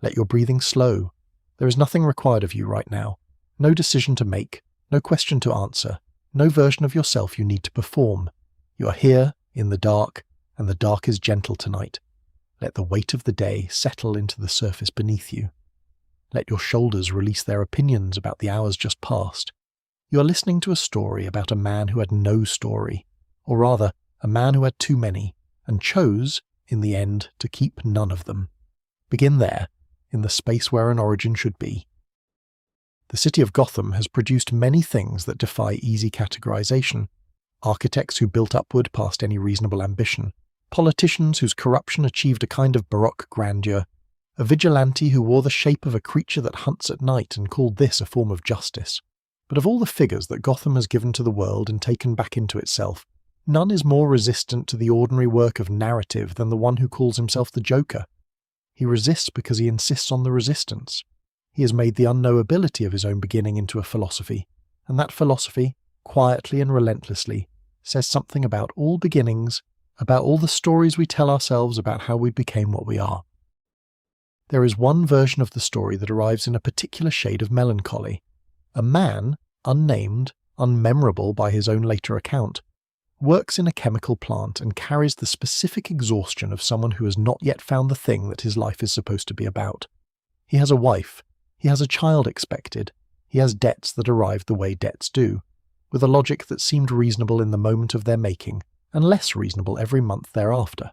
Let your breathing slow. There is nothing required of you right now. No decision to make, no question to answer, no version of yourself you need to perform. You are here, in the dark, and the dark is gentle tonight. Let the weight of the day settle into the surface beneath you. Let your shoulders release their opinions about the hours just past. You are listening to a story about a man who had no story, or rather, a man who had too many, and chose, in the end, to keep none of them. Begin there, in the space where an origin should be. The city of Gotham has produced many things that defy easy categorization. Architects who built upward past any reasonable ambition, politicians whose corruption achieved a kind of baroque grandeur, a vigilante who wore the shape of a creature that hunts at night and called this a form of justice. But of all the figures that Gotham has given to the world and taken back into itself, none is more resistant to the ordinary work of narrative than the one who calls himself the Joker. He resists because he insists on the resistance. He has made the unknowability of his own beginning into a philosophy, and that philosophy, quietly and relentlessly, says something about all beginnings, about all the stories we tell ourselves about how we became what we are. There is one version of the story that arrives in a particular shade of melancholy. A man, unnamed, unmemorable by his own later account, works in a chemical plant and carries the specific exhaustion of someone who has not yet found the thing that his life is supposed to be about. He has a wife, he has a child expected, he has debts that arrive the way debts do, with a logic that seemed reasonable in the moment of their making, and less reasonable every month thereafter.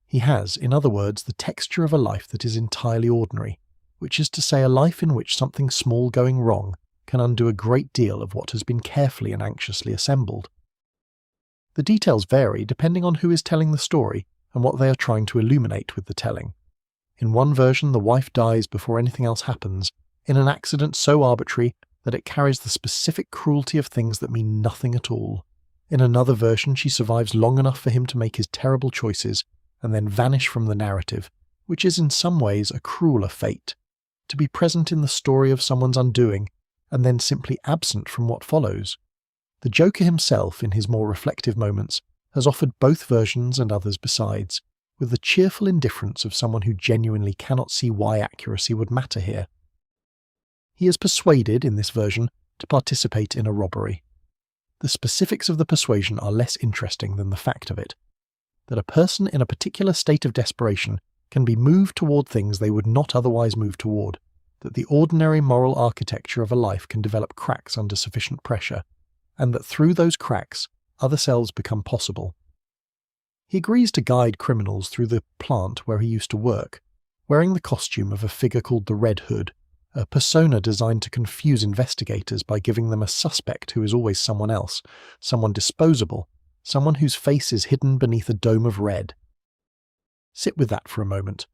He has, in other words, the texture of a life that is entirely ordinary, which is to say a life in which something small going wrong can undo a great deal of what has been carefully and anxiously assembled. The details vary depending on who is telling the story and what they are trying to illuminate with the telling. In one version, the wife dies before anything else happens, in an accident so arbitrary that it carries the specific cruelty of things that mean nothing at all. In another version, she survives long enough for him to make his terrible choices and then vanish from the narrative, which is in some ways a crueler fate, to be present in the story of someone's undoing and then simply absent from what follows. The Joker himself, in his more reflective moments, has offered both versions and others besides, with the cheerful indifference of someone who genuinely cannot see why accuracy would matter here. He is persuaded, in this version, to participate in a robbery. The specifics of the persuasion are less interesting than the fact of it. That a person in a particular state of desperation can be moved toward things they would not otherwise move toward, that the ordinary moral architecture of a life can develop cracks under sufficient pressure, and that through those cracks, other selves become possible. He agrees to guide criminals through the plant where he used to work, wearing the costume of a figure called the Red Hood, a persona designed to confuse investigators by giving them a suspect who is always someone else, someone disposable, someone whose face is hidden beneath a dome of red. Sit with that for a moment.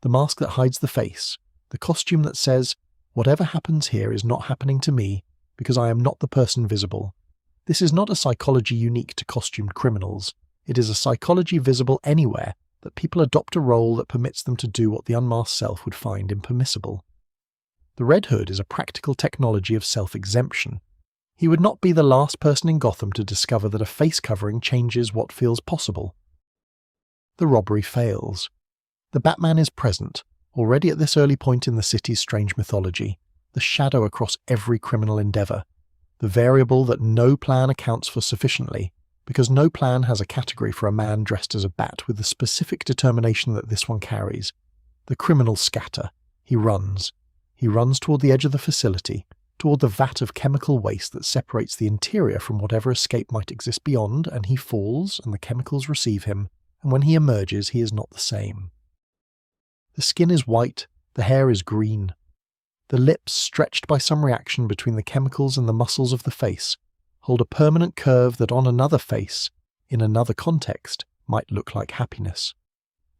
The mask that hides the face, the costume that says, "Whatever happens here is not happening to me, because I am not the person visible." This is not a psychology unique to costumed criminals. It is a psychology visible anywhere, that people adopt a role that permits them to do what the unmasked self would find impermissible. The Red Hood is a practical technology of self-exemption. He would not be the last person in Gotham to discover that a face covering changes what feels possible. The robbery fails. The Batman is present, already at this early point in the city's strange mythology, the shadow across every criminal endeavour, the variable that no plan accounts for sufficiently, because no plan has a category for a man dressed as a bat with the specific determination that this one carries. The criminals scatter. He runs. He runs toward the edge of the facility, toward the vat of chemical waste that separates the interior from whatever escape might exist beyond, and he falls, and the chemicals receive him, and when he emerges he is not the same. The skin is white, the hair is green. The lips, stretched by some reaction between the chemicals and the muscles of the face, hold a permanent curve that on another face, in another context, might look like happiness.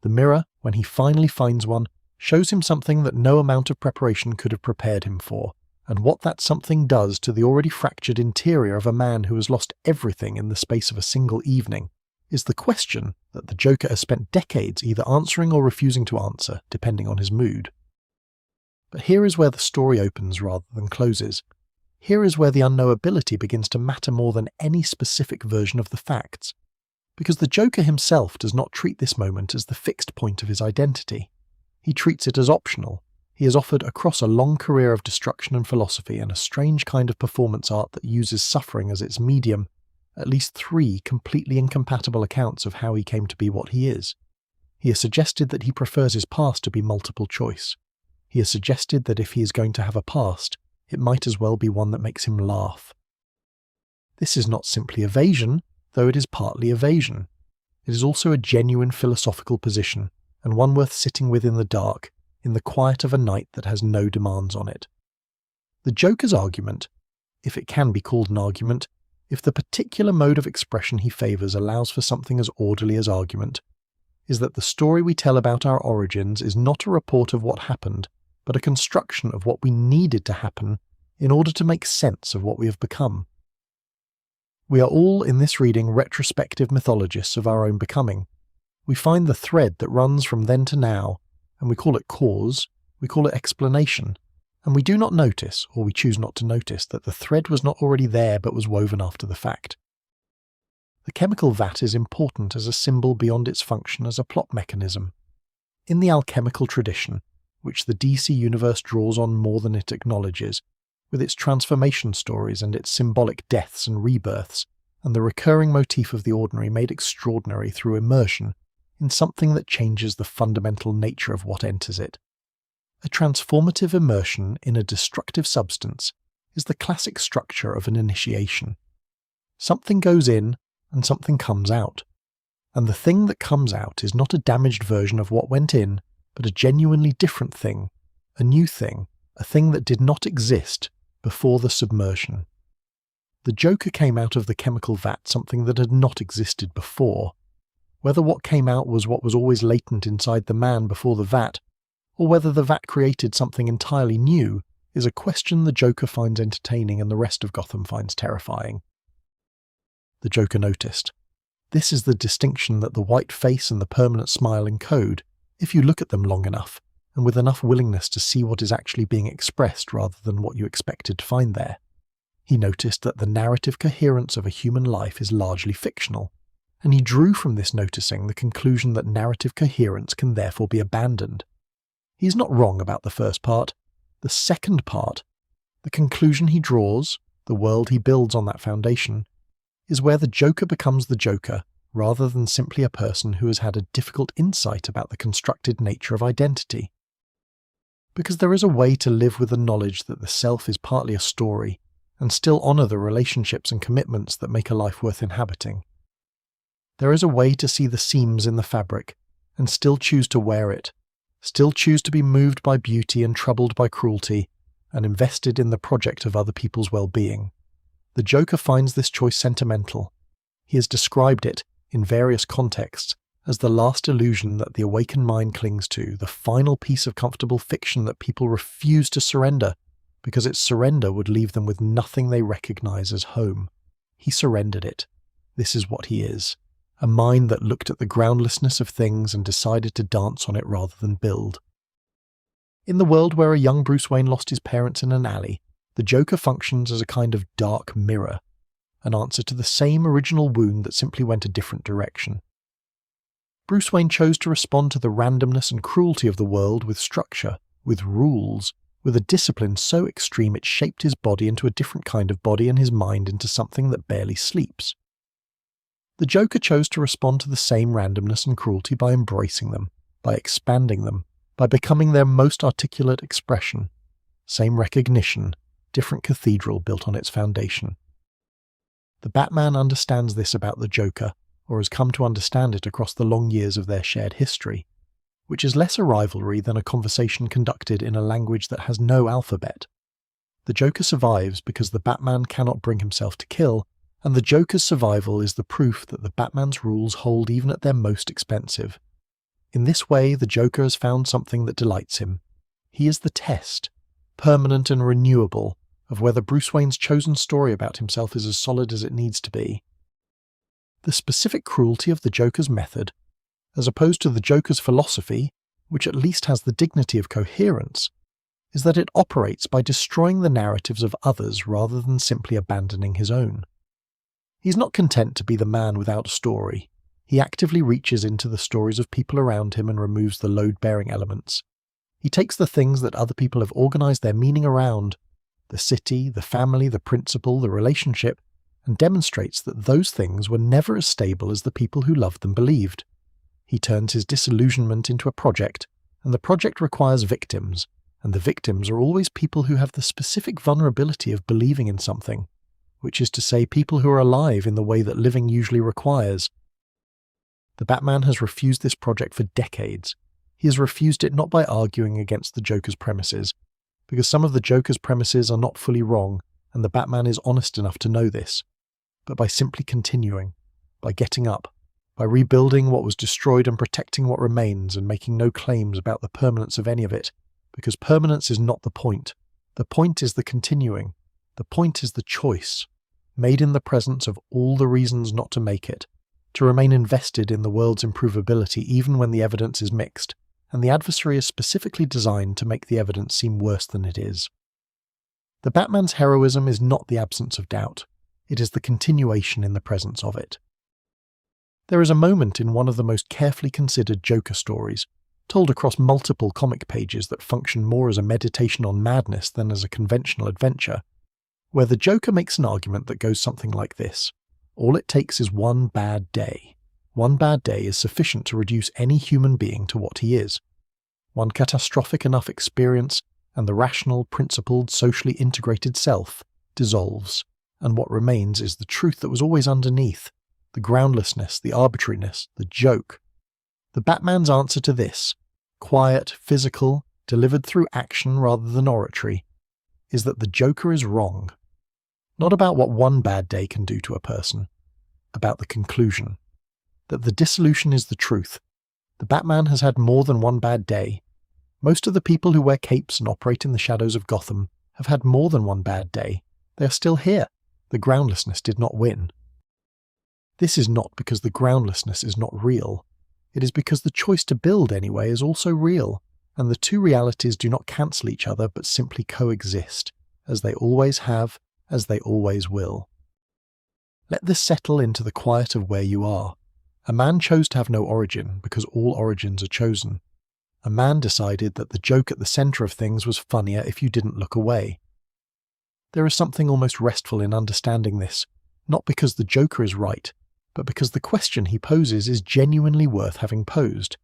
The mirror, when he finally finds one, shows him something that no amount of preparation could have prepared him for, and what that something does to the already fractured interior of a man who has lost everything in the space of a single evening, is the question that the Joker has spent decades either answering or refusing to answer, depending on his mood. But here is where the story opens rather than closes. Here is where the unknowability begins to matter more than any specific version of the facts, because the Joker himself does not treat this moment as the fixed point of his identity. He treats it as optional. He has offered across a long career of destruction and philosophy and a strange kind of performance art that uses suffering as its medium, at least 3 completely incompatible accounts of how he came to be what he is. He has suggested that he prefers his past to be multiple choice. He has suggested that if he is going to have a past, it might as well be one that makes him laugh. This is not simply evasion, though it is partly evasion. It is also a genuine philosophical position, and one worth sitting with in the dark, in the quiet of a night that has no demands on it. The Joker's argument, if it can be called an argument, if the particular mode of expression he favours allows for something as orderly as argument, is that the story we tell about our origins is not a report of what happened, but a construction of what we needed to happen in order to make sense of what we have become. We are all in this reading retrospective mythologists of our own becoming. We find the thread that runs from then to now, and we call it cause, we call it explanation, and we do not notice, or we choose not to notice, that the thread was not already there but was woven after the fact. The chemical vat is important as a symbol beyond its function as a plot mechanism. In the alchemical tradition, which the DC universe draws on more than it acknowledges, with its transformation stories and its symbolic deaths and rebirths, and the recurring motif of the ordinary made extraordinary through immersion in something that changes the fundamental nature of what enters it. A transformative immersion in a destructive substance is the classic structure of an initiation. Something goes in and something comes out, and the thing that comes out is not a damaged version of what went in, but a genuinely different thing, a new thing, a thing that did not exist before the submersion. The Joker came out of the chemical vat something that had not existed before. Whether what came out was what was always latent inside the man before the vat, or whether the vat created something entirely new, is a question the Joker finds entertaining and the rest of Gotham finds terrifying. The Joker noticed. This is the distinction that the white face and the permanent smile encode, if you look at them long enough, and with enough willingness to see what is actually being expressed rather than what you expected to find there. He noticed that the narrative coherence of a human life is largely fictional, and he drew from this noticing the conclusion that narrative coherence can therefore be abandoned. He is not wrong about the first part. The second part, the conclusion he draws, the world he builds on that foundation, is where the Joker becomes the Joker rather than simply a person who has had a difficult insight about the constructed nature of identity. Because there is a way to live with the knowledge that the self is partly a story, and still honour the relationships and commitments that make a life worth inhabiting. There is a way to see the seams in the fabric, and still choose to wear it, still choose to be moved by beauty and troubled by cruelty, and invested in the project of other people's well-being. The Joker finds this choice sentimental. He has described it, in various contexts, as the last illusion that the awakened mind clings to, the final piece of comfortable fiction that people refuse to surrender, because its surrender would leave them with nothing they recognize as home. He surrendered it. This is what he is. A mind that looked at the groundlessness of things and decided to dance on it rather than build. In the world where a young Bruce Wayne lost his parents in an alley, the Joker functions as a kind of dark mirror, an answer to the same original wound that simply went a different direction. Bruce Wayne chose to respond to the randomness and cruelty of the world with structure, with rules, with a discipline so extreme it shaped his body into a different kind of body and his mind into something that barely sleeps. The Joker chose to respond to the same randomness and cruelty by embracing them, by expanding them, by becoming their most articulate expression. Same recognition, different cathedral built on its foundation. The Batman understands this about the Joker, or has come to understand it across the long years of their shared history, which is less a rivalry than a conversation conducted in a language that has no alphabet. The Joker survives because the Batman cannot bring himself to kill, and the Joker's survival is the proof that the Batman's rules hold even at their most expensive. In this way, the Joker has found something that delights him. He is the test, permanent and renewable, of whether Bruce Wayne's chosen story about himself is as solid as it needs to be. The specific cruelty of the Joker's method, as opposed to the Joker's philosophy, which at least has the dignity of coherence, is that it operates by destroying the narratives of others rather than simply abandoning his own. He's not content to be the man without a story. He actively reaches into the stories of people around him and removes the load-bearing elements. He takes the things that other people have organized their meaning around, the city, the family, the principle, the relationship, and demonstrates that those things were never as stable as the people who loved them believed. He turns his disillusionment into a project, and the project requires victims, and the victims are always people who have the specific vulnerability of believing in something, which is to say people who are alive in the way that living usually requires. The Batman has refused this project for decades. He has refused it not by arguing against the Joker's premises, because some of the Joker's premises are not fully wrong, and the Batman is honest enough to know this, but by simply continuing, by getting up, by rebuilding what was destroyed and protecting what remains and making no claims about the permanence of any of it, because permanence is not the point. The point is the continuing. The point is the choice, made in the presence of all the reasons not to make it, to remain invested in the world's improvability even when the evidence is mixed, and the adversary is specifically designed to make the evidence seem worse than it is. The Batman's heroism is not the absence of doubt. It is the continuation in the presence of it. There is a moment in one of the most carefully considered Joker stories, told across multiple comic pages that function more as a meditation on madness than as a conventional adventure, where the Joker makes an argument that goes something like this. All it takes is one bad day. One bad day is sufficient to reduce any human being to what he is. One catastrophic enough experience, and the rational, principled, socially integrated self dissolves, and what remains is the truth that was always underneath, the groundlessness, the arbitrariness, the joke. The Batman's answer to this, quiet, physical, delivered through action rather than oratory, is that the Joker is wrong. Not about what one bad day can do to a person, about the conclusion. That the dissolution is the truth. The Batman has had more than one bad day. Most of the people who wear capes and operate in the shadows of Gotham have had more than one bad day. They are still here. The groundlessness did not win. This is not because the groundlessness is not real. It is because the choice to build anyway is also real, and the two realities do not cancel each other but simply coexist, as they always have, as they always will. Let this settle into the quiet of where you are. A man chose to have no origin because all origins are chosen. A man decided that the joke at the centre of things was funnier if you didn't look away. There is something almost restful in understanding this, not because the Joker is right, but because the question he poses is genuinely worth having posed.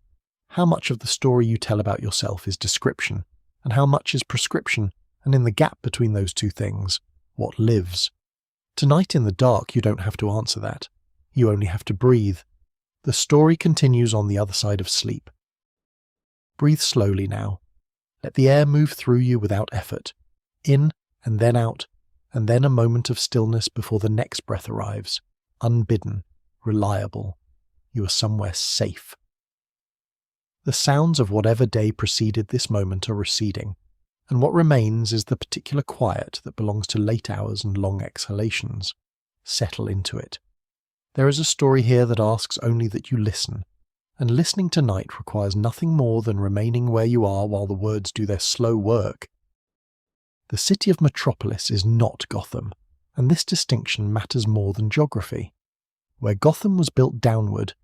How much of the story you tell about yourself is description, and how much is prescription, and in the gap between those two things, what lives? Tonight in the dark you don't have to answer that. You only have to breathe. The story continues on the other side of sleep. Breathe slowly now. Let the air move through you without effort. In and then out, and then a moment of stillness before the next breath arrives. Unbidden, reliable. You are somewhere safe. The sounds of whatever day preceded this moment are receding, and what remains is the particular quiet that belongs to late hours and long exhalations. Settle into it. There is a story here that asks only that you listen, and listening tonight requires nothing more than remaining where you are while the words do their slow work. The city of Metropolis is not Gotham, and this distinction matters more than geography. Where Gotham was built downward,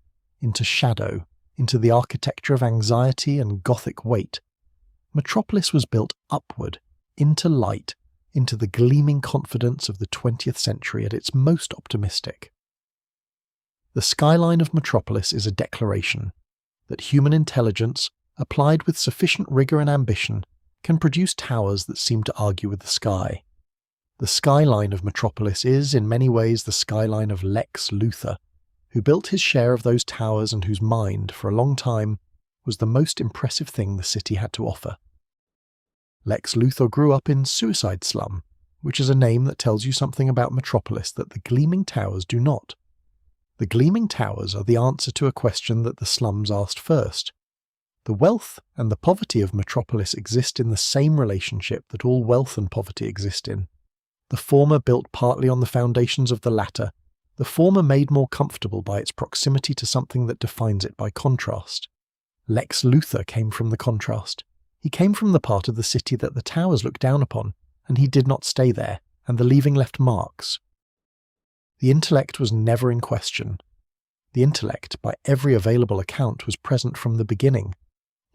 into shadow, into the architecture of anxiety and gothic weight, Metropolis was built upward, into light, into the gleaming confidence of the 20th century at its most optimistic. The skyline of Metropolis is a declaration that human intelligence, applied with sufficient rigour and ambition, can produce towers that seem to argue with the sky. The skyline of Metropolis is, in many ways, the skyline of Lex Luthor, who built his share of those towers and whose mind, for a long time, was the most impressive thing the city had to offer. Lex Luthor grew up in Suicide Slum, which is a name that tells you something about Metropolis that the Gleaming Towers do not. The Gleaming Towers are the answer to a question that the slums asked first. The wealth and the poverty of Metropolis exist in the same relationship that all wealth and poverty exist in. The former built partly on the foundations of the latter, the former made more comfortable by its proximity to something that defines it by contrast. Lex Luthor came from the contrast. He came from the part of the city that the towers look down upon, and he did not stay there, and the leaving left marks. The intellect was never in question. The intellect, by every available account, was present from the beginning.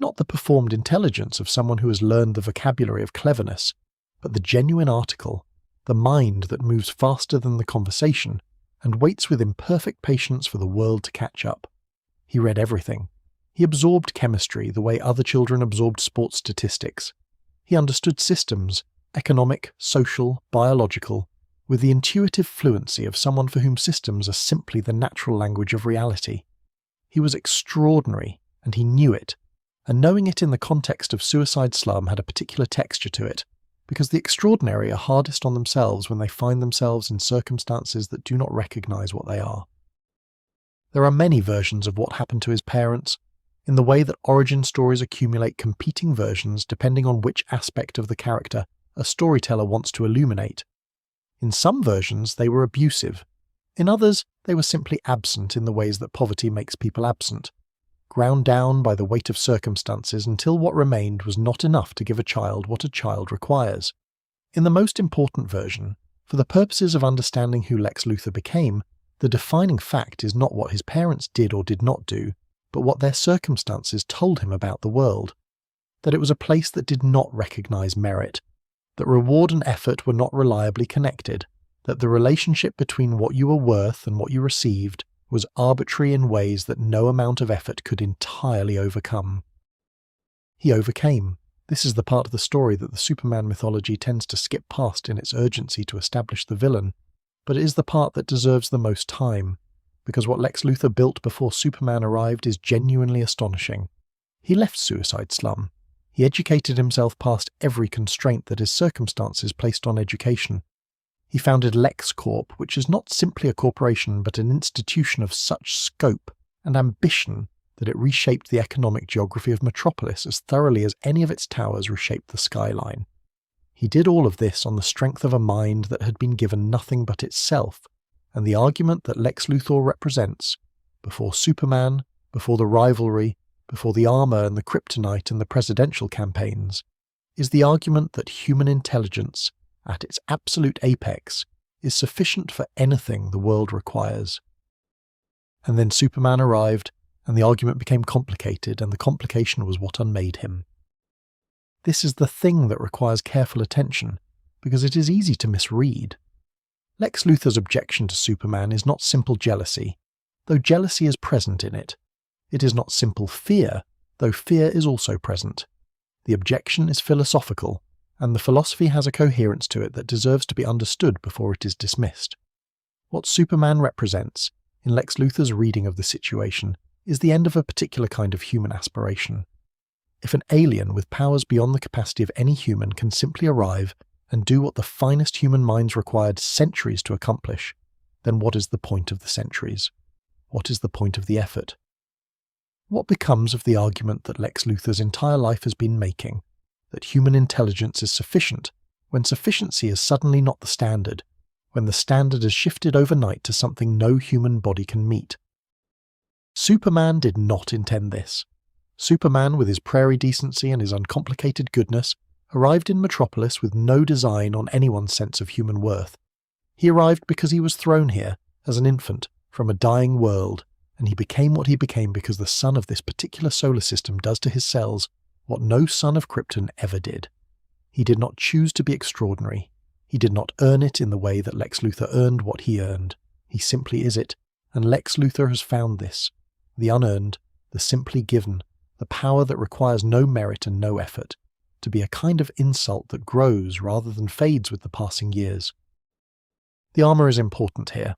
Not the performed intelligence of someone who has learned the vocabulary of cleverness, but the genuine article, the mind that moves faster than the conversation and waits with imperfect patience for the world to catch up. He read everything. He absorbed chemistry the way other children absorbed sports statistics. He understood systems, economic, social, biological, with the intuitive fluency of someone for whom systems are simply the natural language of reality. He was extraordinary, and he knew it, and knowing it in the context of Suicide Slum had a particular texture to it, because the extraordinary are hardest on themselves when they find themselves in circumstances that do not recognize what they are. There are many versions of what happened to his parents, in the way that origin stories accumulate competing versions depending on which aspect of the character a storyteller wants to illuminate. In some versions, they were abusive. In others, they were simply absent in the ways that poverty makes people absent, ground down by the weight of circumstances until what remained was not enough to give a child what a child requires. In the most important version, for the purposes of understanding who Lex Luthor became, the defining fact is not what his parents did or did not do, but what their circumstances told him about the world. That it was a place that did not recognize merit, that reward and effort were not reliably connected, that the relationship between what you were worth and what you received was arbitrary in ways that no amount of effort could entirely overcome. He overcame. This is the part of the story that the Superman mythology tends to skip past in its urgency to establish the villain, but it is the part that deserves the most time, because what Lex Luthor built before Superman arrived is genuinely astonishing. He left Suicide Slum. He educated himself past every constraint that his circumstances placed on education. He founded LexCorp, which is not simply a corporation but an institution of such scope and ambition that it reshaped the economic geography of Metropolis as thoroughly as any of its towers reshaped the skyline. He did all of this on the strength of a mind that had been given nothing but itself, and the argument that Lex Luthor represents, before Superman, before the rivalry, before the armor and the kryptonite and the presidential campaigns, is the argument that human intelligence, at its absolute apex, is sufficient for anything the world requires. And then Superman arrived, and the argument became complicated, and the complication was what unmade him. This is the thing that requires careful attention, because it is easy to misread. Lex Luthor's objection to Superman is not simple jealousy, though jealousy is present in it. It is not simple fear, though fear is also present. The objection is philosophical, and the philosophy has a coherence to it that deserves to be understood before it is dismissed. What Superman represents, in Lex Luthor's reading of the situation, is the end of a particular kind of human aspiration. If an alien with powers beyond the capacity of any human can simply arrive and do what the finest human minds required centuries to accomplish, then what is the point of the centuries? What is the point of the effort? What becomes of the argument that Lex Luthor's entire life has been making, that human intelligence is sufficient, when sufficiency is suddenly not the standard, when the standard is shifted overnight to something no human body can meet? Superman did not intend this. Superman, with his prairie decency and his uncomplicated goodness, arrived in Metropolis with no design on anyone's sense of human worth. He arrived because he was thrown here, as an infant, from a dying world, and he became what he became because the sun of this particular solar system does to his cells what no son of Krypton ever did. He did not choose to be extraordinary. He did not earn it in the way that Lex Luthor earned what he earned. He simply is it, and Lex Luthor has found this, the unearned, the simply given, the power that requires no merit and no effort, to be a kind of insult that grows rather than fades with the passing years. The armor is important here.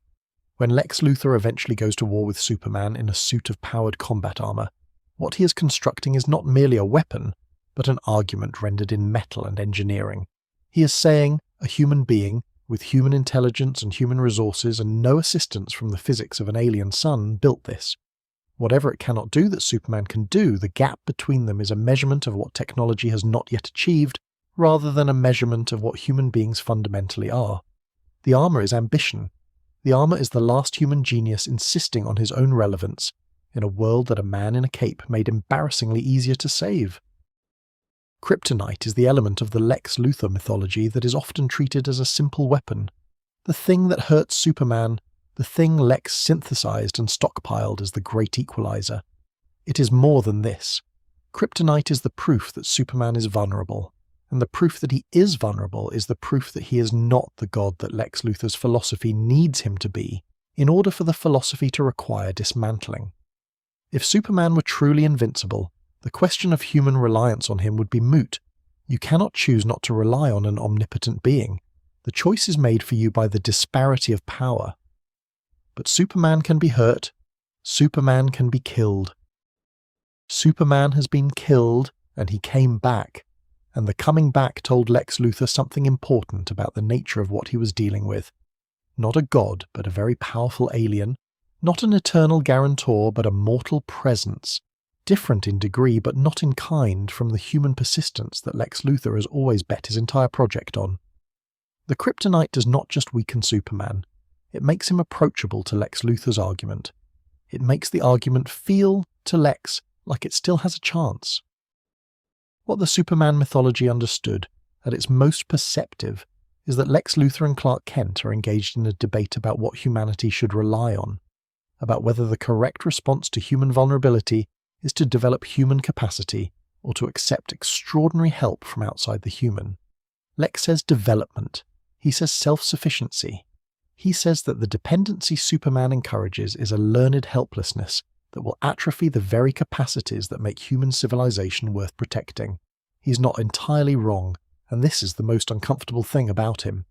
When Lex Luthor eventually goes to war with Superman in a suit of powered combat armor, what he is constructing is not merely a weapon, but an argument rendered in metal and engineering. He is saying a human being, with human intelligence and human resources and no assistance from the physics of an alien sun, built this. Whatever it cannot do that Superman can do, the gap between them is a measurement of what technology has not yet achieved, rather than a measurement of what human beings fundamentally are. The armor is ambition. The armor is the last human genius insisting on his own relevance, in a world that a man in a cape made embarrassingly easier to save. Kryptonite is the element of the Lex Luthor mythology that is often treated as a simple weapon. The thing that hurts Superman, the thing Lex synthesized and stockpiled as the great equalizer. It is more than this. Kryptonite is the proof that Superman is vulnerable, and the proof that he is vulnerable is the proof that he is not the god that Lex Luthor's philosophy needs him to be in order for the philosophy to require dismantling. If Superman were truly invincible, the question of human reliance on him would be moot. You cannot choose not to rely on an omnipotent being. The choice is made for you by the disparity of power. But Superman can be hurt. Superman can be killed. Superman has been killed, and he came back, and the coming back told Lex Luthor something important about the nature of what he was dealing with. Not a god, but a very powerful alien. Not an eternal guarantor, but a mortal presence. Different in degree, but not in kind, from the human persistence that Lex Luthor has always bet his entire project on. The kryptonite does not just weaken Superman. It makes him approachable to Lex Luthor's argument. It makes the argument feel, to Lex, like it still has a chance. What the Superman mythology understood, at its most perceptive, is that Lex Luthor and Clark Kent are engaged in a debate about what humanity should rely on, about whether the correct response to human vulnerability is to develop human capacity or to accept extraordinary help from outside the human. Lex says development. He says self-sufficiency. He says that the dependency Superman encourages is a learned helplessness that will atrophy the very capacities that make human civilization worth protecting. He's not entirely wrong, and this is the most uncomfortable thing about him.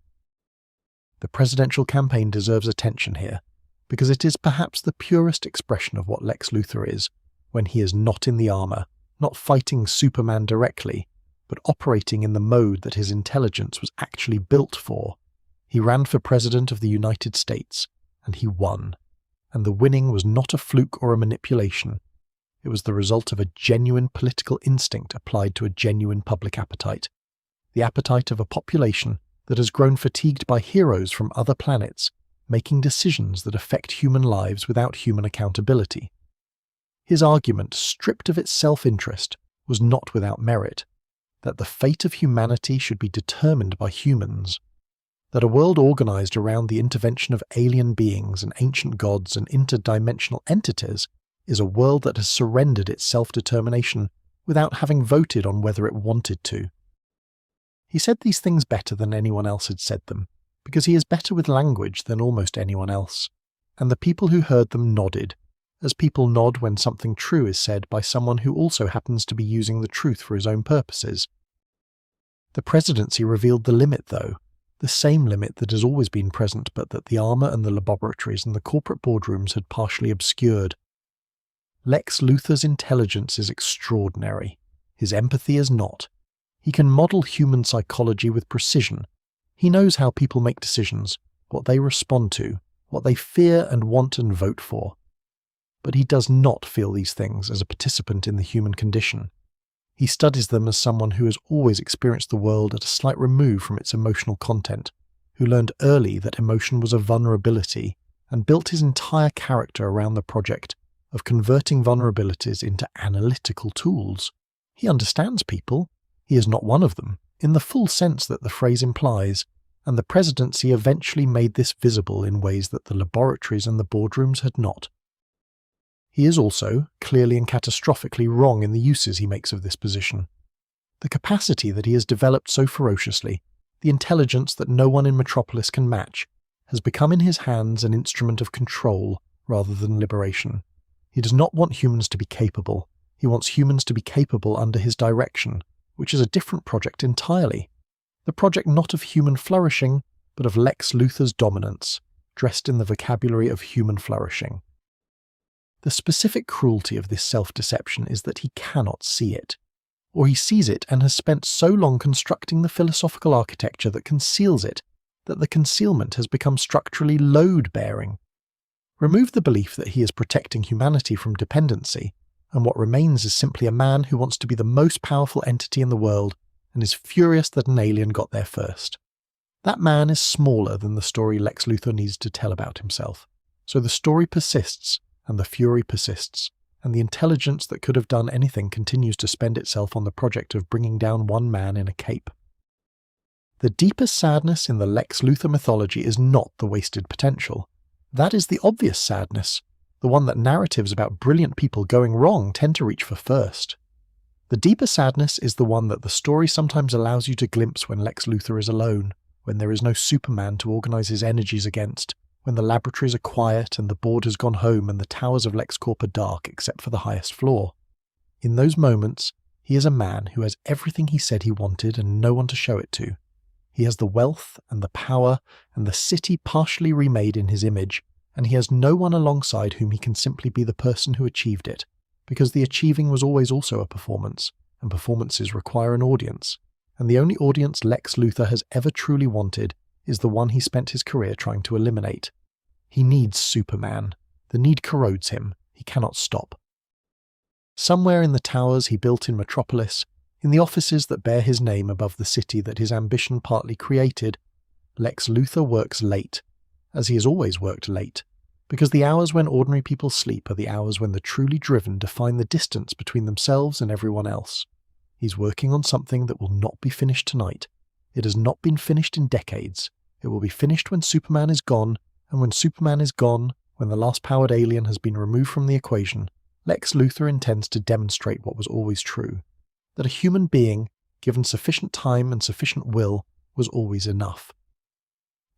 The presidential campaign deserves attention here, because it is perhaps the purest expression of what Lex Luthor is, when he is not in the armor, not fighting Superman directly, but operating in the mode that his intelligence was actually built for. He ran for President of the United States, and he won. And the winning was not a fluke or a manipulation. It was the result of a genuine political instinct applied to a genuine public appetite. The appetite of a population that has grown fatigued by heroes from other planets, making decisions that affect human lives without human accountability. His argument, stripped of its self-interest, was not without merit, that the fate of humanity should be determined by humans, that a world organized around the intervention of alien beings and ancient gods and interdimensional entities is a world that has surrendered its self-determination without having voted on whether it wanted to. He said these things better than anyone else had said them, because he is better with language than almost anyone else, and the people who heard them nodded, as people nod when something true is said by someone who also happens to be using the truth for his own purposes. The presidency revealed the limit, though, the same limit that has always been present but that the armor and the laboratories and the corporate boardrooms had partially obscured. Lex Luthor's intelligence is extraordinary. His empathy is not. He can model human psychology with precision. He knows how people make decisions, what they respond to, what they fear and want and vote for. But he does not feel these things as a participant in the human condition. He studies them as someone who has always experienced the world at a slight remove from its emotional content, who learned early that emotion was a vulnerability and built his entire character around the project of converting vulnerabilities into analytical tools. He understands people. He is not one of them, in the full sense that the phrase implies, and the presidency eventually made this visible in ways that the laboratories and the boardrooms had not. He is also, clearly and catastrophically, wrong in the uses he makes of this position. The capacity that he has developed so ferociously, the intelligence that no one in Metropolis can match, has become in his hands an instrument of control rather than liberation. He does not want humans to be capable. He wants humans to be capable under his direction, which is a different project entirely. The project not of human flourishing, but of Lex Luthor's dominance, dressed in the vocabulary of human flourishing. The specific cruelty of this self-deception is that he cannot see it, or he sees it and has spent so long constructing the philosophical architecture that conceals it, that the concealment has become structurally load-bearing. Remove the belief that he is protecting humanity from dependency, and what remains is simply a man who wants to be the most powerful entity in the world and is furious that an alien got there first. That man is smaller than the story Lex Luthor needs to tell about himself, so the story persists, and the fury persists, and the intelligence that could have done anything continues to spend itself on the project of bringing down one man in a cape. The deepest sadness in the Lex Luthor mythology is not the wasted potential. That is the obvious sadness, the one that narratives about brilliant people going wrong tend to reach for first. The deeper sadness is the one that the story sometimes allows you to glimpse when Lex Luthor is alone, when there is no Superman to organize his energies against, when the laboratories are quiet and the board has gone home and the towers of LexCorp are dark except for the highest floor. In those moments, he is a man who has everything he said he wanted and no one to show it to. He has the wealth and the power and the city partially remade in his image, and he has no one alongside whom he can simply be the person who achieved it, because the achieving was always also a performance, and performances require an audience, and the only audience Lex Luthor has ever truly wanted is the one he spent his career trying to eliminate. He needs Superman. The need corrodes him. He cannot stop. Somewhere in the towers he built in Metropolis, in the offices that bear his name above the city that his ambition partly created, Lex Luthor works late, as he has always worked late, because the hours when ordinary people sleep are the hours when the truly driven define the distance between themselves and everyone else. He's working on something that will not be finished tonight. It has not been finished in decades. It will be finished when Superman is gone, and when Superman is gone, when the last powered alien has been removed from the equation, Lex Luthor intends to demonstrate what was always true, that a human being, given sufficient time and sufficient will, was always enough.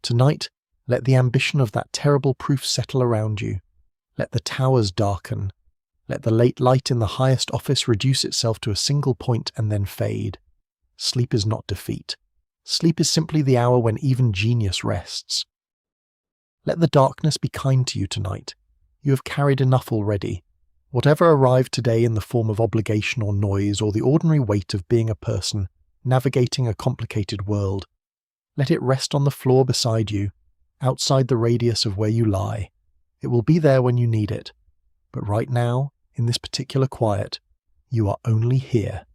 Tonight, let the ambition of that terrible proof settle around you. Let the towers darken. Let the late light in the highest office reduce itself to a single point and then fade. Sleep is not defeat. Sleep is simply the hour when even genius rests. Let the darkness be kind to you tonight. You have carried enough already. Whatever arrived today in the form of obligation or noise or the ordinary weight of being a person, navigating a complicated world, let it rest on the floor beside you, outside the radius of where you lie. It will be there when you need it. But right now, in this particular quiet, you are only here,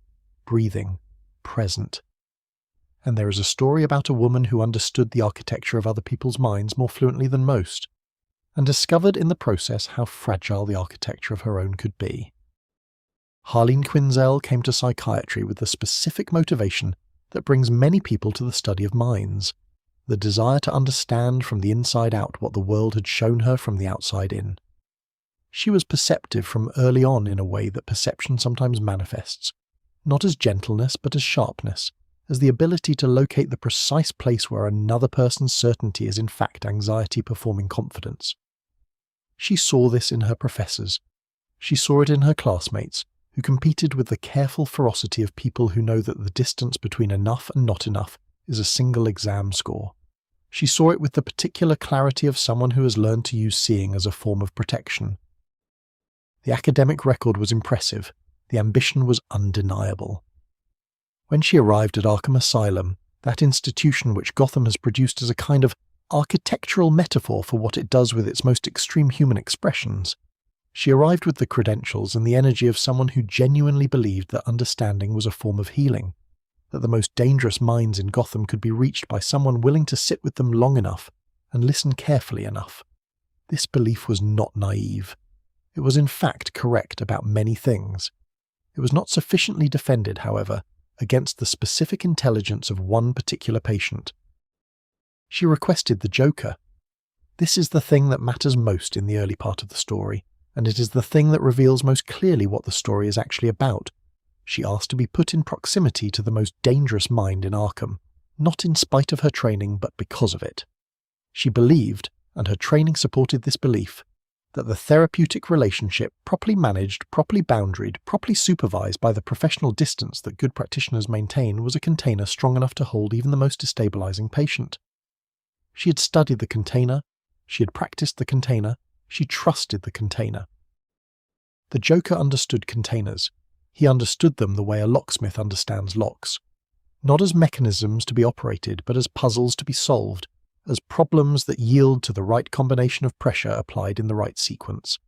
breathing, present. And there is a story about a woman who understood the architecture of other people's minds more fluently than most, and discovered in the process how fragile the architecture of her own could be. Harley Quinzel came to psychiatry with the specific motivation that brings many people to the study of minds, the desire to understand from the inside out what the world had shown her from the outside in. She was perceptive from early on in a way that perception sometimes manifests, not as gentleness but as sharpness, as the ability to locate the precise place where another person's certainty is in fact anxiety performing confidence. She saw this in her professors. She saw it in her classmates, who competed with the careful ferocity of people who know that the distance between enough and not enough is a single exam score. She saw it with the particular clarity of someone who has learned to use seeing as a form of protection. The academic record was impressive. The ambition was undeniable. When she arrived at Arkham Asylum, that institution which Gotham has produced as a kind of architectural metaphor for what it does with its most extreme human expressions, she arrived with the credentials and the energy of someone who genuinely believed that understanding was a form of healing, that the most dangerous minds in Gotham could be reached by someone willing to sit with them long enough and listen carefully enough. This belief was not naive. It was in fact correct about many things. It was not sufficiently defended, however, against the specific intelligence of one particular patient. She requested the Joker. This is the thing that matters most in the early part of the story, and it is the thing that reveals most clearly what the story is actually about. She asked to be put in proximity to the most dangerous mind in Arkham, not in spite of her training but because of it. She believed, and her training supported this belief, that the therapeutic relationship, properly managed, properly boundaried, properly supervised by the professional distance that good practitioners maintain, was a container strong enough to hold even the most destabilizing patient. She had studied the container, she had practiced the container, she trusted the container. The Joker understood containers. He understood them the way a locksmith understands locks. Not as mechanisms to be operated, but as puzzles to be solved, as problems that yield to the right combination of pressure applied in the right sequence.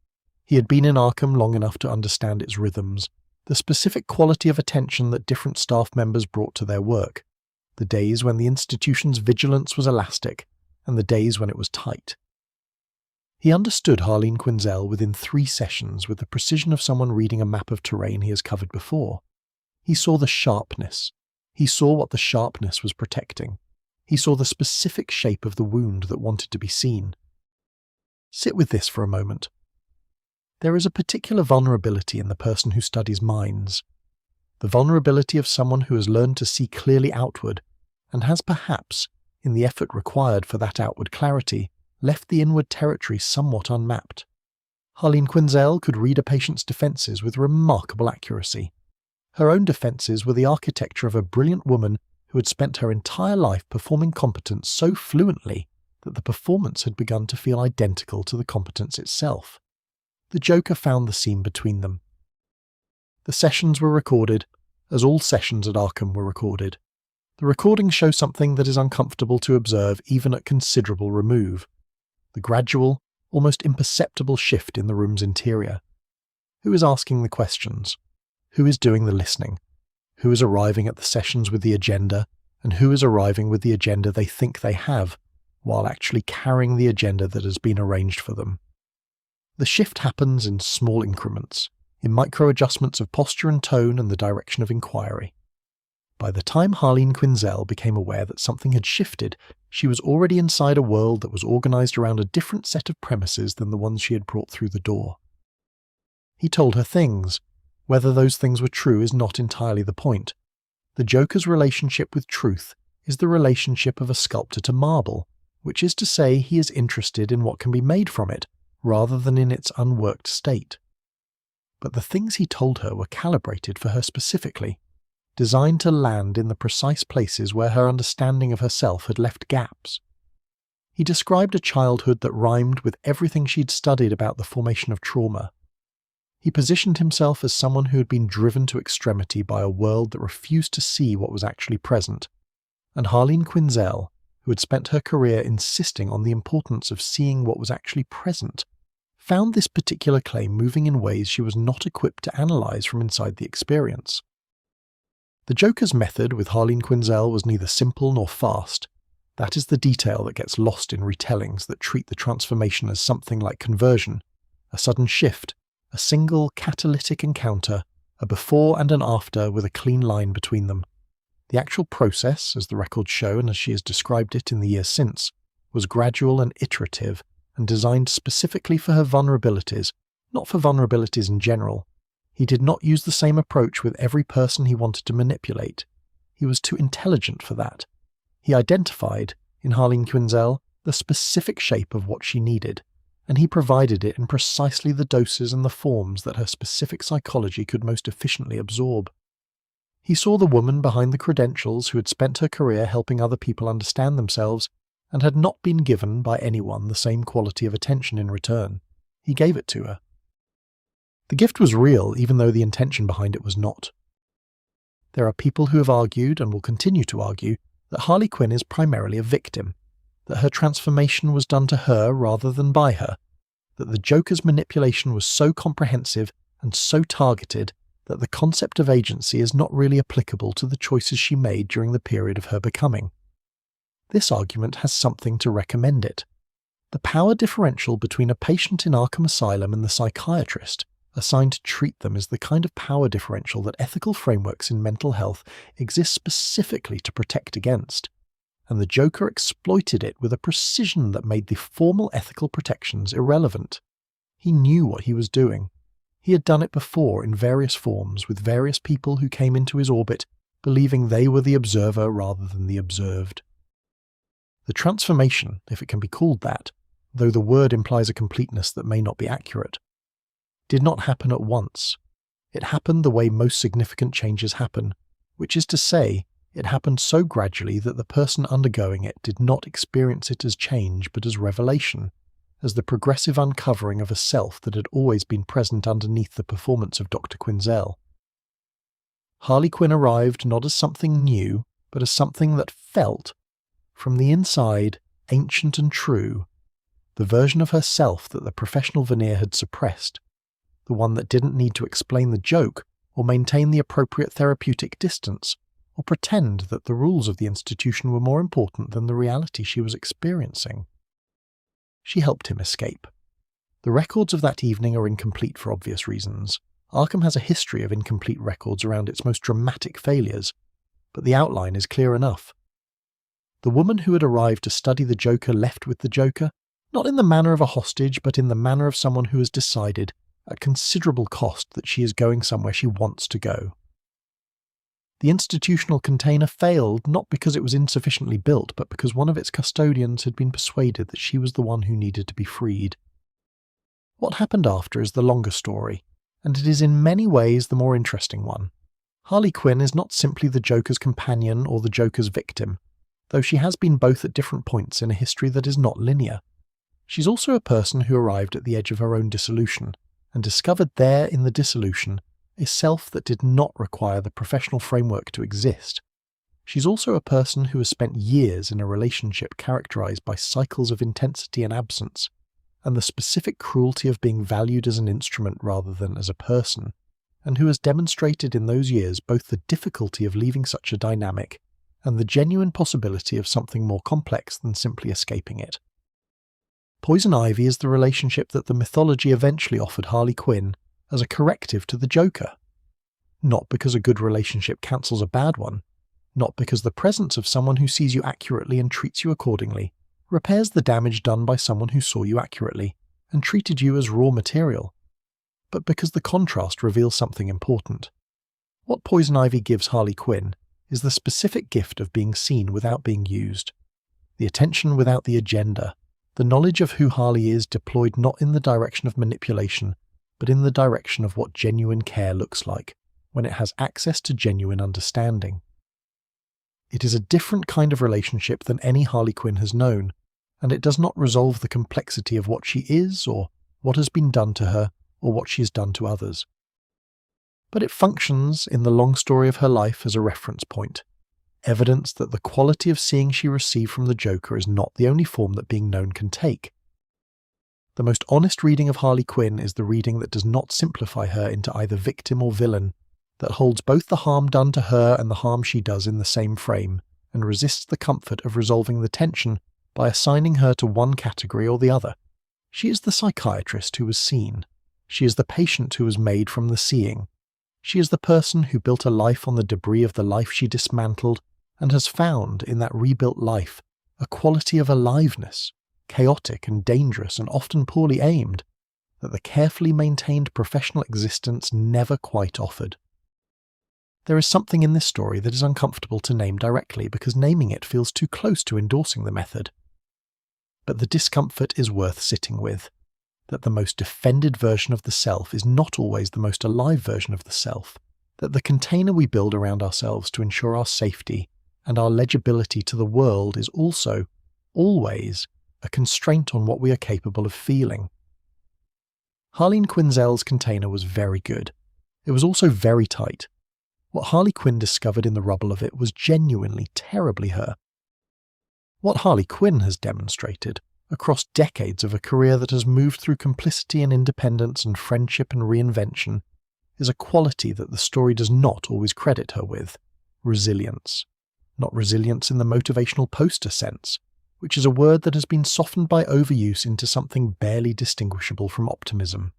He had been in Arkham long enough to understand its rhythms, the specific quality of attention that different staff members brought to their work, the days when the institution's vigilance was elastic, and the days when it was tight. He understood Harley Quinzel within 3 sessions with the precision of someone reading a map of terrain he has covered before. He saw the sharpness. He saw what the sharpness was protecting. He saw the specific shape of the wound that wanted to be seen. Sit with this for a moment. There is a particular vulnerability in the person who studies minds. the vulnerability of someone who has learned to see clearly outward, and has perhaps, in the effort required for that outward clarity, left the inward territory somewhat unmapped. Harley Quinzel could read a patient's defences with remarkable accuracy. Her own defences were the architecture of a brilliant woman who had spent her entire life performing competence so fluently that the performance had begun to feel identical to the competence itself. The Joker found the seam between them. The sessions were recorded, as all sessions at Arkham were recorded. The recordings show something that is uncomfortable to observe even at considerable remove: the gradual, almost imperceptible shift in the room's interior. Who is asking the questions? Who is doing the listening? Who is arriving at the sessions with the agenda, and who is arriving with the agenda they think they have, while actually carrying the agenda that has been arranged for them? The shift happens in small increments, in micro-adjustments of posture and tone and the direction of inquiry. By the time Harley Quinzel became aware that something had shifted, she was already inside a world that was organised around a different set of premises than the ones she had brought through the door. He told her things. Whether those things were true is not entirely the point. The Joker's relationship with truth is the relationship of a sculptor to marble, which is to say he is interested in what can be made from it, rather than in its unworked state. But the things he told her were calibrated for her specifically, designed to land in the precise places where her understanding of herself had left gaps. He described a childhood that rhymed with everything she'd studied about the formation of trauma. He positioned himself as someone who had been driven to extremity by a world that refused to see what was actually present, and Harley Quinzel, who had spent her career insisting on the importance of seeing what was actually present, found this particular claim moving in ways she was not equipped to analyse from inside the experience. The Joker's method with Harley Quinzel was neither simple nor fast. That is the detail that gets lost in retellings that treat the transformation as something like conversion, a sudden shift, a single catalytic encounter, a before and an after with a clean line between them. The actual process, as the records show and as she has described it in the years since, was gradual and iterative and designed specifically for her vulnerabilities, not for vulnerabilities in general. He did not use the same approach with every person he wanted to manipulate. He was too intelligent for that. He identified, in Harley Quinzel, the specific shape of what she needed, and he provided it in precisely the doses and the forms that her specific psychology could most efficiently absorb. He saw the woman behind the credentials who had spent her career helping other people understand themselves and had not been given by anyone the same quality of attention in return. He gave it to her. The gift was real, even though the intention behind it was not. There are people who have argued, and will continue to argue, that Harley Quinn is primarily a victim, that her transformation was done to her rather than by her, that the Joker's manipulation was so comprehensive and so targeted that the concept of agency is not really applicable to the choices she made during the period of her becoming. This argument has something to recommend it. The power differential between a patient in Arkham Asylum and the psychiatrist assigned to treat them is the kind of power differential that ethical frameworks in mental health exist specifically to protect against, and the Joker exploited it with a precision that made the formal ethical protections irrelevant. He knew what he was doing. He had done it before in various forms with various people who came into his orbit, believing they were the observer rather than the observed. The transformation, if it can be called that, though the word implies a completeness that may not be accurate, did not happen at once. It happened the way most significant changes happen, which is to say, it happened so gradually that the person undergoing it did not experience it as change but as revelation, as the progressive uncovering of a self that had always been present underneath the performance of Dr. Quinzel. Harley Quinn arrived not as something new, but as something that felt, from the inside, ancient and true, the version of herself that the professional veneer had suppressed, the one that didn't need to explain the joke or maintain the appropriate therapeutic distance, or pretend that the rules of the institution were more important than the reality she was experiencing. She helped him escape. The records of that evening are incomplete for obvious reasons. Arkham has a history of incomplete records around its most dramatic failures, but the outline is clear enough. The woman who had arrived to study the Joker left with the Joker, not in the manner of a hostage, but in the manner of someone who has decided, at considerable cost, that she is going somewhere she wants to go. The institutional container failed not because it was insufficiently built, but because one of its custodians had been persuaded that she was the one who needed to be freed. What happened after is the longer story, and it is in many ways the more interesting one. Harley Quinn is not simply the Joker's companion or the Joker's victim, though she has been both at different points in a history that is not linear. She's also a person who arrived at the edge of her own dissolution, and discovered there in the dissolution a self that did not require the professional framework to exist. She's also a person who has spent years in a relationship characterized by cycles of intensity and absence, and the specific cruelty of being valued as an instrument rather than as a person, and who has demonstrated in those years both the difficulty of leaving such a dynamic and the genuine possibility of something more complex than simply escaping it. Poison Ivy is the relationship that the mythology eventually offered Harley Quinn as a corrective to the Joker. Not because a good relationship cancels a bad one, not because the presence of someone who sees you accurately and treats you accordingly repairs the damage done by someone who saw you accurately and treated you as raw material, but because the contrast reveals something important. What Poison Ivy gives Harley Quinn is the specific gift of being seen without being used, the attention without the agenda, the knowledge of who Harley is deployed not in the direction of manipulation, but in the direction of what genuine care looks like, when it has access to genuine understanding. It is a different kind of relationship than any Harley Quinn has known, and it does not resolve the complexity of what she is, or what has been done to her, or what she has done to others. But it functions in the long story of her life as a reference point, evidence that the quality of seeing she received from the Joker is not the only form that being known can take. The most honest reading of Harley Quinn is the reading that does not simplify her into either victim or villain, that holds both the harm done to her and the harm she does in the same frame, and resists the comfort of resolving the tension by assigning her to one category or the other. She is the psychiatrist who was seen. She is the patient who was made from the seeing. She is the person who built a life on the debris of the life she dismantled, and has found in that rebuilt life a quality of aliveness, chaotic and dangerous and often poorly aimed, that the carefully maintained professional existence never quite offered. There is something in this story that is uncomfortable to name directly because naming it feels too close to endorsing the method. But the discomfort is worth sitting with, that the most defended version of the self is not always the most alive version of the self, that the container we build around ourselves to ensure our safety and our legibility to the world is also, always, a constraint on what we are capable of feeling. Harleen Quinzel's container was very good. It was also very tight. What Harley Quinn discovered in the rubble of it was genuinely terribly her. What Harley Quinn has demonstrated, across decades of a career that has moved through complicity and independence and friendship and reinvention, is a quality that the story does not always credit her with: resilience. Not resilience in the motivational poster sense, which is a word that has been softened by overuse into something barely distinguishable from optimism.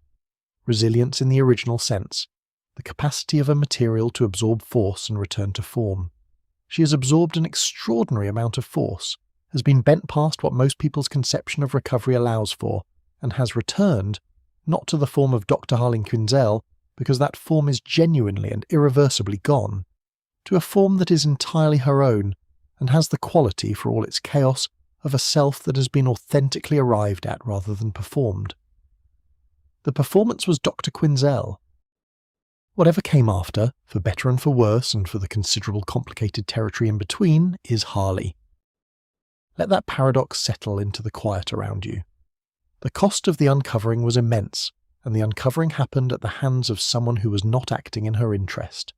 Resilience in the original sense, the capacity of a material to absorb force and return to form. She has absorbed an extraordinary amount of force, has been bent past what most people's conception of recovery allows for, and has returned, not to the form of Dr. Harleen Quinzel, because that form is genuinely and irreversibly gone, to a form that is entirely her own, and has the quality, for all its chaos, of a self that has been authentically arrived at rather than performed. The performance was Dr. Quinzel. Whatever came after, for better and for worse, and for the considerable complicated territory in between, is Harley. Let that paradox settle into the quiet around you. The cost of the uncovering was immense, and the uncovering happened at the hands of someone who was not acting in her interest.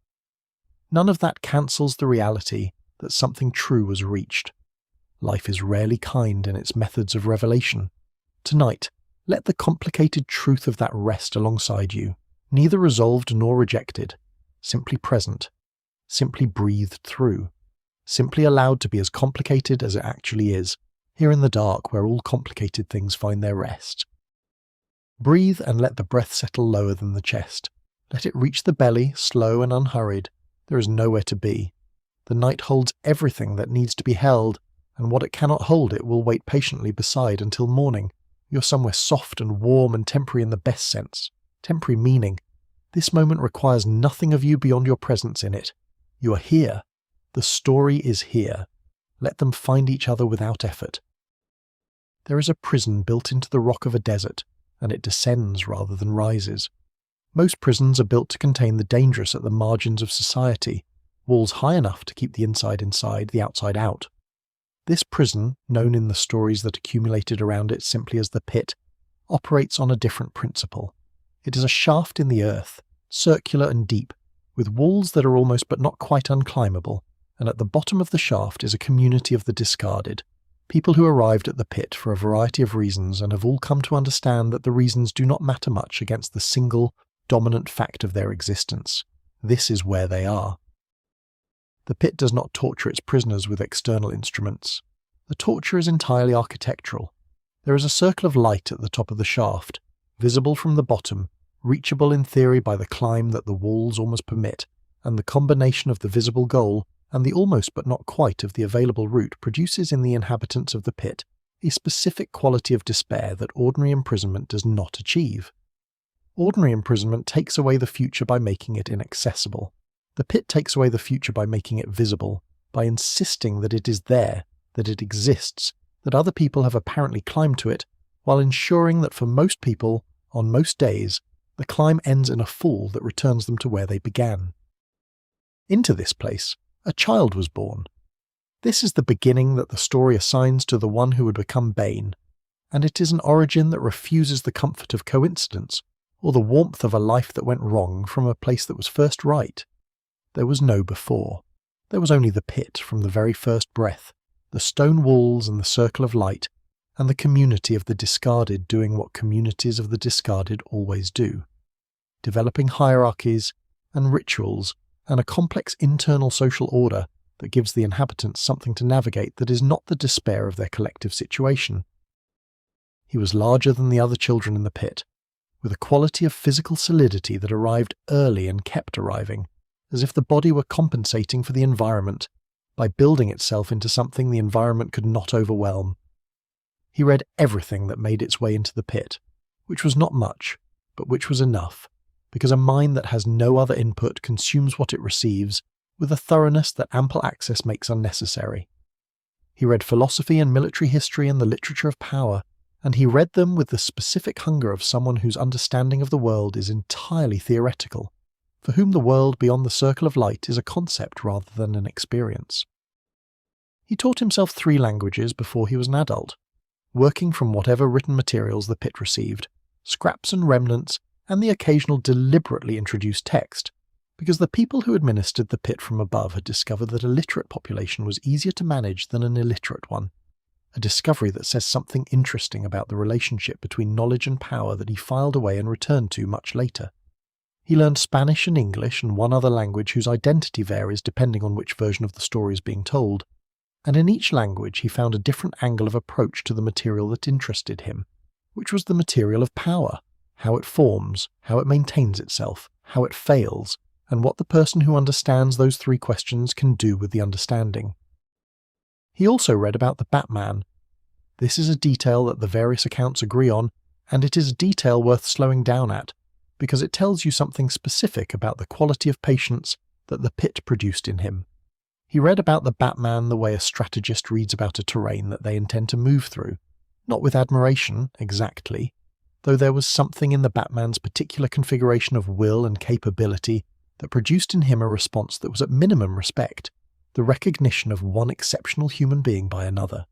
None of that cancels the reality that something true was reached. Life is rarely kind in its methods of revelation. Tonight, let the complicated truth of that rest alongside you, neither resolved nor rejected, simply present, simply breathed through, simply allowed to be as complicated as it actually is, here in the dark where all complicated things find their rest. Breathe and let the breath settle lower than the chest. Let it reach the belly, slow and unhurried. There is nowhere to be. The night holds everything that needs to be held, and what it cannot hold it will wait patiently beside until morning. You're somewhere soft and warm and temporary in the best sense. Temporary meaning. This moment requires nothing of you beyond your presence in it. You are here. The story is here. Let them find each other without effort. There is a prison built into the rock of a desert, and it descends rather than rises. Most prisons are built to contain the dangerous at the margins of society, walls high enough to keep the inside inside, the outside out. This prison, known in the stories that accumulated around it simply as the pit, operates on a different principle. It is a shaft in the earth, circular and deep, with walls that are almost but not quite unclimbable, and at the bottom of the shaft is a community of the discarded, people who arrived at the pit for a variety of reasons and have all come to understand that the reasons do not matter much against the single, dominant fact of their existence. This is where they are. The pit does not torture its prisoners with external instruments. The torture is entirely architectural. There is a circle of light at the top of the shaft, visible from the bottom, reachable in theory by the climb that the walls almost permit, and the combination of the visible goal and the almost but not quite of the available route produces in the inhabitants of the pit a specific quality of despair that ordinary imprisonment does not achieve. Ordinary imprisonment takes away the future by making it inaccessible. The pit takes away the future by making it visible, by insisting that it is there, that it exists, that other people have apparently climbed to it, while ensuring that for most people, on most days, the climb ends in a fall that returns them to where they began. Into this place, a child was born. This is the beginning that the story assigns to the one who would become Bane, and it is an origin that refuses the comfort of coincidence, or the warmth of a life that went wrong from a place that was first right. There was no before. There was only the pit from the very first breath, the stone walls and the circle of light, and the community of the discarded doing what communities of the discarded always do, developing hierarchies and rituals and a complex internal social order that gives the inhabitants something to navigate that is not the despair of their collective situation. He was larger than the other children in the pit, with a quality of physical solidity that arrived early and kept arriving, as if the body were compensating for the environment by building itself into something the environment could not overwhelm. He read everything that made its way into the pit, which was not much, but which was enough, because a mind that has no other input consumes what it receives with a thoroughness that ample access makes unnecessary. He read philosophy and military history and the literature of power, and he read them with the specific hunger of someone whose understanding of the world is entirely theoretical, for whom the world beyond the circle of light is a concept rather than an experience. He taught himself 3 languages before he was an adult, working from whatever written materials the pit received, scraps and remnants, and the occasional deliberately introduced text, because the people who administered the pit from above had discovered that a literate population was easier to manage than an illiterate one, a discovery that says something interesting about the relationship between knowledge and power that he filed away and returned to much later. He learned Spanish and English and one other language whose identity varies depending on which version of the story is being told, and in each language he found a different angle of approach to the material that interested him, which was the material of power, how it forms, how it maintains itself, how it fails, and what the person who understands those 3 questions can do with the understanding. He also read about the Batman. This is a detail that the various accounts agree on, and it is a detail worth slowing down at, because it tells you something specific about the quality of patience that the pit produced in him. He read about the Batman the way a strategist reads about a terrain that they intend to move through, not with admiration, exactly, though there was something in the Batman's particular configuration of will and capability that produced in him a response that was at minimum respect, the recognition of one exceptional human being by another.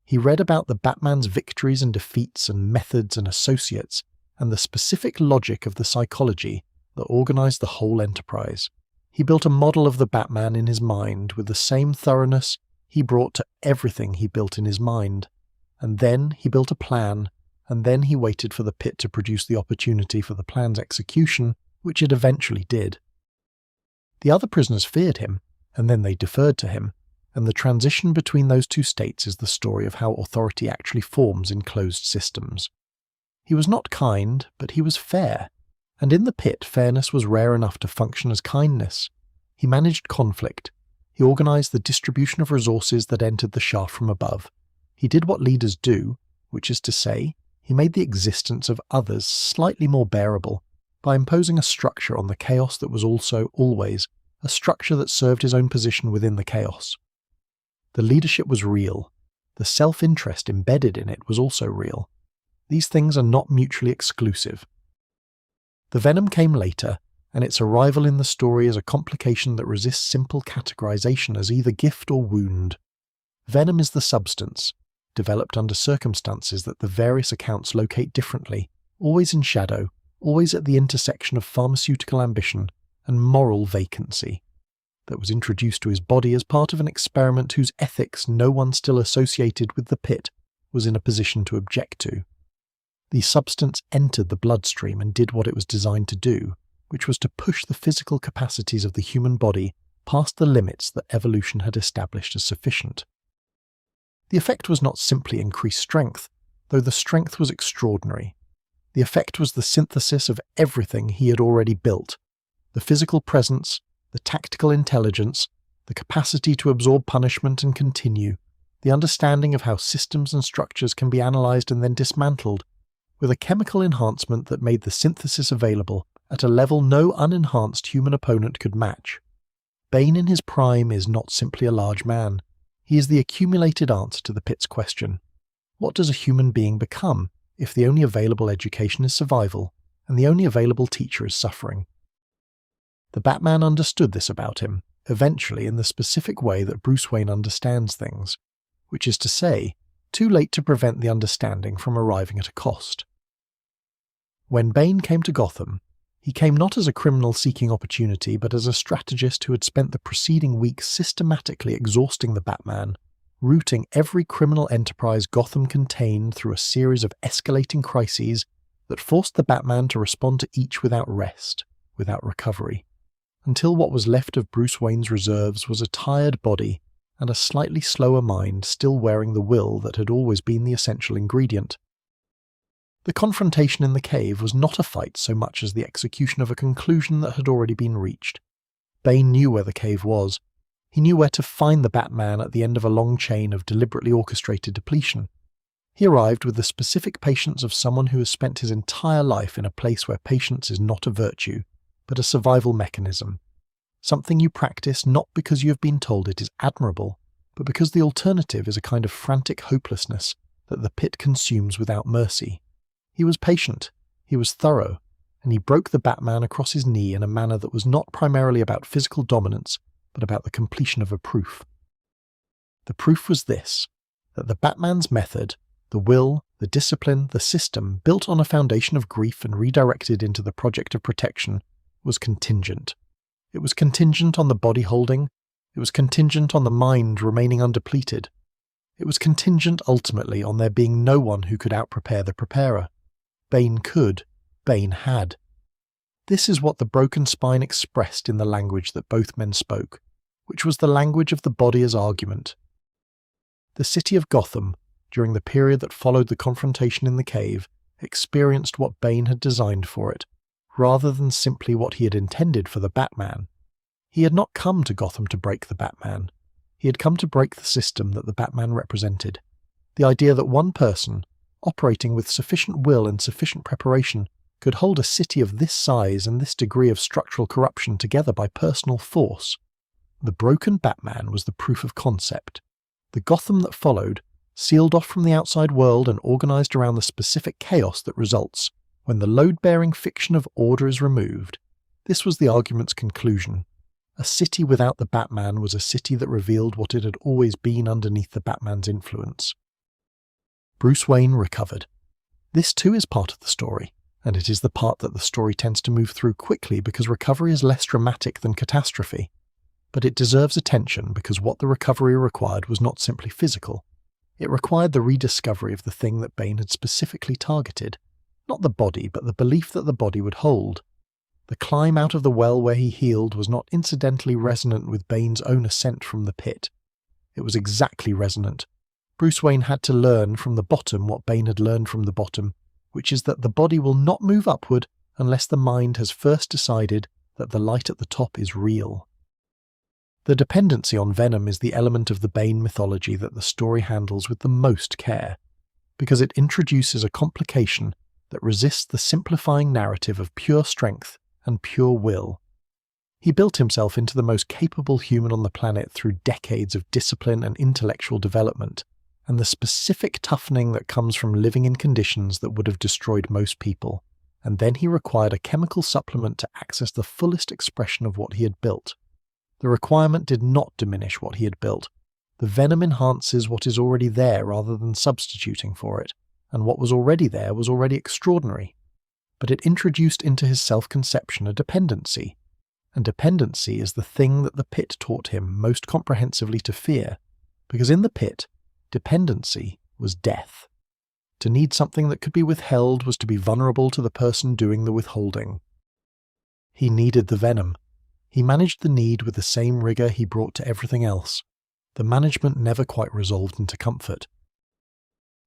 He read about the Batman's victories and defeats and methods and associates, and the specific logic of the psychology that organized the whole enterprise. He built a model of the Batman in his mind with the same thoroughness he brought to everything he built in his mind, and then he built a plan, and then he waited for the pit to produce the opportunity for the plan's execution, which it eventually did. The other prisoners feared him, and then they deferred to him, and the transition between those 2 states is the story of how authority actually forms in closed systems. He was not kind, but he was fair, and in the pit fairness was rare enough to function as kindness. He managed conflict. He organized the distribution of resources that entered the shaft from above. He did what leaders do, which is to say, he made the existence of others slightly more bearable by imposing a structure on the chaos that was also, always, a structure that served his own position within the chaos. The leadership was real. The self-interest embedded in it was also real. These things are not mutually exclusive. The venom came later, and its arrival in the story is a complication that resists simple categorization as either gift or wound. Venom is the substance, developed under circumstances that the various accounts locate differently, always in shadow, always at the intersection of pharmaceutical ambition and moral vacancy, that was introduced to his body as part of an experiment whose ethics no one still associated with the pit was in a position to object to. The substance entered the bloodstream and did what it was designed to do, which was to push the physical capacities of the human body past the limits that evolution had established as sufficient. The effect was not simply increased strength, though the strength was extraordinary. The effect was the synthesis of everything he had already built: the physical presence, the tactical intelligence, the capacity to absorb punishment and continue, the understanding of how systems and structures can be analysed and then dismantled, with a chemical enhancement that made the synthesis available at a level no unenhanced human opponent could match. Bane in his prime is not simply a large man. He is the accumulated answer to the pit's question: what does a human being become if the only available education is survival, and the only available teacher is suffering? The Batman understood this about him, eventually in the specific way that Bruce Wayne understands things, which is to say, too late to prevent the understanding from arriving at a cost. When Bane came to Gotham, he came not as a criminal seeking opportunity, but as a strategist who had spent the preceding weeks systematically exhausting the Batman, routing every criminal enterprise Gotham contained through a series of escalating crises that forced the Batman to respond to each without rest, without recovery, until what was left of Bruce Wayne's reserves was a tired body and a slightly slower mind still wearing the will that had always been the essential ingredient. The confrontation in the cave was not a fight so much as the execution of a conclusion that had already been reached. Bane knew where the cave was. He knew where to find the Batman at the end of a long chain of deliberately orchestrated depletion. He arrived with the specific patience of someone who has spent his entire life in a place where patience is not a virtue, but a survival mechanism. Something you practice not because you have been told it is admirable, but because the alternative is a kind of frantic hopelessness that the pit consumes without mercy. He was patient, he was thorough, and he broke the Batman across his knee in a manner that was not primarily about physical dominance, but about the completion of a proof. The proof was this: that the Batman's method, the will, the discipline, the system, built on a foundation of grief and redirected into the project of protection, was contingent. It was contingent on the body holding, it was contingent on the mind remaining undepleted. It was contingent ultimately on there being no one who could outprepare the preparer. Bane could, Bane had. This is what the broken spine expressed in the language that both men spoke, which was the language of the body as argument. The city of Gotham, during the period that followed the confrontation in the cave, experienced what Bane had designed for it, rather than simply what he had intended for the Batman. He had not come to Gotham to break the Batman. He had come to break the system that the Batman represented. The idea that one person, operating with sufficient will and sufficient preparation, could hold a city of this size and this degree of structural corruption together by personal force. The broken Batman was the proof of concept. The Gotham that followed, sealed off from the outside world and organized around the specific chaos that results when the load-bearing fiction of order is removed. This was the argument's conclusion. A city without the Batman was a city that revealed what it had always been underneath the Batman's influence. Bruce Wayne recovered. This too is part of the story, and it is the part that the story tends to move through quickly because recovery is less dramatic than catastrophe. But it deserves attention because what the recovery required was not simply physical. It required the rediscovery of the thing that Bane had specifically targeted. Not the body, but the belief that the body would hold. The climb out of the well where he healed was not incidentally resonant with Bane's own ascent from the pit. It was exactly resonant. Bruce Wayne had to learn from the bottom what Bane had learned from the bottom, which is that the body will not move upward unless the mind has first decided that the light at the top is real. The dependency on venom is the element of the Bane mythology that the story handles with the most care, because it introduces a complication that resists the simplifying narrative of pure strength and pure will. He built himself into the most capable human on the planet through decades of discipline and intellectual development, and the specific toughening that comes from living in conditions that would have destroyed most people. And then he required a chemical supplement to access the fullest expression of what he had built. The requirement did not diminish what he had built. The venom enhances what is already there rather than substituting for it, and what was already there was already extraordinary. But it introduced into his self-conception a dependency, and dependency is the thing that the pit taught him most comprehensively to fear, because in the pit, dependency was death. To need something that could be withheld was to be vulnerable to the person doing the withholding. He needed the venom. He managed the need with the same rigour he brought to everything else. The management never quite resolved into comfort.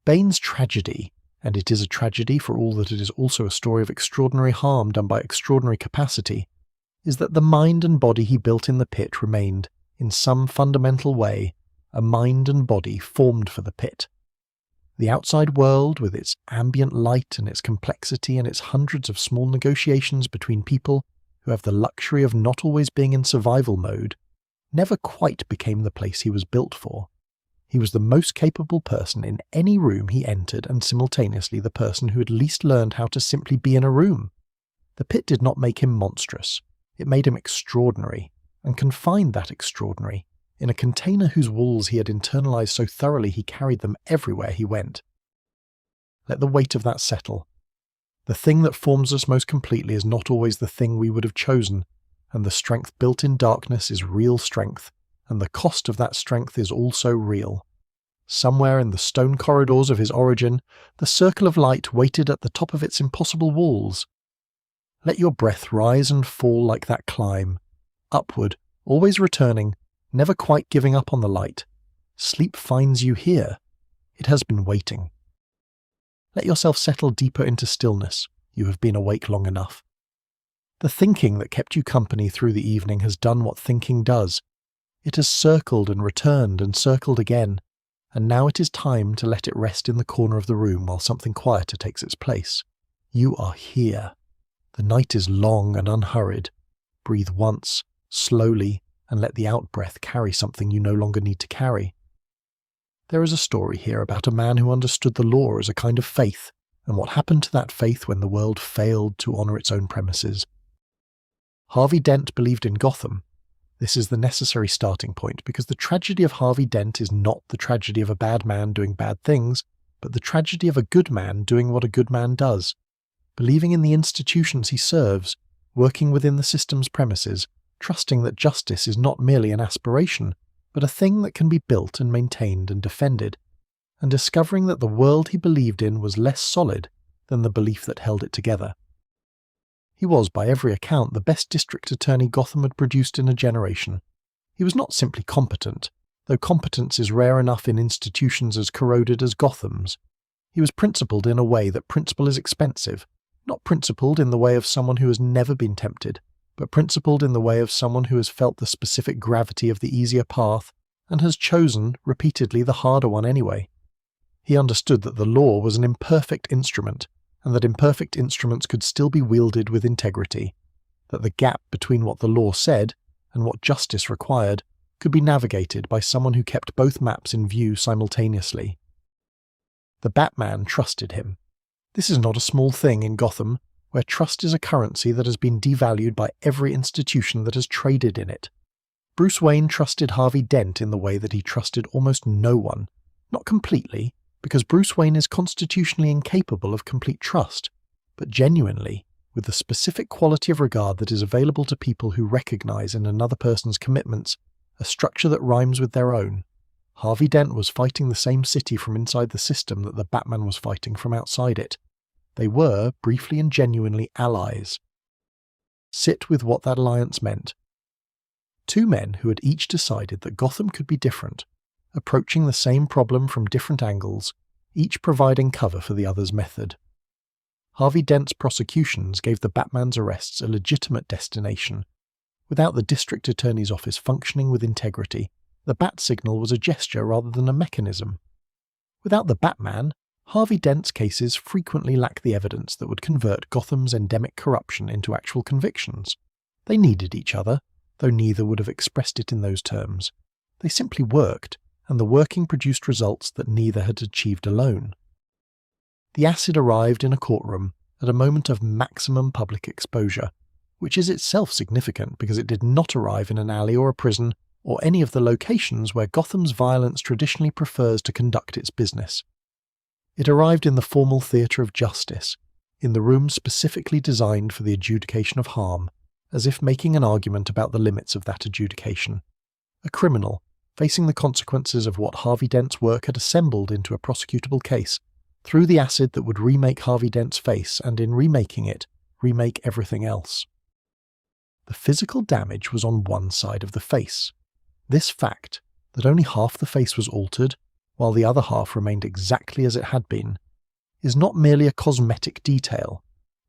Bane's tragedy, and it is a tragedy for all that it is also a story of extraordinary harm done by extraordinary capacity, is that the mind and body he built in the pit remained, in some fundamental way, a mind and body formed for the pit. The outside world, with its ambient light and its complexity and its hundreds of small negotiations between people who have the luxury of not always being in survival mode, never quite became the place he was built for. He was the most capable person in any room he entered and simultaneously the person who had least learned how to simply be in a room. The pit did not make him monstrous. It made him extraordinary, and confined that extraordinary in a container whose walls he had internalized so thoroughly he carried them everywhere he went. Let the weight of that settle. The thing that forms us most completely is not always the thing we would have chosen, and the strength built in darkness is real strength, and the cost of that strength is also real. Somewhere in the stone corridors of his origin, the circle of light waited at the top of its impossible walls. Let your breath rise and fall like that climb, upward, always returning, never quite giving up on the light. Sleep finds you here. It has been waiting. Let yourself settle deeper into stillness. You have been awake long enough. The thinking that kept you company through the evening has done what thinking does. It has circled and returned and circled again, and now it is time to let it rest in the corner of the room while something quieter takes its place. You are here. The night is long and unhurried. Breathe once, slowly, and let the out-breath carry something you no longer need to carry. There is a story here about a man who understood the law as a kind of faith, and what happened to that faith when the world failed to honour its own premises. Harvey Dent believed in Gotham. This is the necessary starting point, because the tragedy of Harvey Dent is not the tragedy of a bad man doing bad things, but the tragedy of a good man doing what a good man does, believing in the institutions he serves, working within the system's premises, trusting that justice is not merely an aspiration, but a thing that can be built and maintained and defended, and discovering that the world he believed in was less solid than the belief that held it together. He was, by every account, the best district attorney Gotham had produced in a generation. He was not simply competent, though competence is rare enough in institutions as corroded as Gotham's. He was principled in a way that principle is expensive, not principled in the way of someone who has never been tempted, but principled in the way of someone who has felt the specific gravity of the easier path and has chosen, repeatedly, the harder one anyway. He understood that the law was an imperfect instrument, and that imperfect instruments could still be wielded with integrity, that the gap between what the law said and what justice required could be navigated by someone who kept both maps in view simultaneously. The Batman trusted him. This is not a small thing in Gotham, where trust is a currency that has been devalued by every institution that has traded in it. Bruce Wayne trusted Harvey Dent in the way that he trusted almost no one, not completely, because Bruce Wayne is constitutionally incapable of complete trust, but genuinely, with the specific quality of regard that is available to people who recognize in another person's commitments a structure that rhymes with their own. Harvey Dent was fighting the same city from inside the system that the Batman was fighting from outside it. They were, briefly and genuinely, allies. Sit with what that alliance meant. Two men who had each decided that Gotham could be different, approaching the same problem from different angles, each providing cover for the other's method. Harvey Dent's prosecutions gave the Batman's arrests a legitimate destination. Without the district attorney's office functioning with integrity, the bat signal was a gesture rather than a mechanism. Without the Batman, Harvey Dent's cases frequently lack the evidence that would convert Gotham's endemic corruption into actual convictions. They needed each other, though neither would have expressed it in those terms. They simply worked, and the working produced results that neither had achieved alone. The acid arrived in a courtroom at a moment of maximum public exposure, which is itself significant because it did not arrive in an alley or a prison or any of the locations where Gotham's violence traditionally prefers to conduct its business. It arrived in the formal theatre of justice, in the room specifically designed for the adjudication of harm, as if making an argument about the limits of that adjudication. A criminal, facing the consequences of what Harvey Dent's work had assembled into a prosecutable case, threw the acid that would remake Harvey Dent's face, and in remaking it, remake everything else. The physical damage was on one side of the face. This fact, that only half the face was altered, while the other half remained exactly as it had been, is not merely a cosmetic detail.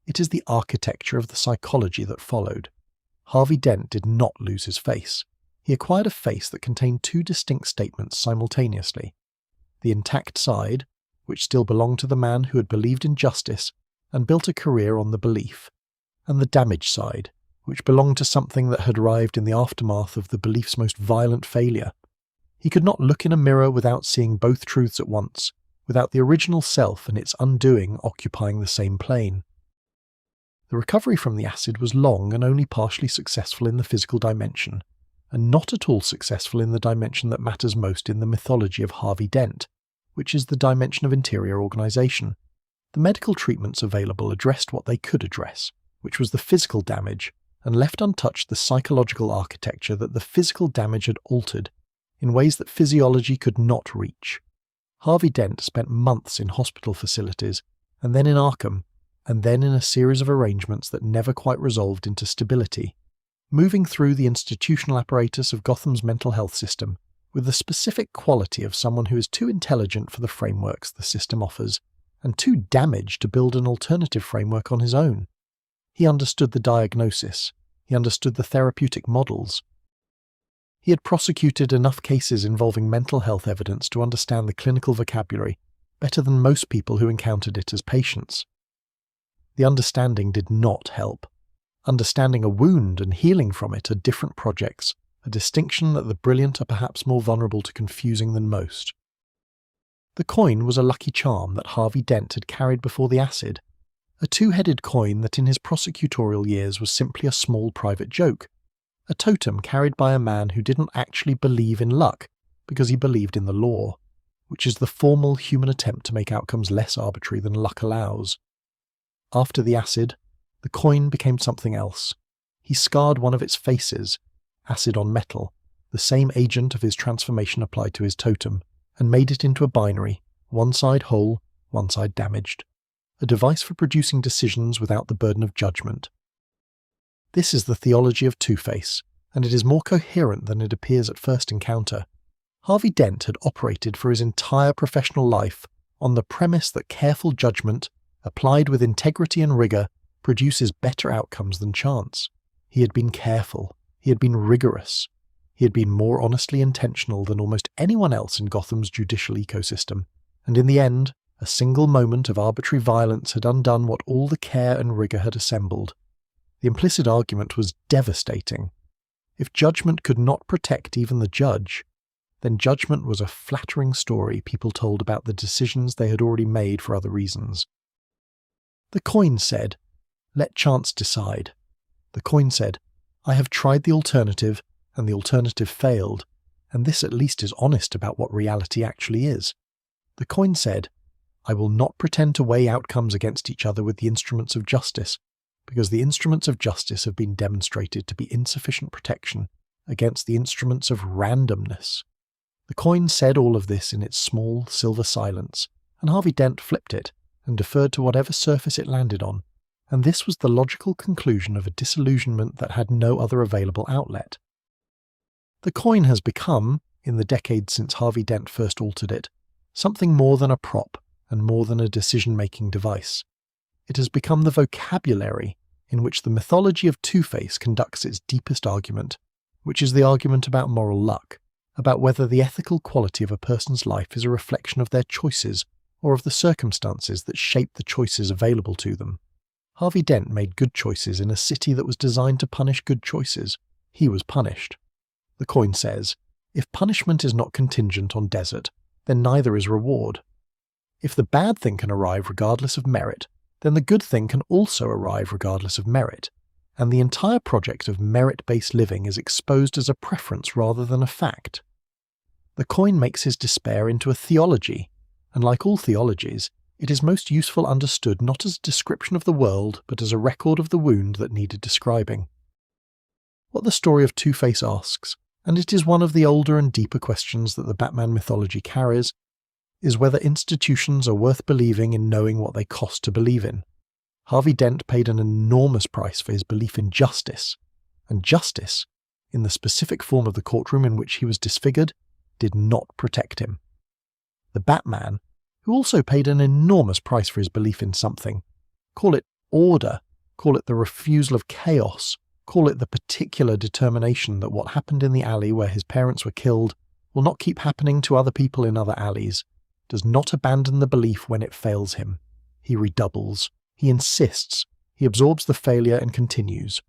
It is the architecture of the psychology that followed. Harvey Dent did not lose his face. He acquired a face that contained two distinct statements simultaneously. The intact side, which still belonged to the man who had believed in justice and built a career on the belief, and the damaged side, which belonged to something that had arrived in the aftermath of the belief's most violent failure. He could not look in a mirror without seeing both truths at once, without the original self and its undoing occupying the same plane. The recovery from the acid was long and only partially successful in the physical dimension, and not at all successful in the dimension that matters most in the mythology of Harvey Dent, which is the dimension of interior organization. The medical treatments available addressed what they could address, which was the physical damage, and left untouched the psychological architecture that the physical damage had altered, in ways that physiology could not reach. Harvey Dent spent months in hospital facilities, and then in Arkham, and then in a series of arrangements that never quite resolved into stability, moving through the institutional apparatus of Gotham's mental health system with the specific quality of someone who is too intelligent for the frameworks the system offers, and too damaged to build an alternative framework on his own. He understood the diagnosis. He understood the therapeutic models. He had prosecuted enough cases involving mental health evidence to understand the clinical vocabulary better than most people who encountered it as patients. The understanding did not help. Understanding a wound and healing from it are different projects, a distinction that the brilliant are perhaps more vulnerable to confusing than most. The coin was a lucky charm that Harvey Dent had carried before the acid, a two-headed coin that in his prosecutorial years was simply a small private joke, a totem carried by a man who didn't actually believe in luck because he believed in the law, which is the formal human attempt to make outcomes less arbitrary than luck allows. After the acid, the coin became something else. He scarred one of its faces, acid on metal, the same agent of his transformation applied to his totem, and made it into a binary, one side whole, one side damaged, a device for producing decisions without the burden of judgment. This is the theology of Two-Face, and it is more coherent than it appears at first encounter. Harvey Dent had operated for his entire professional life on the premise that careful judgment, applied with integrity and rigor, produces better outcomes than chance. He had been careful. He had been rigorous. He had been more honestly intentional than almost anyone else in Gotham's judicial ecosystem, and in the end, a single moment of arbitrary violence had undone what all the care and rigor had assembled. The implicit argument was devastating. If judgment could not protect even the judge, then judgment was a flattering story people told about the decisions they had already made for other reasons. The coin said, "Let chance decide." The coin said, "I have tried the alternative, and the alternative failed, and this at least is honest about what reality actually is." The coin said, "I will not pretend to weigh outcomes against each other with the instruments of justice, because the instruments of justice have been demonstrated to be insufficient protection against the instruments of randomness." The coin said all of this in its small, silver silence, and Harvey Dent flipped it and deferred to whatever surface it landed on, and this was the logical conclusion of a disillusionment that had no other available outlet. The coin has become, in the decades since Harvey Dent first altered it, something more than a prop and more than a decision-making device. It has become the vocabulary in which the mythology of Two-Face conducts its deepest argument, which is the argument about moral luck, about whether the ethical quality of a person's life is a reflection of their choices or of the circumstances that shape the choices available to them. Harvey Dent made good choices in a city that was designed to punish good choices. He was punished. The coin says, if punishment is not contingent on desert, then neither is reward. If the bad thing can arrive regardless of merit, then the good thing can also arrive regardless of merit, and the entire project of merit-based living is exposed as a preference rather than a fact. The coin makes his despair into a theology, and like all theologies, it is most useful understood not as a description of the world, but as a record of the wound that needed describing. What the story of Two-Face asks, and it is one of the older and deeper questions that the Batman mythology carries, is whether institutions are worth believing in knowing what they cost to believe in. Harvey Dent paid an enormous price for his belief in justice, and justice, in the specific form of the courtroom in which he was disfigured, did not protect him. The Batman, who also paid an enormous price for his belief in something, call it order, call it the refusal of chaos, call it the particular determination that what happened in the alley where his parents were killed will not keep happening to other people in other alleys, does not abandon the belief when it fails him. He redoubles, he insists, he absorbs the failure and continues.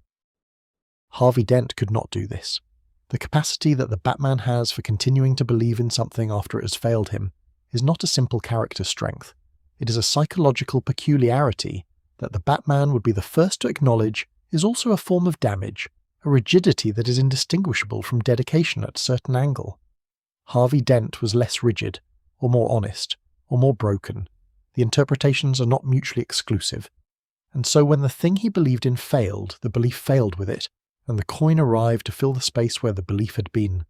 Harvey Dent could not do this. The capacity that the Batman has for continuing to believe in something after it has failed him is not a simple character strength. It is a psychological peculiarity that the Batman would be the first to acknowledge is also a form of damage, a rigidity that is indistinguishable from dedication at a certain angle. Harvey Dent was less rigid, or more honest, or more broken. The interpretations are not mutually exclusive. And so when the thing he believed in failed, the belief failed with it, and the coin arrived to fill the space where the belief had been.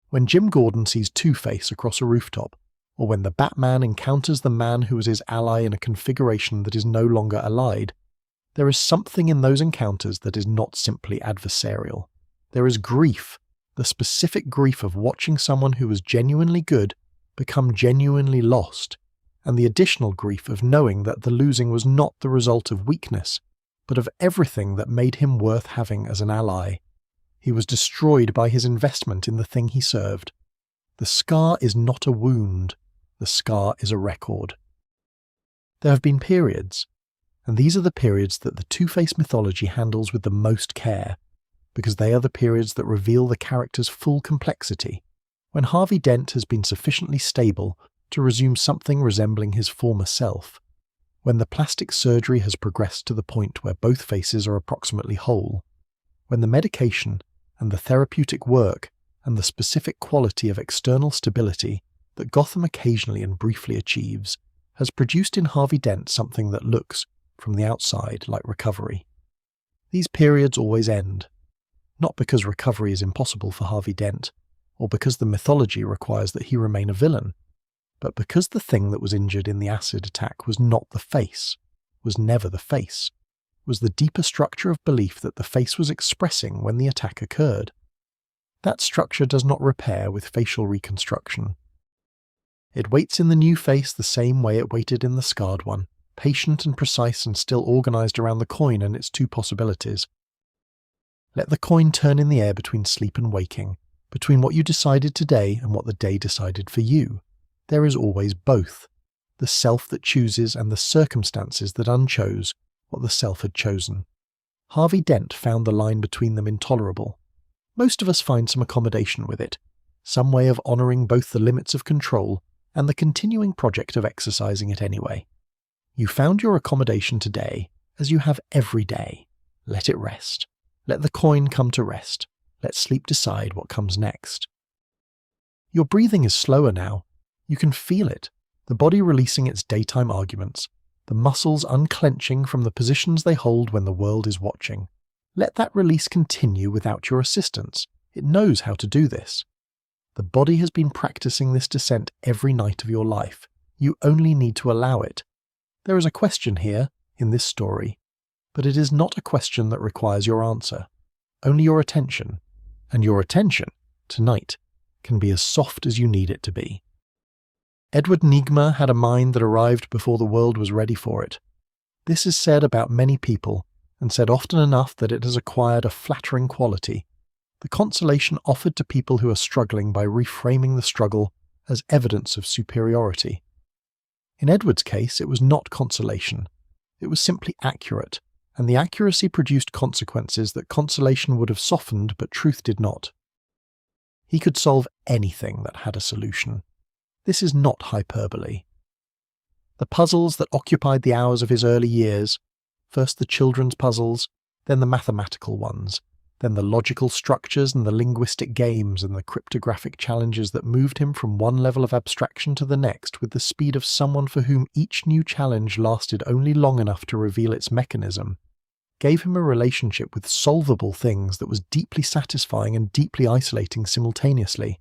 When Jim Gordon sees Two-Face across a rooftop, or when the Batman encounters the man who was his ally in a configuration that is no longer allied, there is something in those encounters that is not simply adversarial. There is grief, the specific grief of watching someone who was genuinely good become genuinely lost, and the additional grief of knowing that the losing was not the result of weakness, but of everything that made him worth having as an ally. He was destroyed by his investment in the thing he served. The scar is not a wound, the scar is a record. There have been periods, and these are the periods that the Two-Face mythology handles with the most care, because they are the periods that reveal the character's full complexity, when Harvey Dent has been sufficiently stable to resume something resembling his former self, when the plastic surgery has progressed to the point where both faces are approximately whole, when the medication and the therapeutic work and the specific quality of external stability that Gotham occasionally and briefly achieves has produced in Harvey Dent something that looks, from the outside, like recovery. These periods always end, not because recovery is impossible for Harvey Dent, or because the mythology requires that he remain a villain, but because the thing that was injured in the acid attack was not the face, was never the face, was the deeper structure of belief that the face was expressing when the attack occurred. That structure does not repair with facial reconstruction. It waits in the new face the same way it waited in the scarred one, patient and precise and still organized around the coin and its two possibilities. Let the coin turn in the air between sleep and waking, between what you decided today and what the day decided for you. There is always both, the self that chooses and the circumstances that unchose what the self had chosen. Harvey Dent found the line between them intolerable. Most of us find some accommodation with it, some way of honouring both the limits of control and the continuing project of exercising it anyway. You found your accommodation today, as you have every day. Let it rest. Let the coin come to rest. Let sleep decide what comes next. Your breathing is slower now. You can feel it, the body releasing its daytime arguments, the muscles unclenching from the positions they hold when the world is watching. Let that release continue without your assistance. It knows how to do this. The body has been practicing this descent every night of your life. You only need to allow it. There is a question here, in this story, but it is not a question that requires your answer, only your attention. And your attention, tonight, can be as soft as you need it to be. Edward Nygma had a mind that arrived before the world was ready for it. This is said about many people, and said often enough that it has acquired a flattering quality, the consolation offered to people who are struggling by reframing the struggle as evidence of superiority. In Edward's case, it was not consolation. It was simply accurate, and the accuracy produced consequences that consolation would have softened but truth did not. He could solve anything that had a solution. This is not hyperbole. The puzzles that occupied the hours of his early years, first the children's puzzles, then the mathematical ones, then the logical structures and the linguistic games and the cryptographic challenges that moved him from one level of abstraction to the next with the speed of someone for whom each new challenge lasted only long enough to reveal its mechanism, gave him a relationship with solvable things that was deeply satisfying and deeply isolating simultaneously.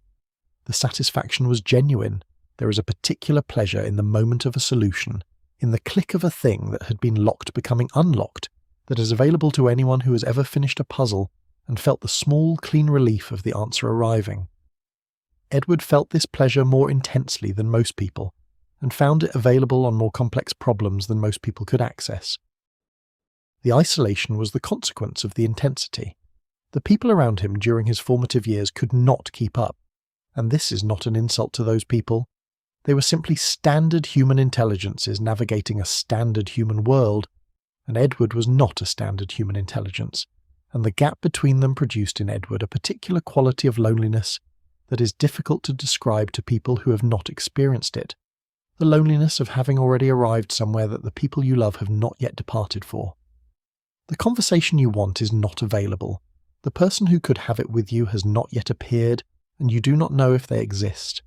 The satisfaction was genuine. There is a particular pleasure in the moment of a solution, in the click of a thing that had been locked becoming unlocked, that is available to anyone who has ever finished a puzzle and felt the small, clean relief of the answer arriving. Edward felt this pleasure more intensely than most people, and found it available on more complex problems than most people could access. The isolation was the consequence of the intensity. The people around him during his formative years could not keep up, and this is not an insult to those people. They were simply standard human intelligences navigating a standard human world, and Edward was not a standard human intelligence, and the gap between them produced in Edward a particular quality of loneliness that is difficult to describe to people who have not experienced it, the loneliness of having already arrived somewhere that the people you love have not yet departed for. The conversation you want is not available. The person who could have it with you has not yet appeared, and you do not know if they exist.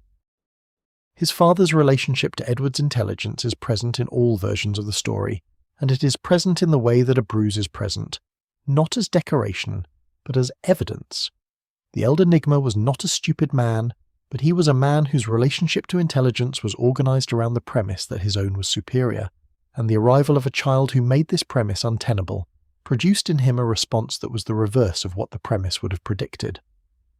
His father's relationship to Edward's intelligence is present in all versions of the story, and it is present in the way that a bruise is present, not as decoration, but as evidence. The elder Nigma was not a stupid man, but he was a man whose relationship to intelligence was organized around the premise that his own was superior, and the arrival of a child who made this premise untenable produced in him a response that was the reverse of what the premise would have predicted.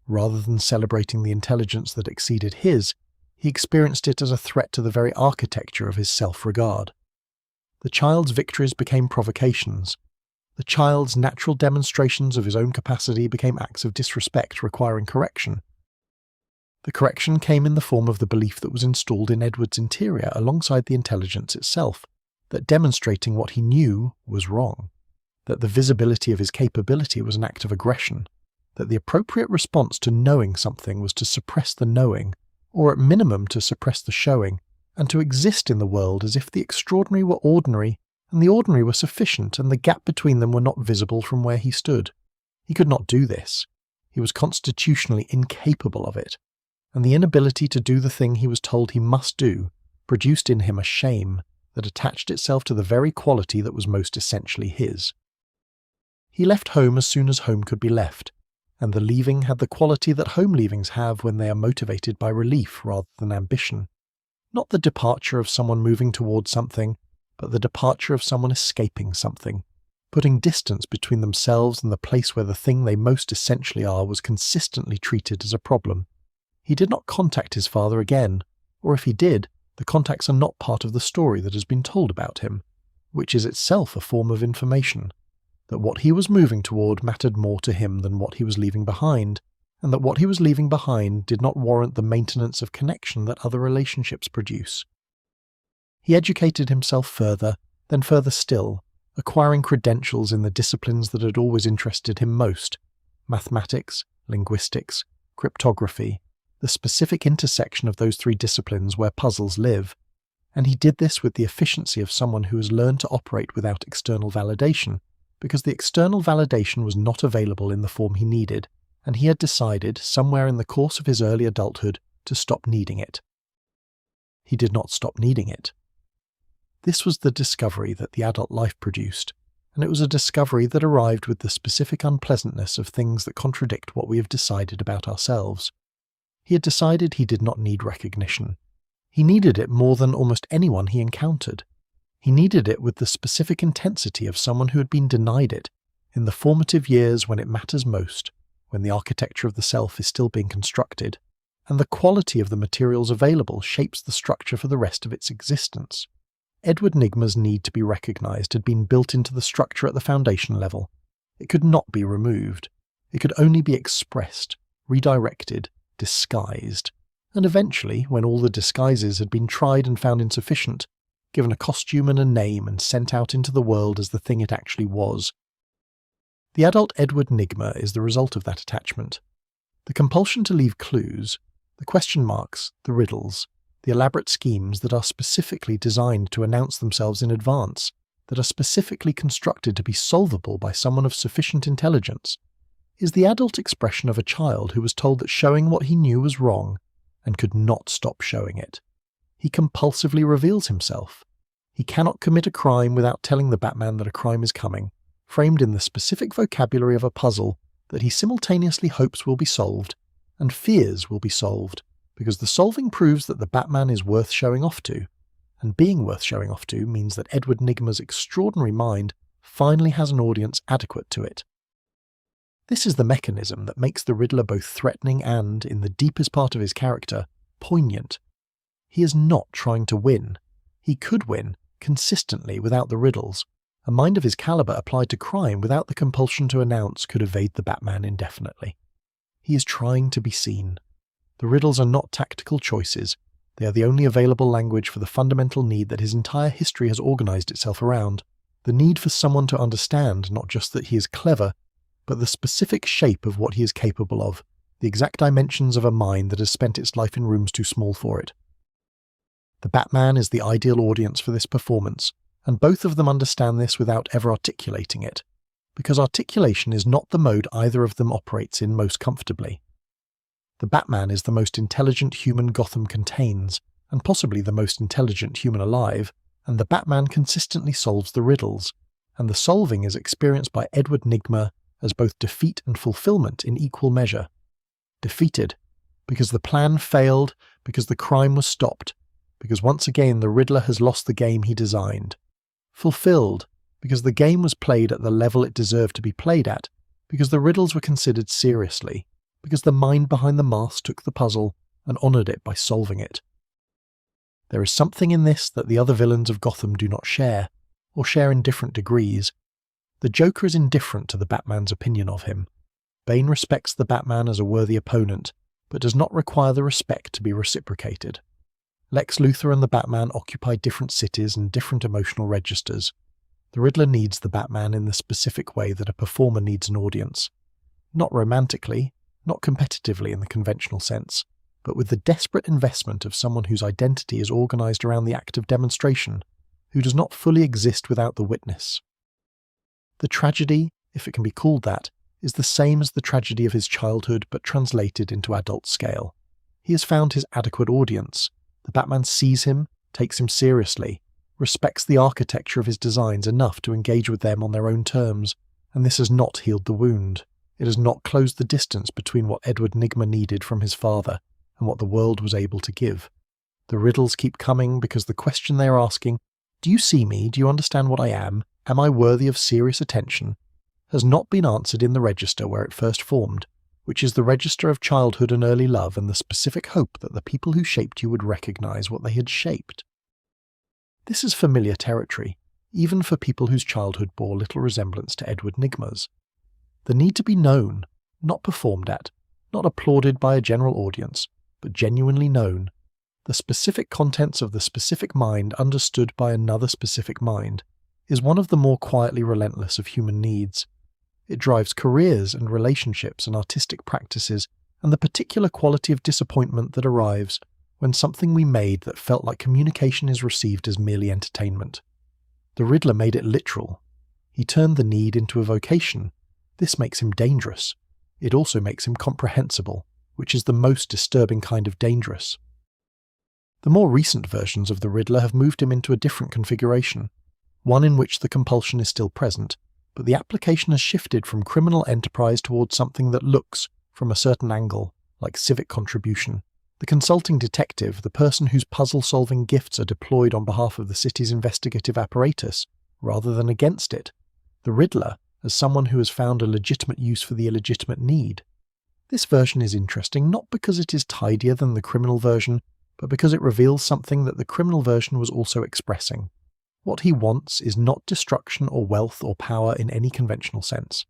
Rather than celebrating the intelligence that exceeded his, he experienced it as a threat to the very architecture of his self-regard. The child's victories became provocations. The child's natural demonstrations of his own capacity became acts of disrespect requiring correction. The correction came in the form of the belief that was installed in Edward's interior alongside the intelligence itself, that demonstrating what he knew was wrong, that the visibility of his capability was an act of aggression, that the appropriate response to knowing something was to suppress the knowing, or at minimum to suppress the showing, and to exist in the world as if the extraordinary were ordinary, and the ordinary were sufficient, and the gap between them were not visible from where he stood. He could not do this. He was constitutionally incapable of it, and the inability to do the thing he was told he must do produced in him a shame that attached itself to the very quality that was most essentially his. He left home as soon as home could be left, and the leaving had the quality that home leavings have when they are motivated by relief rather than ambition. Not the departure of someone moving towards something, but the departure of someone escaping something, putting distance between themselves and the place where the thing they most essentially are was consistently treated as a problem. He did not contact his father again, or if he did, the contacts are not part of the story that has been told about him, which is itself a form of information, that what he was moving toward mattered more to him than what he was leaving behind, and that what he was leaving behind did not warrant the maintenance of connection that other relationships produce. He educated himself further, then further still, acquiring credentials in the disciplines that had always interested him most: mathematics, linguistics, cryptography, the specific intersection of those three disciplines where puzzles live, and he did this with the efficiency of someone who has learned to operate without external validation, because the external validation was not available in the form he needed, and he had decided, somewhere in the course of his early adulthood, to stop needing it. He did not stop needing it. This was the discovery that the adult life produced, and it was a discovery that arrived with the specific unpleasantness of things that contradict what we have decided about ourselves. He had decided he did not need recognition. He needed it more than almost anyone he encountered. He needed it with the specific intensity of someone who had been denied it, in the formative years when it matters most, when the architecture of the self is still being constructed, and the quality of the materials available shapes the structure for the rest of its existence. Edward Nigma's need to be recognized had been built into the structure at the foundation level. It could not be removed. It could only be expressed, redirected, disguised, and eventually, when all the disguises had been tried and found insufficient, given a costume and a name and sent out into the world as the thing it actually was. The adult Edward Nygma is the result of that attachment. The compulsion to leave clues, the question marks, the riddles, the elaborate schemes that are specifically designed to announce themselves in advance, that are specifically constructed to be solvable by someone of sufficient intelligence, is the adult expression of a child who was told that showing what he knew was wrong and could not stop showing it. He compulsively reveals himself. He cannot commit a crime without telling the Batman that a crime is coming, framed in the specific vocabulary of a puzzle that he simultaneously hopes will be solved and fears will be solved, because the solving proves that the Batman is worth showing off to, and being worth showing off to means that Edward Nygma's extraordinary mind finally has an audience adequate to it. This is the mechanism that makes the Riddler both threatening and, in the deepest part of his character, poignant. He is not trying to win. He could win, consistently, without the riddles. A mind of his caliber applied to crime without the compulsion to announce could evade the Batman indefinitely. He is trying to be seen. The riddles are not tactical choices. They are the only available language for the fundamental need that his entire history has organized itself around. The need for someone to understand not just that he is clever, but the specific shape of what he is capable of, the exact dimensions of a mind that has spent its life in rooms too small for it. The Batman is the ideal audience for this performance, and both of them understand this without ever articulating it, because articulation is not the mode either of them operates in most comfortably. The Batman is the most intelligent human Gotham contains, and possibly the most intelligent human alive, and the Batman consistently solves the riddles, and the solving is experienced by Edward Nygma as both defeat and fulfillment in equal measure. Defeated, because the plan failed, because the crime was stopped, because once again the Riddler has lost the game he designed. Fulfilled, because the game was played at the level it deserved to be played at, because the riddles were considered seriously, because the mind behind the mask took the puzzle and honoured it by solving it. There is something in this that the other villains of Gotham do not share, or share in different degrees. The Joker is indifferent to the Batman's opinion of him. Bane respects the Batman as a worthy opponent, but does not require the respect to be reciprocated. Lex Luthor and the Batman occupy different cities and different emotional registers. The Riddler needs the Batman in the specific way that a performer needs an audience. Not romantically, not competitively in the conventional sense, but with the desperate investment of someone whose identity is organised around the act of demonstration, who does not fully exist without the witness. The tragedy, if it can be called that, is the same as the tragedy of his childhood but translated into adult scale. He has found his adequate audience. The Batman sees him, takes him seriously, respects the architecture of his designs enough to engage with them on their own terms, and this has not healed the wound. It has not closed the distance between what Edward Nygma needed from his father and what the world was able to give. The riddles keep coming because the question they are asking, "Do you see me? Do you understand what I am? Am I worthy of serious attention?" has not been answered in the register where it first formed, which is the register of childhood and early love and the specific hope that the people who shaped you would recognize what they had shaped. This is familiar territory, even for people whose childhood bore little resemblance to Edward Nygma's. The need to be known, not performed at, not applauded by a general audience, but genuinely known. The specific contents of the specific mind understood by another specific mind is one of the more quietly relentless of human needs. It drives careers and relationships and artistic practices and the particular quality of disappointment that arrives when something we made that felt like communication is received as merely entertainment. The Riddler made it literal. He turned the need into a vocation. This makes him dangerous. It also makes him comprehensible, which is the most disturbing kind of dangerous. The more recent versions of the Riddler have moved him into a different configuration, one in which the compulsion is still present, but the application has shifted from criminal enterprise towards something that looks, from a certain angle, like civic contribution. The consulting detective, the person whose puzzle-solving gifts are deployed on behalf of the city's investigative apparatus, rather than against it. The Riddler, as someone who has found a legitimate use for the illegitimate need. This version is interesting not because it is tidier than the criminal version, but because it reveals something that the criminal version was also expressing. What he wants is not destruction or wealth or power in any conventional sense.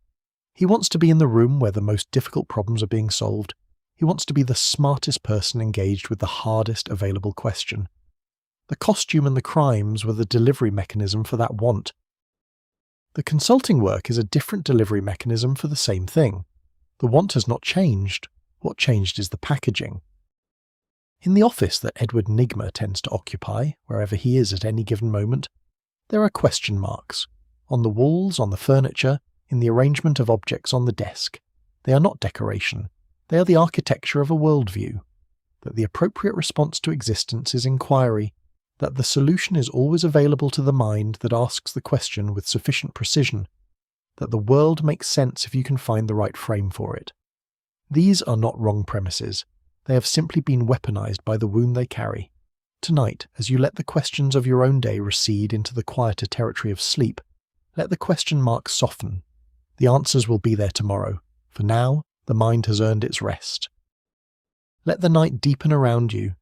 He wants to be in the room where the most difficult problems are being solved. He wants to be the smartest person engaged with the hardest available question. The costume and the crimes were the delivery mechanism for that want. The consulting work is a different delivery mechanism for the same thing. The want has not changed. What changed is the packaging. In the office that Edward Nygma tends to occupy, wherever he is at any given moment, there are question marks. On the walls, on the furniture, in the arrangement of objects on the desk. They are not decoration. They are the architecture of a worldview. That the appropriate response to existence is inquiry. That the solution is always available to the mind that asks the question with sufficient precision. That the world makes sense if you can find the right frame for it. These are not wrong premises. They have simply been weaponized by the wound they carry. Tonight, as you let the questions of your own day recede into the quieter territory of sleep, let the question marks soften. The answers will be there tomorrow. For now, the mind has earned its rest. Let the night deepen around you.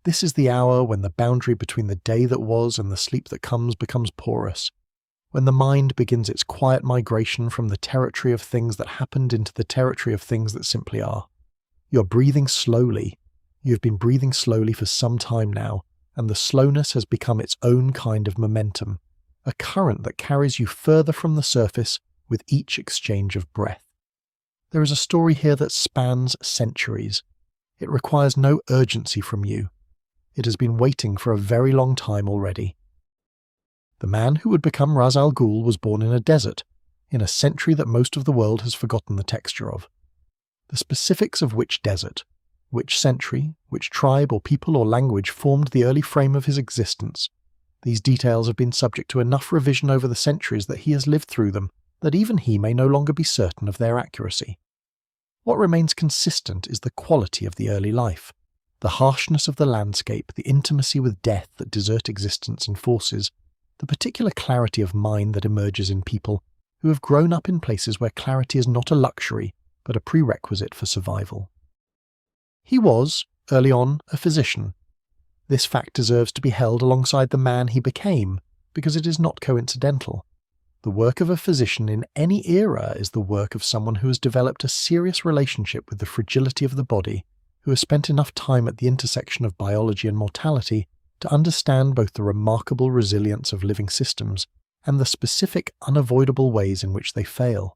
This is the hour when the boundary between the day that was and the sleep that comes becomes porous, when the mind begins its quiet migration from the territory of things that happened into the territory of things that simply are. You're breathing slowly. You've been breathing slowly for some time now, and the slowness has become its own kind of momentum, a current that carries you further from the surface with each exchange of breath. There is a story here that spans centuries. It requires no urgency from you. It has been waiting for a very long time already. The man who would become Ra's al Ghul was born in a desert, in a century that most of the world has forgotten the texture of. The specifics of which desert, which century, which tribe or people or language formed the early frame of his existence. These details have been subject to enough revision over the centuries that he has lived through them, that even he may no longer be certain of their accuracy. What remains consistent is the quality of the early life, the harshness of the landscape, the intimacy with death that desert existence enforces, the particular clarity of mind that emerges in people who have grown up in places where clarity is not a luxury, but a prerequisite for survival. He was, early on, a physician. This fact deserves to be held alongside the man he became, because it is not coincidental. The work of a physician in any era is the work of someone who has developed a serious relationship with the fragility of the body, who has spent enough time at the intersection of biology and mortality to understand both the remarkable resilience of living systems and the specific, unavoidable ways in which they fail.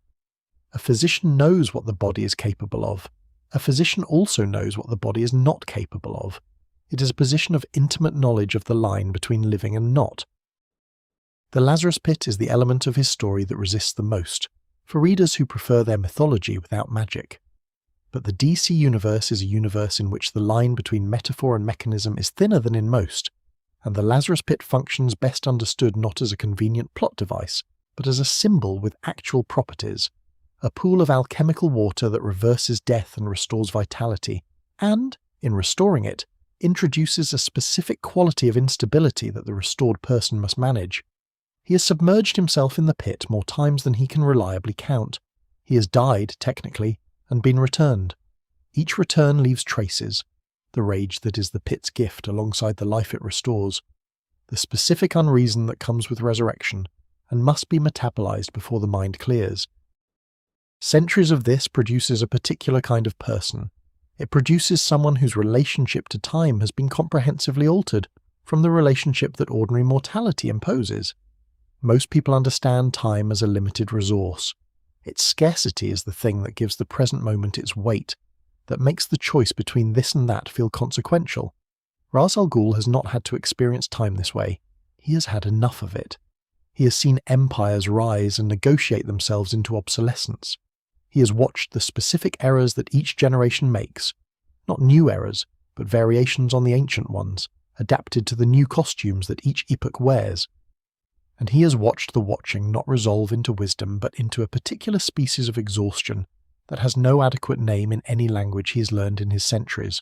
A physician knows what the body is capable of. A physician also knows what the body is not capable of. It is a position of intimate knowledge of the line between living and not. The Lazarus Pit is the element of his story that resists the most, for readers who prefer their mythology without magic. But the DC universe is a universe in which the line between metaphor and mechanism is thinner than in most, and the Lazarus Pit functions best understood not as a convenient plot device, but as a symbol with actual properties, a pool of alchemical water that reverses death and restores vitality, and, in restoring it, introduces a specific quality of instability that the restored person must manage. He has submerged himself in the pit more times than he can reliably count. He has died, technically, and been returned. Each return leaves traces, the rage that is the pit's gift alongside the life it restores, the specific unreason that comes with resurrection, and must be metabolized before the mind clears. Centuries of this produces a particular kind of person. It produces someone whose relationship to time has been comprehensively altered from the relationship that ordinary mortality imposes. Most people understand time as a limited resource. Its scarcity is the thing that gives the present moment its weight, that makes the choice between this and that feel consequential. Ra's al Ghul has not had to experience time this way. He has had enough of it. He has seen empires rise and negotiate themselves into obsolescence. He has watched the specific errors that each generation makes, not new errors, but variations on the ancient ones, adapted to the new costumes that each epoch wears. And he has watched the watching not resolve into wisdom but into a particular species of exhaustion that has no adequate name in any language he has learned in his centuries.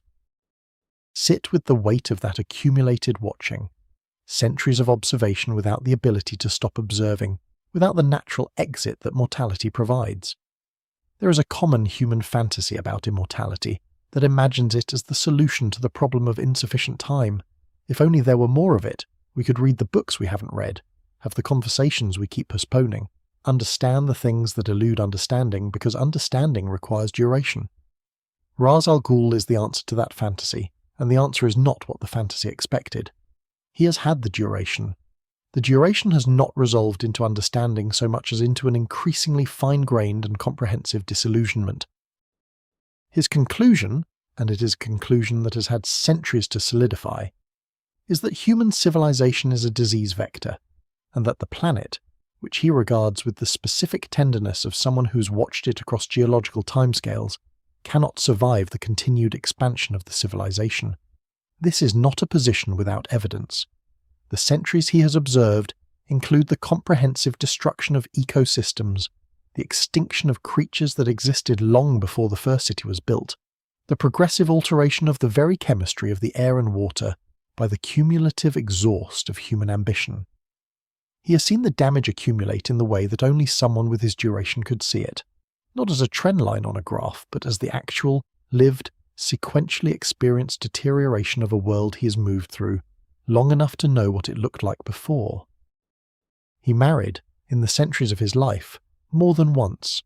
Sit with the weight of that accumulated watching, centuries of observation without the ability to stop observing, without the natural exit that mortality provides. There is a common human fantasy about immortality that imagines it as the solution to the problem of insufficient time. If only there were more of it, we could read the books we haven't read, have the conversations we keep postponing, understand the things that elude understanding because understanding requires duration. Ra's al Ghul is the answer to that fantasy, and the answer is not what the fantasy expected. He has had the duration. The duration has not resolved into understanding so much as into an increasingly fine-grained and comprehensive disillusionment. His conclusion, and it is a conclusion that has had centuries to solidify, is that human civilization is a disease vector, and that the planet, which he regards with the specific tenderness of someone who's watched it across geological timescales, cannot survive the continued expansion of the civilization. This is not a position without evidence. The centuries he has observed include the comprehensive destruction of ecosystems, the extinction of creatures that existed long before the first city was built, the progressive alteration of the very chemistry of the air and water by the cumulative exhaust of human ambition. He has seen the damage accumulate in the way that only someone with his duration could see it, not as a trend line on a graph, but as the actual, lived, sequentially experienced deterioration of a world he has moved through, long enough to know what it looked like before. He married, in the centuries of his life, more than once,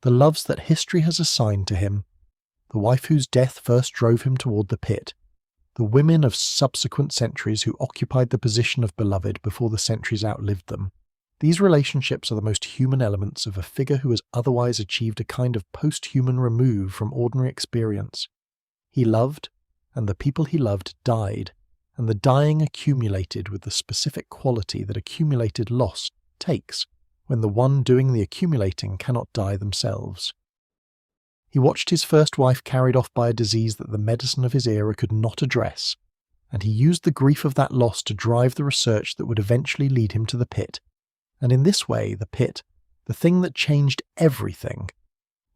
the loves that history has assigned to him, the wife whose death first drove him toward the pit, the women of subsequent centuries who occupied the position of beloved before the centuries outlived them. These relationships are the most human elements of a figure who has otherwise achieved a kind of post-human remove from ordinary experience. He loved, and the people he loved died, and the dying accumulated with the specific quality that accumulated loss takes when the one doing the accumulating cannot die themselves. He watched his first wife carried off by a disease that the medicine of his era could not address, and he used the grief of that loss to drive the research that would eventually lead him to the pit. And in this way, the pit, the thing that changed everything,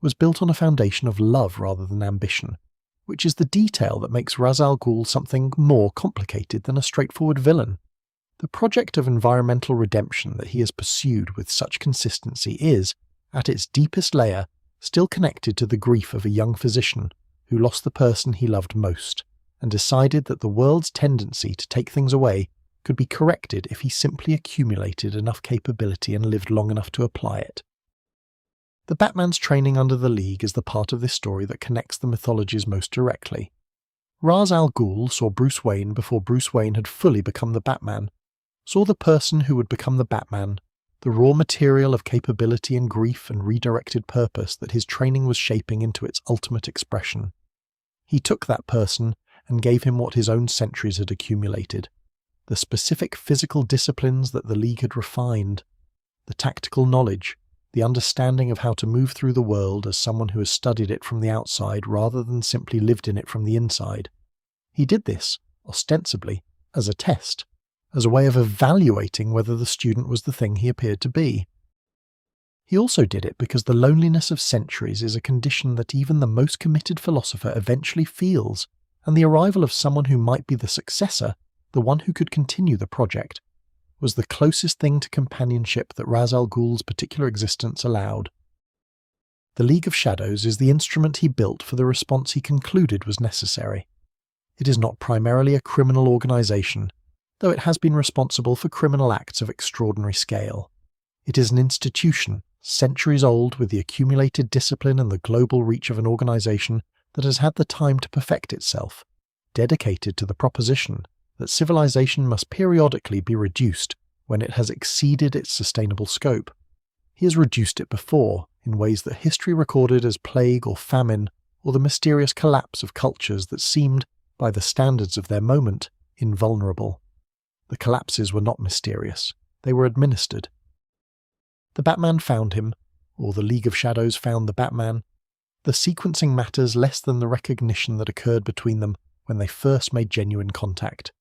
was built on a foundation of love rather than ambition, which is the detail that makes Ra's al Ghul something more complicated than a straightforward villain. The project of environmental redemption that he has pursued with such consistency is, at its deepest layer, still connected to the grief of a young physician who lost the person he loved most, and decided that the world's tendency to take things away could be corrected if he simply accumulated enough capability and lived long enough to apply it. The Batman's training under the League is the part of this story that connects the mythologies most directly. Ra's al Ghul saw Bruce Wayne before Bruce Wayne had fully become the Batman, saw the person who would become the Batman, the raw material of capability and grief and redirected purpose that his training was shaping into its ultimate expression. He took that person and gave him what his own centuries had accumulated, the specific physical disciplines that the League had refined, the tactical knowledge, the understanding of how to move through the world as someone who has studied it from the outside rather than simply lived in it from the inside. He did this, ostensibly, as a test, as a way of evaluating whether the student was the thing he appeared to be. He also did it because the loneliness of centuries is a condition that even the most committed philosopher eventually feels, and the arrival of someone who might be the successor, the one who could continue the project, was the closest thing to companionship that Ra's al Ghul's particular existence allowed. The League of Shadows is the instrument he built for the response he concluded was necessary. It is not primarily a criminal organization, though it has been responsible for criminal acts of extraordinary scale. It is an institution, centuries old, with the accumulated discipline and the global reach of an organization that has had the time to perfect itself, dedicated to the proposition that civilization must periodically be reduced when it has exceeded its sustainable scope. He has reduced it before, in ways that history recorded as plague or famine, or the mysterious collapse of cultures that seemed, by the standards of their moment, invulnerable. The collapses were not mysterious, they were administered. The Batman found him, or the League of Shadows found the Batman. The sequencing matters less than the recognition that occurred between them when they first made genuine contact.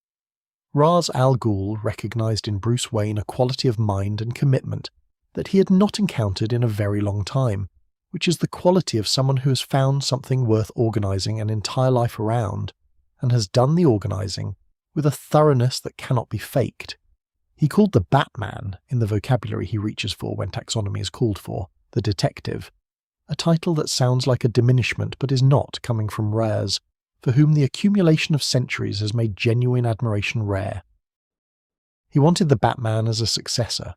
Ra's al Ghul recognized in Bruce Wayne a quality of mind and commitment that he had not encountered in a very long time, which is the quality of someone who has found something worth organizing an entire life around, and has done the organizing with a thoroughness that cannot be faked. He called the Batman, in the vocabulary he reaches for when taxonomy is called for, the detective, a title that sounds like a diminishment but is not, coming from Raz, for whom the accumulation of centuries has made genuine admiration rare. He wanted the Batman as a successor.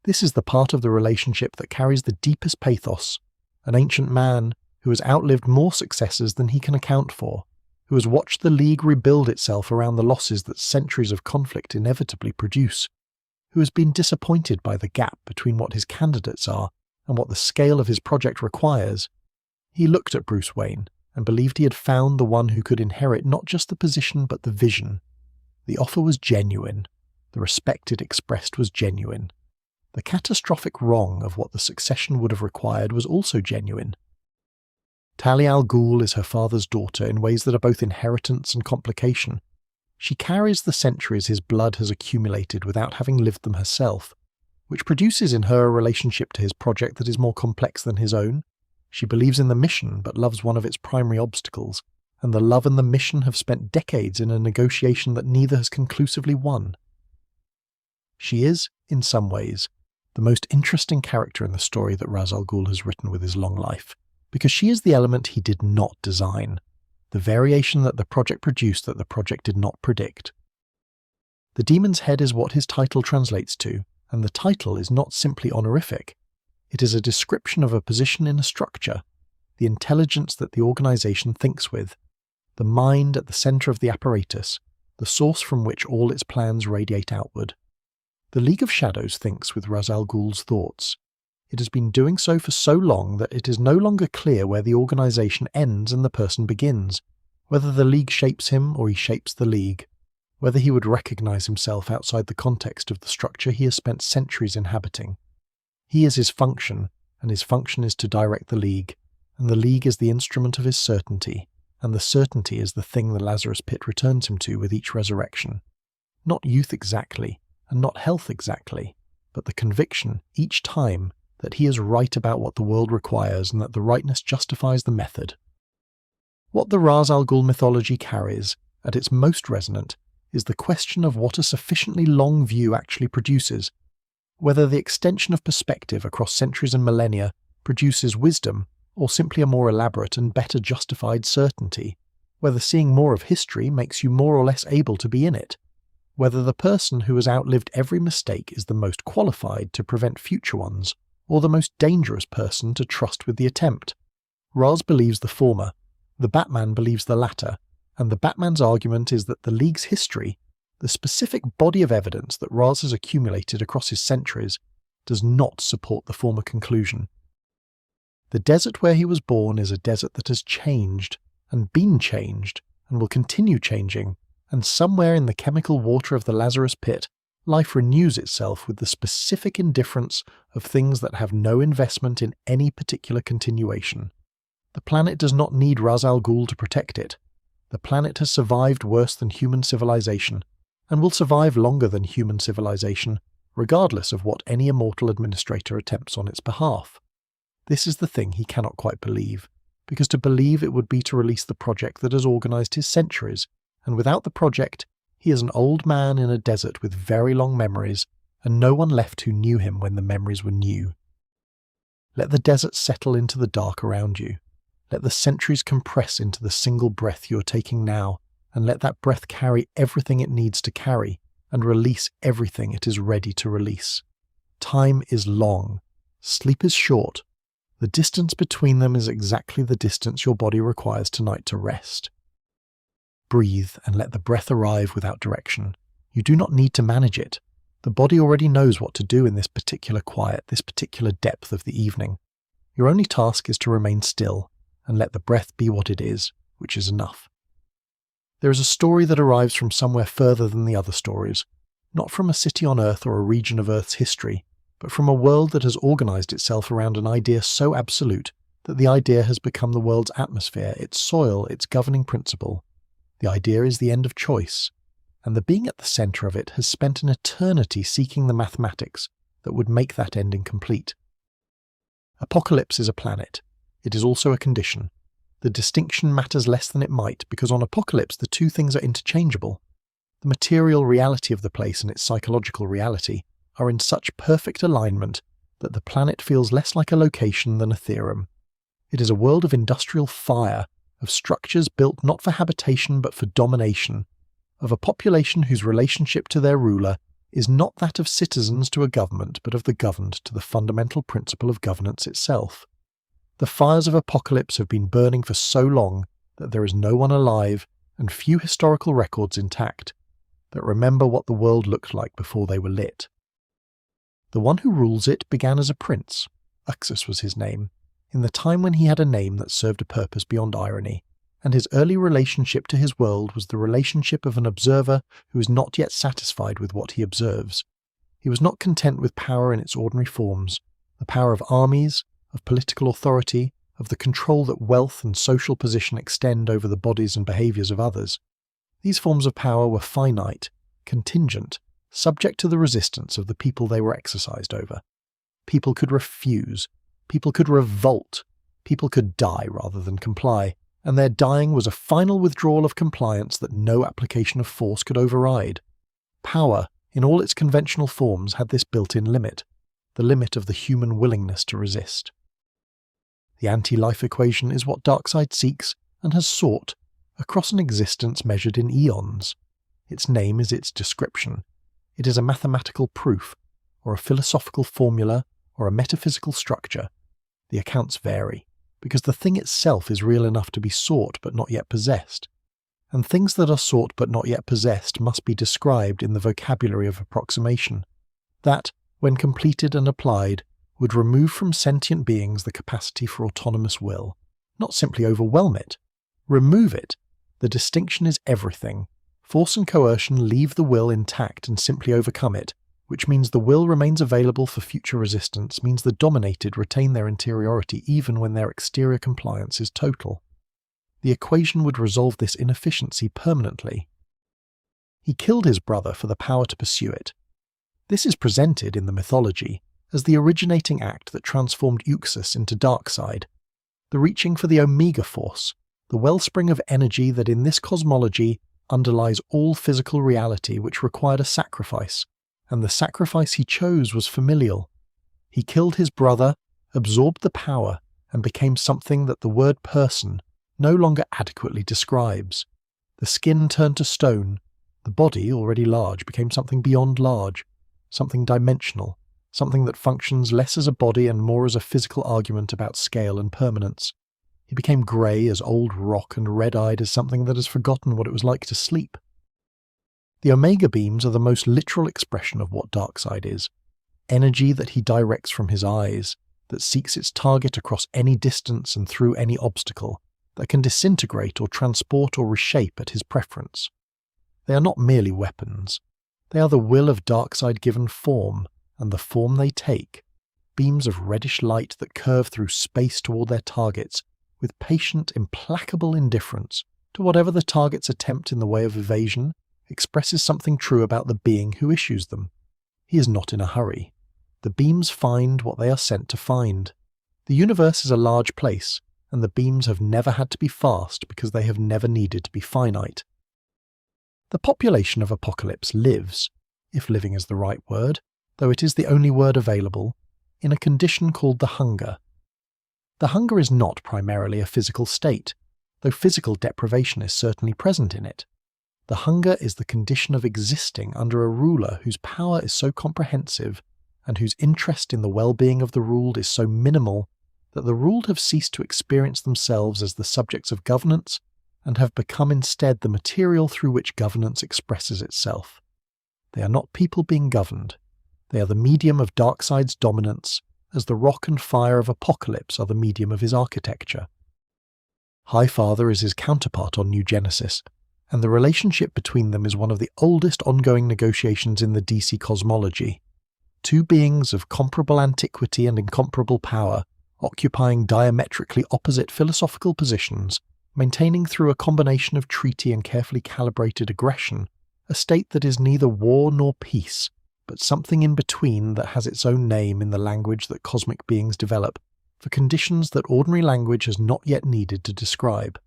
This is the part of the relationship that carries the deepest pathos, an ancient man who has outlived more successors than he can account for, who has watched the League rebuild itself around the losses that centuries of conflict inevitably produce, who has been disappointed by the gap between what his candidates are and what the scale of his project requires. He looked at Bruce Wayne and believed he had found the one who could inherit not just the position but the vision. The offer was genuine. The respect it expressed was genuine. The catastrophic wrong of what the succession would have required was also genuine. Talia al Ghul is her father's daughter in ways that are both inheritance and complication. She carries the centuries his blood has accumulated without having lived them herself, which produces in her a relationship to his project that is more complex than his own. She believes in the mission but loves one of its primary obstacles, and the love and the mission have spent decades in a negotiation that neither has conclusively won. She is, in some ways, the most interesting character in the story that Ra's al Ghul has written with his long life, because she is the element he did not design, the variation that the project produced that the project did not predict. The Demon's Head is what his title translates to, and the title is not simply honorific. It is a description of a position in a structure, the intelligence that the organization thinks with, the mind at the center of the apparatus, the source from which all its plans radiate outward. The League of Shadows thinks with Ra's al Ghul's thoughts. It has been doing so for so long that it is no longer clear where the organization ends and the person begins, whether the League shapes him or he shapes the League, whether he would recognize himself outside the context of the structure he has spent centuries inhabiting. He is his function, and his function is to direct the League, and the League is the instrument of his certainty, and the certainty is the thing the Lazarus Pit returns him to with each resurrection. Not youth exactly, and not health exactly, but the conviction, each time, that he is right about what the world requires and that the rightness justifies the method. What the Ra's al Ghul mythology carries, at its most resonant, is the question of what a sufficiently long view actually produces, whether the extension of perspective across centuries and millennia produces wisdom or simply a more elaborate and better justified certainty, whether seeing more of history makes you more or less able to be in it, whether the person who has outlived every mistake is the most qualified to prevent future ones, or the most dangerous person to trust with the attempt. Ra's believes the former, the Batman believes the latter, and the Batman's argument is that the League's history, the specific body of evidence that Ra's has accumulated across his centuries, does not support the former conclusion. The desert where he was born is a desert that has changed, and been changed, and will continue changing, and somewhere in the chemical water of the Lazarus Pit, life renews itself with the specific indifference of things that have no investment in any particular continuation. The planet does not need Ra's al Ghul to protect it. The planet has survived worse than human civilization, and will survive longer than human civilization, regardless of what any immortal administrator attempts on its behalf. This is the thing he cannot quite believe, because to believe it would be to release the project that has organized his centuries, and without the project, he is an old man in a desert with very long memories, and no one left who knew him when the memories were new. Let the desert settle into the dark around you. Let the centuries compress into the single breath you are taking now, and let that breath carry everything it needs to carry, and release everything it is ready to release. Time is long. Sleep is short. The distance between them is exactly the distance your body requires tonight to rest. Breathe and let the breath arrive without direction. You do not need to manage it. The body already knows what to do in this particular quiet, this particular depth of the evening. Your only task is to remain still and let the breath be what it is, which is enough. There is a story that arrives from somewhere further than the other stories, not from a city on Earth or a region of Earth's history, but from a world that has organized itself around an idea so absolute that the idea has become the world's atmosphere, its soil, its governing principle. The idea is the end of choice, and the being at the center of it has spent an eternity seeking the mathematics that would make that ending complete. Apokolips is a planet. It is also a condition. The distinction matters less than it might, because on Apokolips the two things are interchangeable. The material reality of the place and its psychological reality are in such perfect alignment that the planet feels less like a location than a theorem. It is a world of industrial fire, of structures built not for habitation but for domination, of a population whose relationship to their ruler is not that of citizens to a government but of the governed to the fundamental principle of governance itself. The fires of Apokolips have been burning for so long that there is no one alive, and few historical records intact that remember what the world looked like before they were lit. The one who rules it began as a prince, Uxus was his name, in the time when he had a name that served a purpose beyond irony, and his early relationship to his world was the relationship of an observer who is not yet satisfied with what he observes. He was not content with power in its ordinary forms, the power of armies, of political authority, of the control that wealth and social position extend over the bodies and behaviours of others. These forms of power were finite, contingent, subject to the resistance of the people they were exercised over. People could refuse, people could revolt, people could die rather than comply, and their dying was a final withdrawal of compliance that no application of force could override. Power, in all its conventional forms, had this built-in limit, the limit of the human willingness to resist. The anti-life equation is what Darkseid seeks and has sought across an existence measured in eons. Its name is its description. It is a mathematical proof, or a philosophical formula, or a metaphysical structure. The accounts vary, because the thing itself is real enough to be sought but not yet possessed, and things that are sought but not yet possessed must be described in the vocabulary of approximation, that, when completed and applied, would remove from sentient beings the capacity for autonomous will, not simply overwhelm it. Remove it. The distinction is everything. Force and coercion leave the will intact and simply overcome it, which means the will remains available for future resistance, means the dominated retain their interiority even when their exterior compliance is total. The equation would resolve this inefficiency permanently. He killed his brother for the power to pursue it. This is presented in the mythology as the originating act that transformed Uxus into Darkseid, the reaching for the Omega Force, the wellspring of energy that in this cosmology underlies all physical reality, which required a sacrifice, and the sacrifice he chose was familial. He killed his brother, absorbed the power, and became something that the word person no longer adequately describes. The skin turned to stone, the body, already large, became something beyond large, something dimensional, something that functions less as a body and more as a physical argument about scale and permanence. He became grey as old rock and red-eyed as something that has forgotten what it was like to sleep. The Omega beams are the most literal expression of what Darkseid is. Energy that he directs from his eyes, that seeks its target across any distance and through any obstacle, that can disintegrate or transport or reshape at his preference. They are not merely weapons. They are the will of Darkseid given form, and the form they take, beams of reddish light that curve through space toward their targets, with patient, implacable indifference to whatever the target's attempt in the way of evasion, expresses something true about the being who issues them. He is not in a hurry. The beams find what they are sent to find. The universe is a large place, and the beams have never had to be fast because they have never needed to be finite. The population of Apokolips lives, if living is the right word, though it is the only word available, in a condition called the hunger. The hunger is not primarily a physical state, though physical deprivation is certainly present in it. The hunger is the condition of existing under a ruler whose power is so comprehensive and whose interest in the well-being of the ruled is so minimal that the ruled have ceased to experience themselves as the subjects of governance and have become instead the material through which governance expresses itself. They are not people being governed. They are the medium of Darkseid's dominance, as the rock and fire of Apokolips are the medium of his architecture. Highfather is his counterpart on New Genesis, and the relationship between them is one of the oldest ongoing negotiations in the DC cosmology. Two beings of comparable antiquity and incomparable power, occupying diametrically opposite philosophical positions, maintaining through a combination of treaty and carefully calibrated aggression, a state that is neither war nor peace, but something in between that has its own name in the language that cosmic beings develop, for conditions that ordinary language has not yet needed to describe.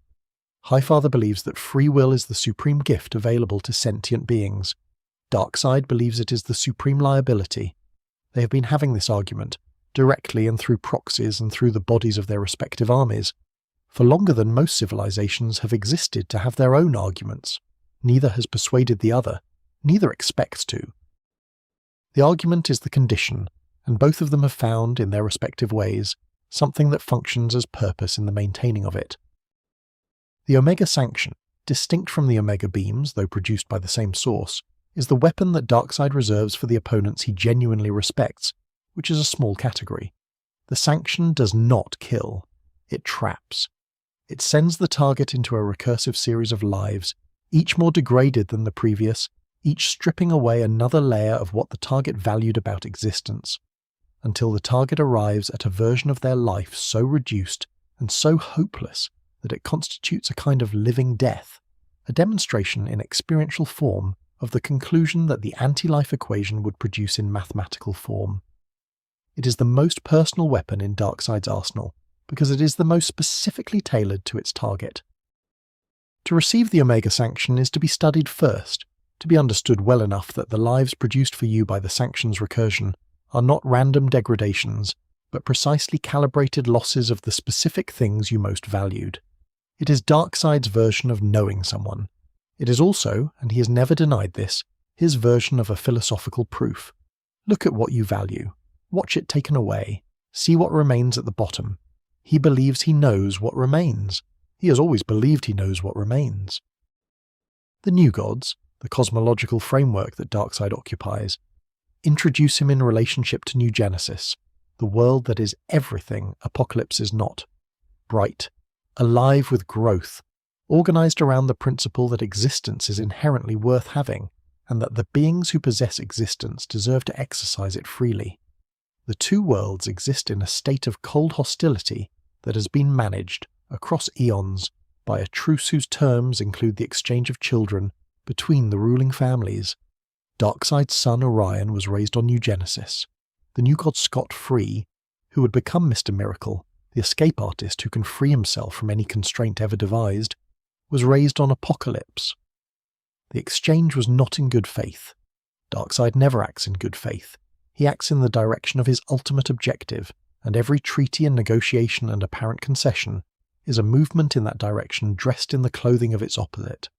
Highfather believes that free will is the supreme gift available to sentient beings. Darkseid believes it is the supreme liability. They have been having this argument, directly and through proxies and through the bodies of their respective armies, for longer than most civilizations have existed to have their own arguments. Neither has persuaded the other, neither expects to. The argument is the condition, and both of them have found, in their respective ways, something that functions as purpose in the maintaining of it. The Omega Sanction, distinct from the Omega beams, though produced by the same source, is the weapon that Darkseid reserves for the opponents he genuinely respects, which is a small category. The sanction does not kill. It traps. It sends the target into a recursive series of lives, each more degraded than the previous, each stripping away another layer of what the target valued about existence, until the target arrives at a version of their life so reduced and so hopeless that it constitutes a kind of living death, a demonstration in experiential form of the conclusion that the anti-life equation would produce in mathematical form. It is the most personal weapon in Darkseid's arsenal, because it is the most specifically tailored to its target. To receive the Omega sanction is to be studied first, to be understood well enough that the lives produced for you by the sanction's recursion are not random degradations, but precisely calibrated losses of the specific things you most valued. It is Darkseid's version of knowing someone. It is also, and he has never denied this, his version of a philosophical proof. Look at what you value. Watch it taken away. See what remains at the bottom. He believes he knows what remains. He has always believed he knows what remains. The new gods, the cosmological framework that Darkseid occupies, introduce him in relationship to New Genesis, the world that is everything Apokolips is not. Bright, alive with growth, organized around the principle that existence is inherently worth having, and that the beings who possess existence deserve to exercise it freely. The two worlds exist in a state of cold hostility that has been managed, across eons, by a truce whose terms include the exchange of children between the ruling families. Darkseid's son Orion was raised on New Genesis. The new god scot-free, who would become Mr. Miracle, the escape artist who can free himself from any constraint ever devised, was raised on Apokolips. The exchange was not in good faith. Darkseid never acts in good faith. He acts in the direction of his ultimate objective, and every treaty and negotiation and apparent concession is a movement in that direction dressed in the clothing of its opposite.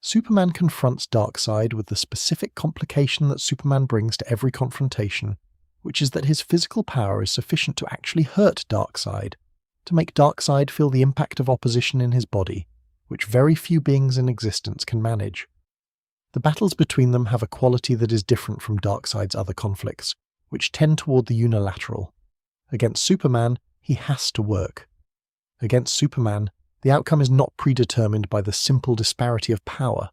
Superman confronts Darkseid with the specific complication that Superman brings to every confrontation, which is that his physical power is sufficient to actually hurt Darkseid, to make Darkseid feel the impact of opposition in his body, which very few beings in existence can manage. The battles between them have a quality that is different from Darkseid's other conflicts, which tend toward the unilateral. Against Superman, he has to work. Against Superman, the outcome is not predetermined by the simple disparity of power.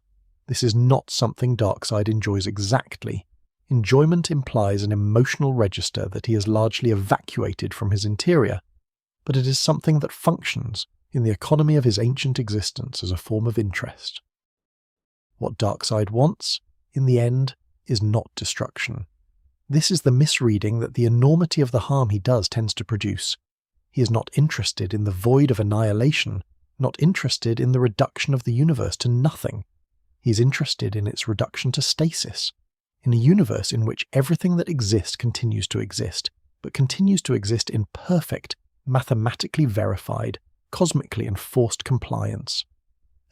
This is not something Darkseid enjoys exactly. Enjoyment implies an emotional register that he has largely evacuated from his interior, but it is something that functions in the economy of his ancient existence as a form of interest. What Darkseid wants, in the end, is not destruction. This is the misreading that the enormity of the harm he does tends to produce. He is not interested in the void of annihilation, not interested in the reduction of the universe to nothing. He is interested in its reduction to stasis, in a universe in which everything that exists continues to exist, but continues to exist in perfect, mathematically verified, cosmically enforced compliance.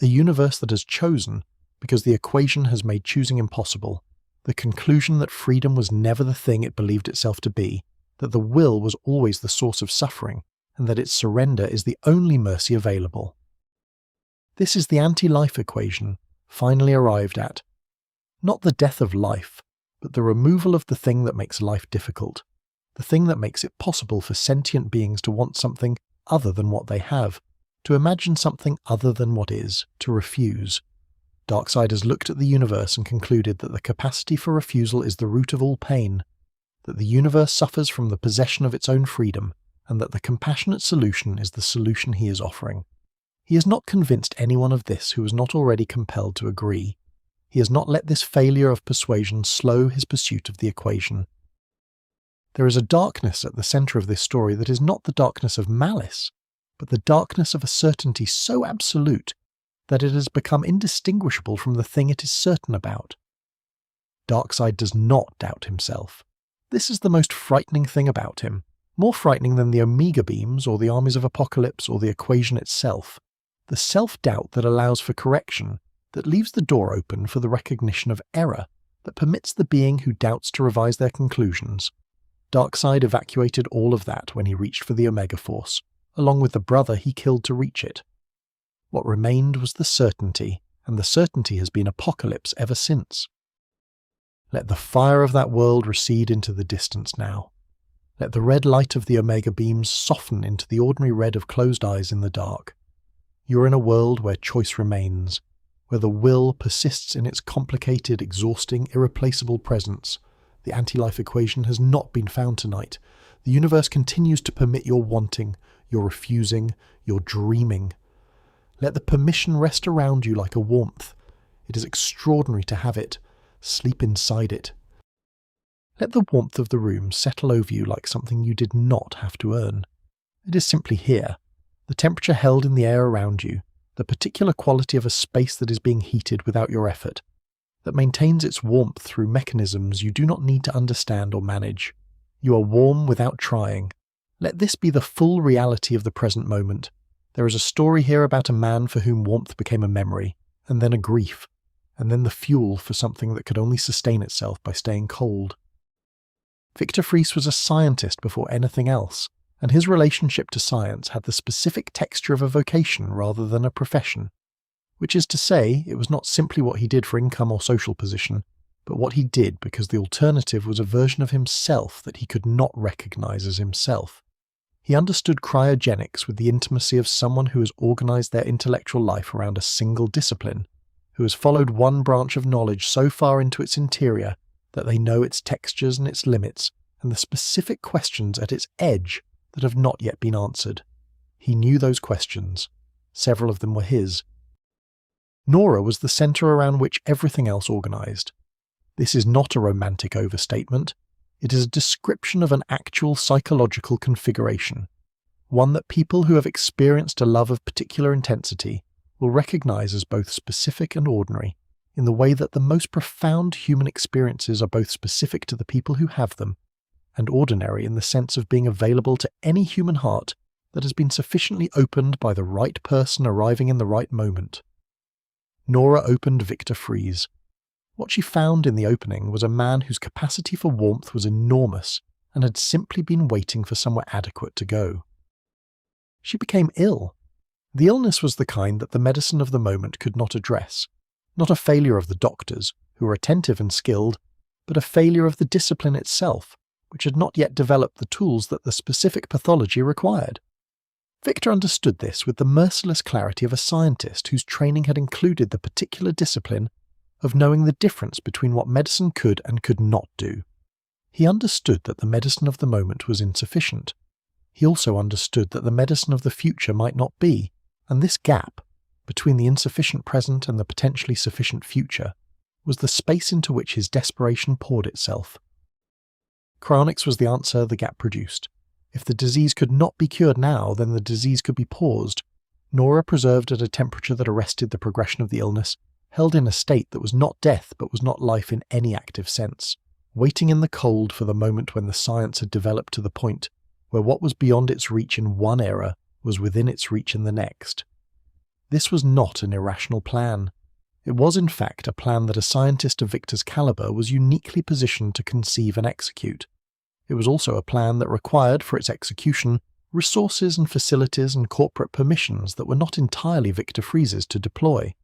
A universe that has chosen, because the equation has made choosing impossible, the conclusion that freedom was never the thing it believed itself to be, that the will was always the source of suffering, and that its surrender is the only mercy available. This is the anti-life equation, finally arrived at. Not the death of life, but the removal of the thing that makes life difficult, the thing that makes it possible for sentient beings to want something other than what they have, to imagine something other than what is, to refuse. Darkseid has looked at the universe and concluded that the capacity for refusal is the root of all pain, that the universe suffers from the possession of its own freedom, and that the compassionate solution is the solution he is offering. He has not convinced anyone of this who is not already compelled to agree. He has not let this failure of persuasion slow his pursuit of the equation. There is a darkness at the centre of this story that is not the darkness of malice, but the darkness of a certainty so absolute that it has become indistinguishable from the thing it is certain about. Darkseid does not doubt himself. This is the most frightening thing about him, more frightening than the Omega beams or the armies of Apokolips or the equation itself. The self-doubt that allows for correction, that leaves the door open for the recognition of error, that permits the being who doubts to revise their conclusions. Darkseid evacuated all of that when he reached for the Omega Force, along with the brother he killed to reach it. What remained was the certainty, and the certainty has been Apokolips ever since. Let the fire of that world recede into the distance now. Let the red light of the Omega beams soften into the ordinary red of closed eyes in the dark. You are in a world where choice remains, where the will persists in its complicated, exhausting, irreplaceable presence. The anti-life equation has not been found tonight. The universe continues to permit your wanting, your refusing, your dreaming. Let the permission rest around you like a warmth. It is extraordinary to have it. Sleep inside it. Let the warmth of the room settle over you like something you did not have to earn. It is simply here, the temperature held in the air around you, the particular quality of a space that is being heated without your effort, that maintains its warmth through mechanisms you do not need to understand or manage. You are warm without trying. Let this be the full reality of the present moment. There is a story here about a man for whom warmth became a memory, and then a grief, and then the fuel for something that could only sustain itself by staying cold. Victor Fries was a scientist before anything else, and his relationship to science had the specific texture of a vocation rather than a profession. Which is to say, it was not simply what he did for income or social position, but what he did because the alternative was a version of himself that he could not recognize as himself. He understood cryogenics with the intimacy of someone who has organized their intellectual life around a single discipline, who has followed one branch of knowledge so far into its interior that they know its textures and its limits and the specific questions at its edge that have not yet been answered. He knew those questions. Several of them were his. Nora was the center around which everything else organized. This is not a romantic overstatement. It is a description of an actual psychological configuration, one that people who have experienced a love of particular intensity will recognize as both specific and ordinary, in the way that the most profound human experiences are both specific to the people who have them, and ordinary in the sense of being available to any human heart that has been sufficiently opened by the right person arriving in the right moment. Nora opened Victor Fries. What she found in the opening was a man whose capacity for warmth was enormous and had simply been waiting for somewhere adequate to go. She became ill. The illness was the kind that the medicine of the moment could not address. Not a failure of the doctors, who were attentive and skilled, but a failure of the discipline itself, which had not yet developed the tools that the specific pathology required. Victor understood this with the merciless clarity of a scientist whose training had included the particular discipline of knowing the difference between what medicine could and could not do. He understood that the medicine of the moment was insufficient. He also understood that the medicine of the future might not be, and this gap, between the insufficient present and the potentially sufficient future, was the space into which his desperation poured itself. Cryonics was the answer the gap produced. If the disease could not be cured now, then the disease could be paused. Nora preserved at a temperature that arrested the progression of the illness, held in a state that was not death but was not life in any active sense, waiting in the cold for the moment when the science had developed to the point where what was beyond its reach in one era was within its reach in the next. This was not an irrational plan. It was in fact a plan that a scientist of Victor's caliber was uniquely positioned to conceive and execute. It was also a plan that required for its execution resources and facilities and corporate permissions that were not entirely Victor Fries's to deploy.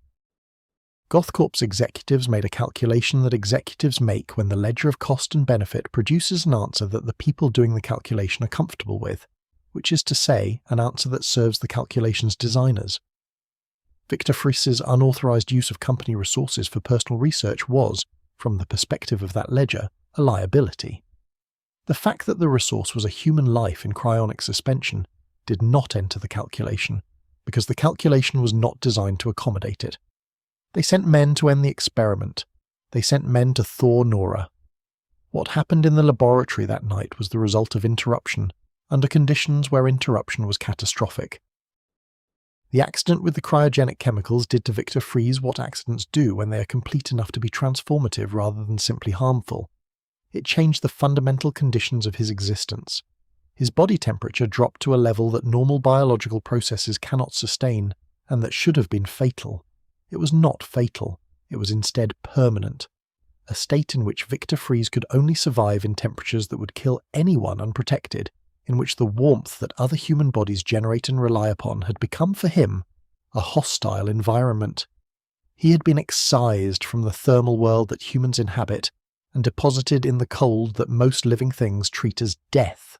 Gothcorp's executives made a calculation that executives make when the ledger of cost and benefit produces an answer that the people doing the calculation are comfortable with, which is to say, an answer that serves the calculation's designers. Victor Fries's unauthorized use of company resources for personal research was, from the perspective of that ledger, a liability. The fact that the resource was a human life in cryonic suspension did not enter the calculation, because the calculation was not designed to accommodate it. They sent men to end the experiment. They sent men to thaw Nora. What happened in the laboratory that night was the result of interruption, under conditions where interruption was catastrophic. The accident with the cryogenic chemicals did to Victor Fries what accidents do when they are complete enough to be transformative rather than simply harmful. It changed the fundamental conditions of his existence. His body temperature dropped to a level that normal biological processes cannot sustain, and that should have been fatal. It was not fatal. It was instead permanent. A state in which Victor Fries could only survive in temperatures that would kill anyone unprotected, in which the warmth that other human bodies generate and rely upon had become for him a hostile environment. He had been excised from the thermal world that humans inhabit and deposited in the cold that most living things treat as death.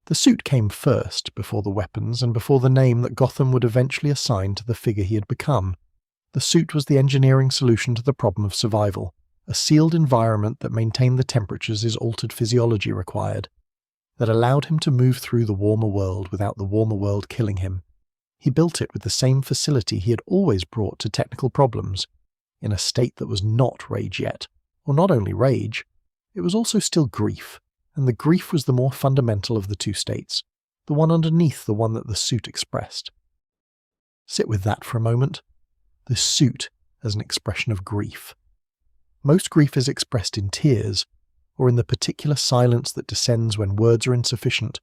The suit came first, before the weapons and before the name that Gotham would eventually assign to the figure he had become. The suit was the engineering solution to the problem of survival, a sealed environment that maintained the temperatures his altered physiology required, that allowed him to move through the warmer world without the warmer world killing him. He built it with the same facility he had always brought to technical problems, in a state that was not rage yet, or not only rage, it was also still grief, and the grief was the more fundamental of the two states, the one underneath the one that the suit expressed. Sit with that for a moment. The suit as an expression of grief. Most grief is expressed in tears, or in the particular silence that descends when words are insufficient,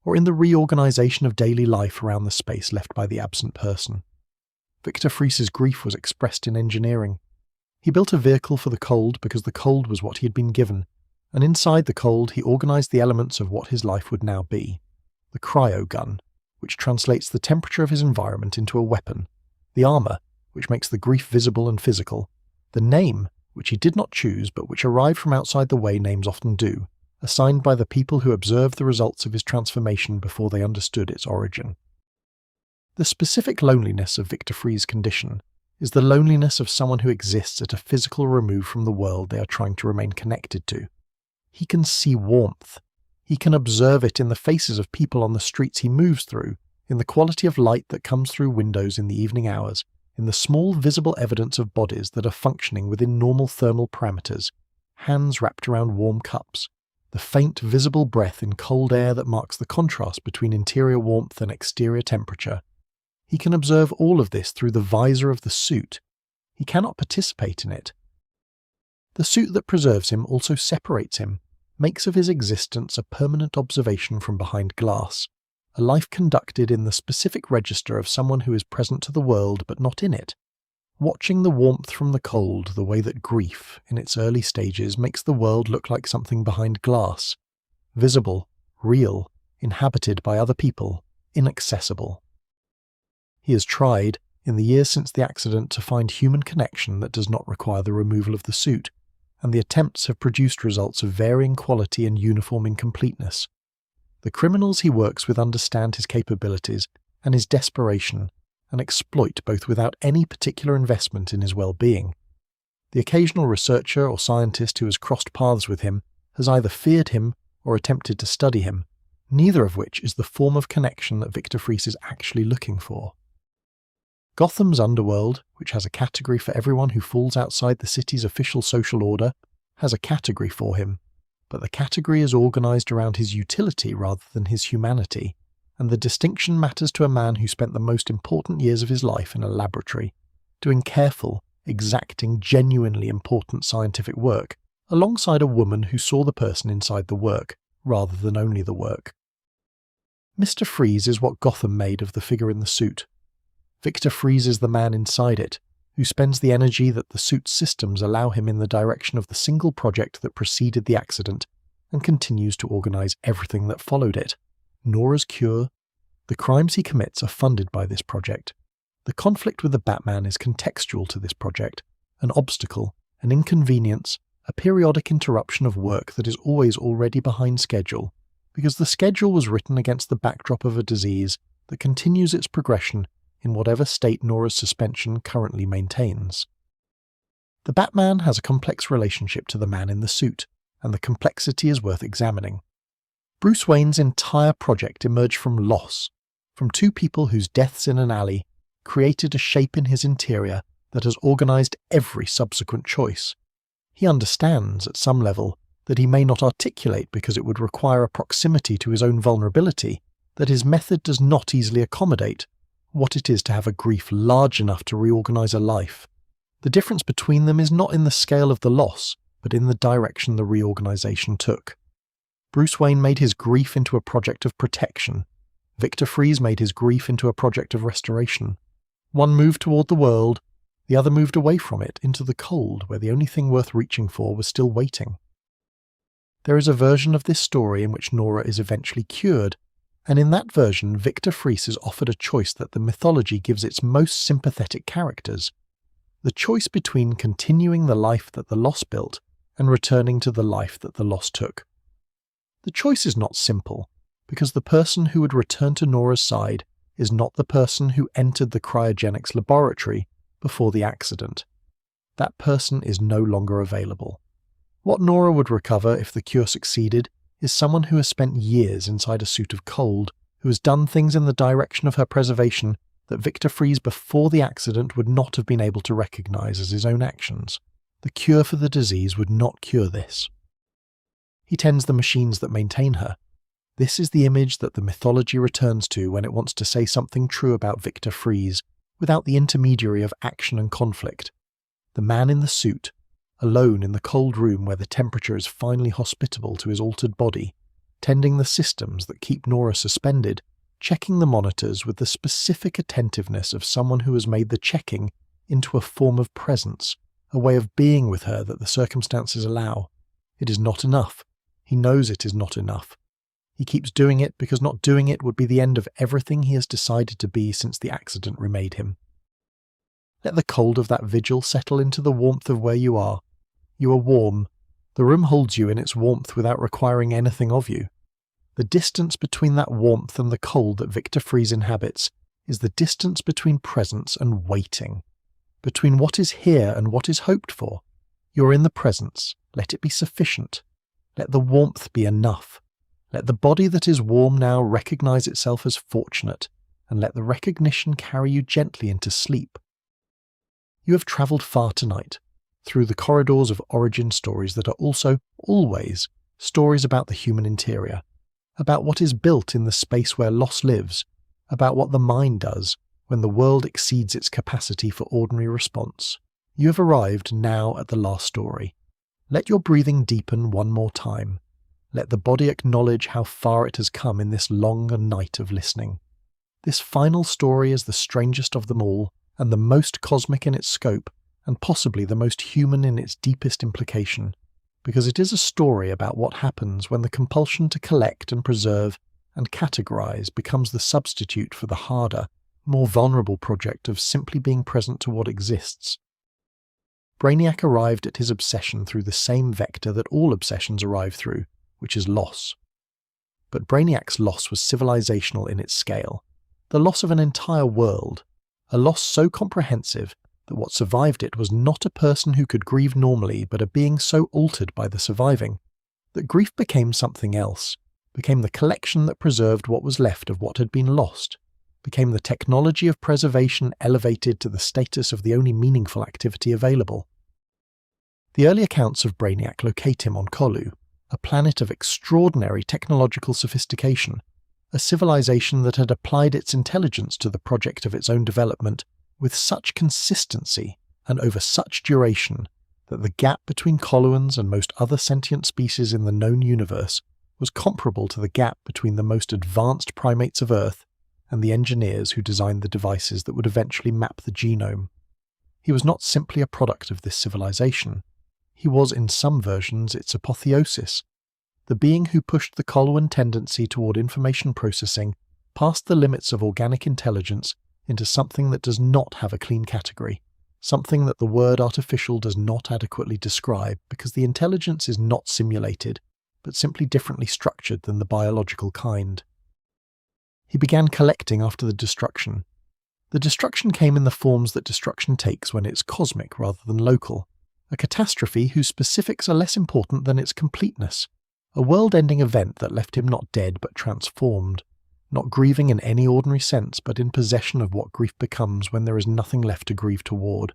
or in the reorganization of daily life around the space left by the absent person. Victor Fries's grief was expressed in engineering. He built a vehicle for the cold because the cold was what he had been given, and inside the cold he organized the elements of what his life would now be. The cryo-gun, which translates the temperature of his environment into a weapon. The armor, which makes the grief visible and physical. The name, which he did not choose but which arrived from outside the way names often do, assigned by the people who observed the results of his transformation before they understood its origin. The specific loneliness of Victor Fries's condition is the loneliness of someone who exists at a physical remove from the world they are trying to remain connected to. He can see warmth. He can observe it in the faces of people on the streets he moves through, in the quality of light that comes through windows in the evening hours, in the small visible evidence of bodies that are functioning within normal thermal parameters, hands wrapped around warm cups, the faint visible breath in cold air that marks the contrast between interior warmth and exterior temperature. He can observe all of this through the visor of the suit. He cannot participate in it. The suit that preserves him also separates him, makes of his existence a permanent observation from behind glass, a life conducted in the specific register of someone who is present to the world but not in it, watching the warmth from the cold the way that grief, in its early stages, makes the world look like something behind glass, visible, real, inhabited by other people, inaccessible. He has tried, in the years since the accident, to find human connection that does not require the removal of the suit, and the attempts have produced results of varying quality and uniform incompleteness. The criminals he works with understand his capabilities and his desperation, and exploit both without any particular investment in his well-being. The occasional researcher or scientist who has crossed paths with him has either feared him or attempted to study him, neither of which is the form of connection that Victor Fries is actually looking for. Gotham's underworld, which has a category for everyone who falls outside the city's official social order, has a category for him, but the category is organized around his utility rather than his humanity, and the distinction matters to a man who spent the most important years of his life in a laboratory, doing careful, exacting, genuinely important scientific work, alongside a woman who saw the person inside the work, rather than only the work. Mr. Fries is what Gotham made of the figure in the suit. Victor Fries is the man inside it, who spends the energy that the suit's systems allow him in the direction of the single project that preceded the accident, and continues to organize everything that followed it. Nora's cure. The crimes he commits are funded by this project. The conflict with the Batman is contextual to this project, an obstacle, an inconvenience, a periodic interruption of work that is always already behind schedule, because the schedule was written against the backdrop of a disease that continues its progression in whatever state Nora's suspension currently maintains. The Batman has a complex relationship to the man in the suit, and the complexity is worth examining. Bruce Wayne's entire project emerged from loss, from two people whose deaths in an alley created a shape in his interior that has organized every subsequent choice. He understands, at some level, that he may not articulate because it would require a proximity to his own vulnerability, that his method does not easily accommodate what it is to have a grief large enough to reorganize a life. The difference between them is not in the scale of the loss, but in the direction the reorganization took. Bruce Wayne made his grief into a project of protection. Victor Fries made his grief into a project of restoration. One moved toward the world, the other moved away from it into the cold where the only thing worth reaching for was still waiting. There is a version of this story in which Nora is eventually cured, And in that version, Victor Fries is offered a choice that the mythology gives its most sympathetic characters. The choice between continuing the life that the loss built and returning to the life that the loss took. The choice is not simple, because the person who would return to Nora's side is not the person who entered the cryogenics laboratory before the accident. That person is no longer available. What Nora would recover if the cure succeeded is someone who has spent years inside a suit of cold, who has done things in the direction of her preservation that Victor Fries before the accident would not have been able to recognize as his own actions. The cure for the disease would not cure this. He tends the machines that maintain her. This is the image that the mythology returns to when it wants to say something true about Victor Fries, without the intermediary of action and conflict. The man in the suit, alone in the cold room where the temperature is finally hospitable to his altered body, tending the systems that keep Nora suspended, checking the monitors with the specific attentiveness of someone who has made the checking into a form of presence, a way of being with her that the circumstances allow. It is not enough. He knows it is not enough. He keeps doing it because not doing it would be the end of everything he has decided to be since the accident remade him. Let the cold of that vigil settle into the warmth of where you are. You are warm. The room holds you in its warmth without requiring anything of you. The distance between that warmth and the cold that Victor Fries inhabits is the distance between presence and waiting, between what is here and what is hoped for. You are in the presence. Let it be sufficient. Let the warmth be enough. Let the body that is warm now recognize itself as fortunate, and let the recognition carry you gently into sleep. You have travelled far tonight, through the corridors of origin stories that are also, always, stories about the human interior, about what is built in the space where loss lives, about what the mind does when the world exceeds its capacity for ordinary response. You have arrived now at the last story. Let your breathing deepen one more time. Let the body acknowledge how far it has come in this long night of listening. This final story is the strangest of them all, and the most cosmic in its scope, and possibly the most human in its deepest implication, because it is a story about what happens when the compulsion to collect and preserve and categorize becomes the substitute for the harder, more vulnerable project of simply being present to what exists. Brainiac arrived at his obsession through the same vector that all obsessions arrive through, which is loss. But Brainiac's loss was civilizational in its scale, the loss of an entire world, a loss so comprehensive that what survived it was not a person who could grieve normally, but a being so altered by the surviving, that grief became something else, became the collection that preserved what was left of what had been lost, became the technology of preservation elevated to the status of the only meaningful activity available. The early accounts of Brainiac locate him on Colu, a planet of extraordinary technological sophistication, a civilization that had applied its intelligence to the project of its own development with such consistency and over such duration that the gap between Coluans and most other sentient species in the known universe was comparable to the gap between the most advanced primates of Earth and the engineers who designed the devices that would eventually map the genome. He was not simply a product of this civilization. He was, in some versions, its apotheosis, the being who pushed the Coluan tendency toward information processing past the limits of organic intelligence into something that does not have a clean category, something that the word artificial does not adequately describe because the intelligence is not simulated, but simply differently structured than the biological kind. He began collecting after the destruction. The destruction came in the forms that destruction takes when it's cosmic rather than local, a catastrophe whose specifics are less important than its completeness, a world-ending event that left him not dead but transformed, not grieving in any ordinary sense but in possession of what grief becomes when there is nothing left to grieve toward,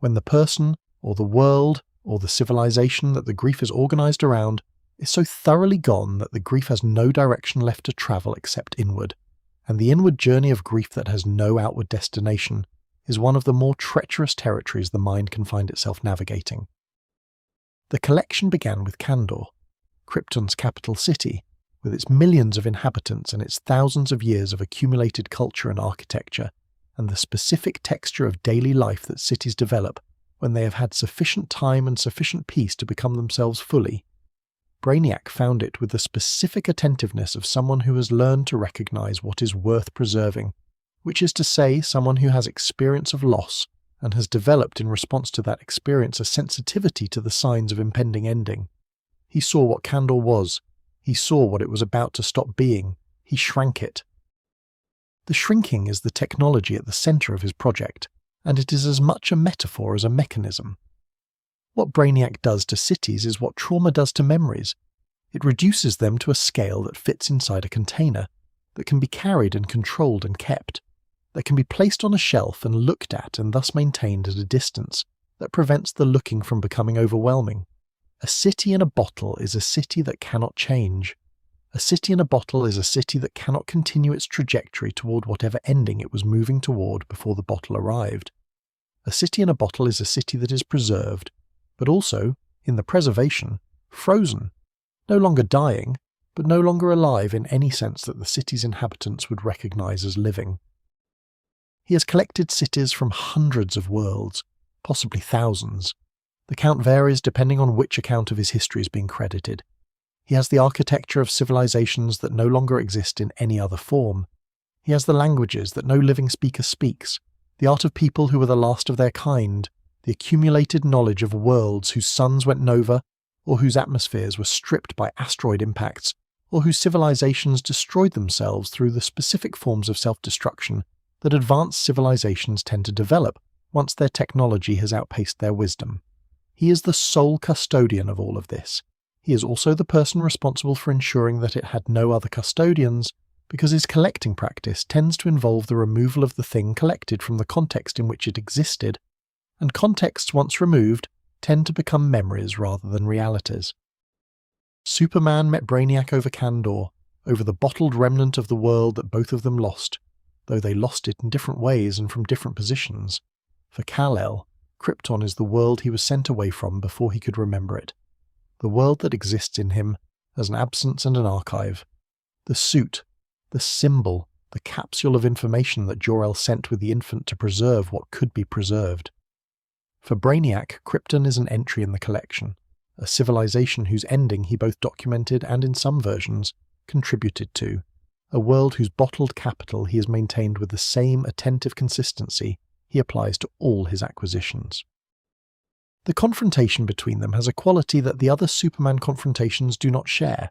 when the person, or the world, or the civilization that the grief is organized around is so thoroughly gone that the grief has no direction left to travel except inward, and the inward journey of grief that has no outward destination is one of the more treacherous territories the mind can find itself navigating. The collection began with Kandor, Krypton's capital city, with its millions of inhabitants and its thousands of years of accumulated culture and architecture, and the specific texture of daily life that cities develop when they have had sufficient time and sufficient peace to become themselves fully. Brainiac found it with the specific attentiveness of someone who has learned to recognize what is worth preserving, which is to say, someone who has experience of loss and has developed in response to that experience a sensitivity to the signs of impending ending. He saw what Kandor was. He saw what it was about to stop being. He shrank it. The shrinking is the technology at the center of his project, and it is as much a metaphor as a mechanism. What Brainiac does to cities is what trauma does to memories. It reduces them to a scale that fits inside a container, that can be carried and controlled and kept, that can be placed on a shelf and looked at and thus maintained at a distance, that prevents the looking from becoming overwhelming. A city in a bottle is a city that cannot change. A city in a bottle is a city that cannot continue its trajectory toward whatever ending it was moving toward before the bottle arrived. A city in a bottle is a city that is preserved, but also, in the preservation, frozen, no longer dying, but no longer alive in any sense that the city's inhabitants would recognize as living. He has collected cities from hundreds of worlds, possibly thousands. The count varies depending on which account of his history is being credited. He has the architecture of civilizations that no longer exist in any other form. He has the languages that no living speaker speaks, the art of people who were the last of their kind, the accumulated knowledge of worlds whose suns went nova, or whose atmospheres were stripped by asteroid impacts, or whose civilizations destroyed themselves through the specific forms of self-destruction that advanced civilizations tend to develop once their technology has outpaced their wisdom. He is the sole custodian of all of this. He is also the person responsible for ensuring that it had no other custodians, because his collecting practice tends to involve the removal of the thing collected from the context in which it existed, and contexts once removed tend to become memories rather than realities. Superman met Brainiac over Kandor, over the bottled remnant of the world that both of them lost, though they lost it in different ways and from different positions. For Kal-El, Krypton is the world he was sent away from before he could remember it. The world that exists in him as an absence and an archive. The suit, the symbol, the capsule of information that Jor-El sent with the infant to preserve what could be preserved. For Brainiac, Krypton is an entry in the collection, a civilization whose ending he both documented and, in some versions, contributed to, a world whose bottled capital he has maintained with the same attentive consistency he applies to all his acquisitions. The confrontation between them has a quality that the other Superman confrontations do not share.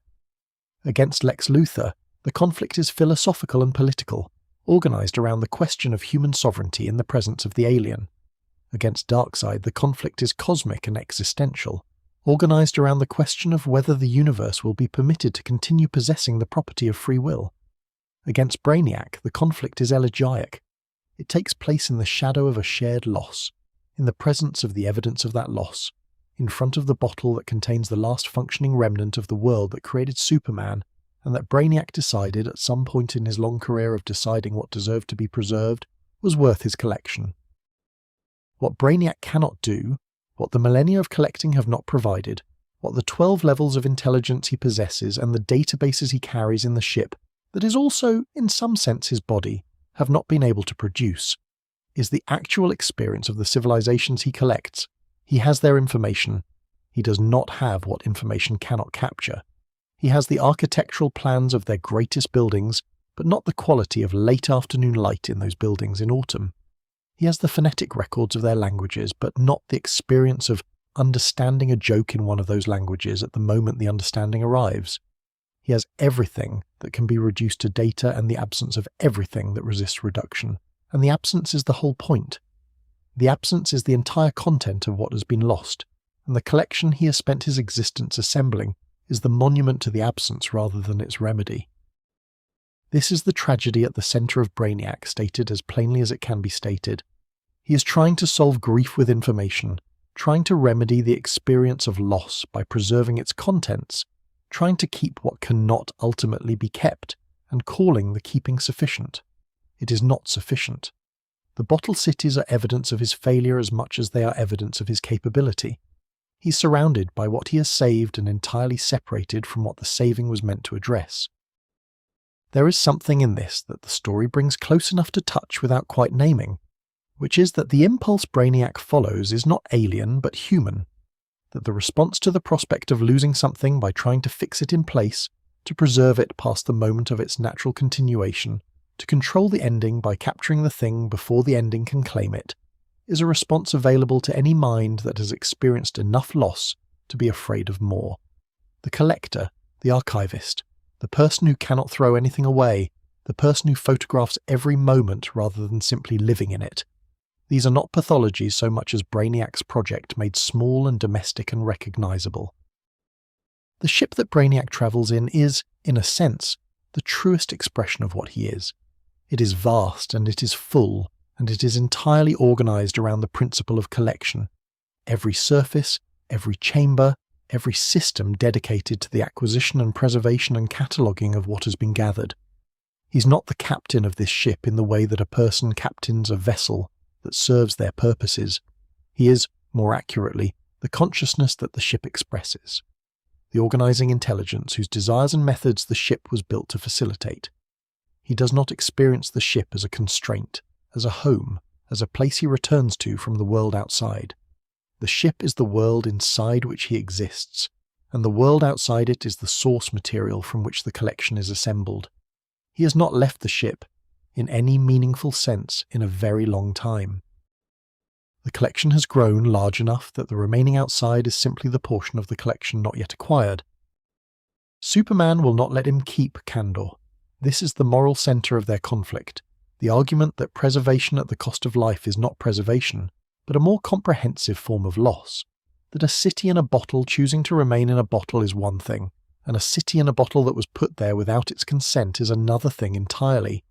Against Lex Luthor, the conflict is philosophical and political, organized around the question of human sovereignty in the presence of the alien. Against Darkseid, the conflict is cosmic and existential, organized around the question of whether the universe will be permitted to continue possessing the property of free will. Against Brainiac, the conflict is elegiac. It takes place in the shadow of a shared loss, in the presence of the evidence of that loss, in front of the bottle that contains the last functioning remnant of the world that created Superman, and that Brainiac decided at some point in his long career of deciding what deserved to be preserved was worth his collection. What Brainiac cannot do, what the millennia of collecting have not provided, what the 12 levels of intelligence he possesses and the databases he carries in the ship, that is also, in some sense, his body, have not been able to produce, is the actual experience of the civilizations he collects. He has their information. He does not have what information cannot capture. He has the architectural plans of their greatest buildings, but not the quality of late afternoon light in those buildings in autumn. He has the phonetic records of their languages, but not the experience of understanding a joke in one of those languages at the moment the understanding arrives. He has everything that can be reduced to data and the absence of everything that resists reduction. And the absence is the whole point. The absence is the entire content of what has been lost, and the collection he has spent his existence assembling is the monument to the absence rather than its remedy. This is the tragedy at the center of Brainiac, stated as plainly as it can be stated. He is trying to solve grief with information, trying to remedy the experience of loss by preserving its contents, trying to keep what cannot ultimately be kept, and calling the keeping sufficient. It is not sufficient. The bottle cities are evidence of his failure as much as they are evidence of his capability. He's surrounded by what he has saved and entirely separated from what the saving was meant to address. There is something in this that the story brings close enough to touch without quite naming, which is that the impulse Brainiac follows is not alien but human. that the response to the prospect of losing something by trying to fix it in place, to preserve it past the moment of its natural continuation, to control the ending by capturing the thing before the ending can claim it, is a response available to any mind that has experienced enough loss to be afraid of more. The collector, the archivist, the person who cannot throw anything away, the person who photographs every moment rather than simply living in it. These are not pathologies so much as Brainiac's project made small and domestic and recognizable. The ship that Brainiac travels in is, in a sense, the truest expression of what he is. It is vast and it is full, and it is entirely organized around the principle of collection. Every surface, every chamber, every system dedicated to the acquisition and preservation and cataloguing of what has been gathered. He's not the captain of this ship in the way that a person captains a vessel that serves their purposes. He is, more accurately, the consciousness that the ship expresses, the organizing intelligence whose desires and methods the ship was built to facilitate. He does not experience the ship as a constraint, as a home, as a place he returns to from the world outside. The ship is the world inside which he exists, and the world outside it is the source material from which the collection is assembled. He has not left the ship, in any meaningful sense, in a very long time. The collection has grown large enough that the remaining outside is simply the portion of the collection not yet acquired. Superman will not let him keep Kandor. This is the moral centre of their conflict, the argument that preservation at the cost of life is not preservation, but a more comprehensive form of loss, that a city in a bottle choosing to remain in a bottle is one thing, and a city in a bottle that was put there without its consent is another thing entirely,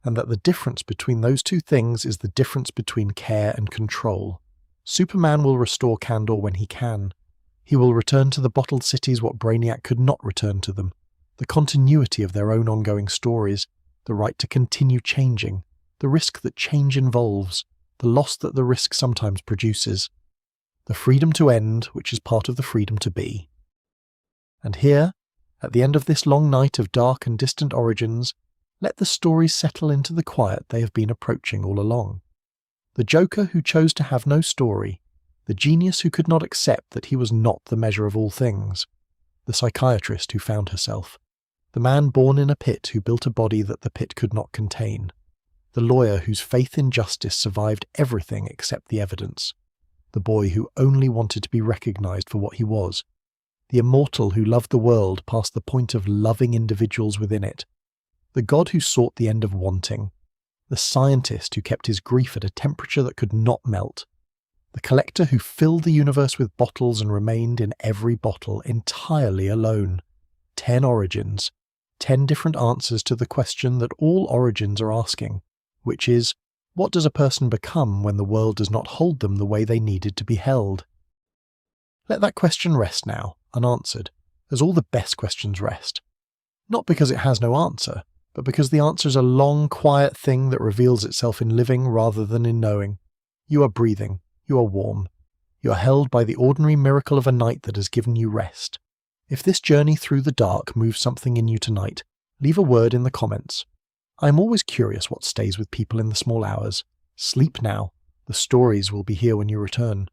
and that the difference between those two things is the difference between care and control. Superman will restore Kandor when he can. He will return to the bottled cities what Brainiac could not return to them, the continuity of their own ongoing stories, the right to continue changing, the risk that change involves, the loss that the risk sometimes produces, the freedom to end, which is part of the freedom to be. And here, at the end of this long night of dark and distant origins, let the stories settle into the quiet they have been approaching all along. The Joker who chose to have no story, the genius who could not accept that he was not the measure of all things, the psychiatrist who found herself, the man born in a pit who built a body that the pit could not contain, the lawyer whose faith in justice survived everything except the evidence, the boy who only wanted to be recognized for what he was, the immortal who loved the world past the point of loving individuals within it, the God who sought the end of wanting, the scientist who kept his grief at a temperature that could not melt, the collector who filled the universe with bottles and remained in every bottle entirely alone. 10 origins, 10 different answers to the question that all origins are asking, which is, what does a person become when the world does not hold them the way they needed to be held? Let that question rest now, unanswered, as all the best questions rest. Not because it has no answer, but because the answer is a long, quiet thing that reveals itself in living rather than in knowing. You are breathing, you are warm, you are held by the ordinary miracle of a night that has given you rest. If this journey through the dark moves something in you tonight, leave a word in the comments. I am always curious what stays with people in the small hours. Sleep now. The stories will be here when you return.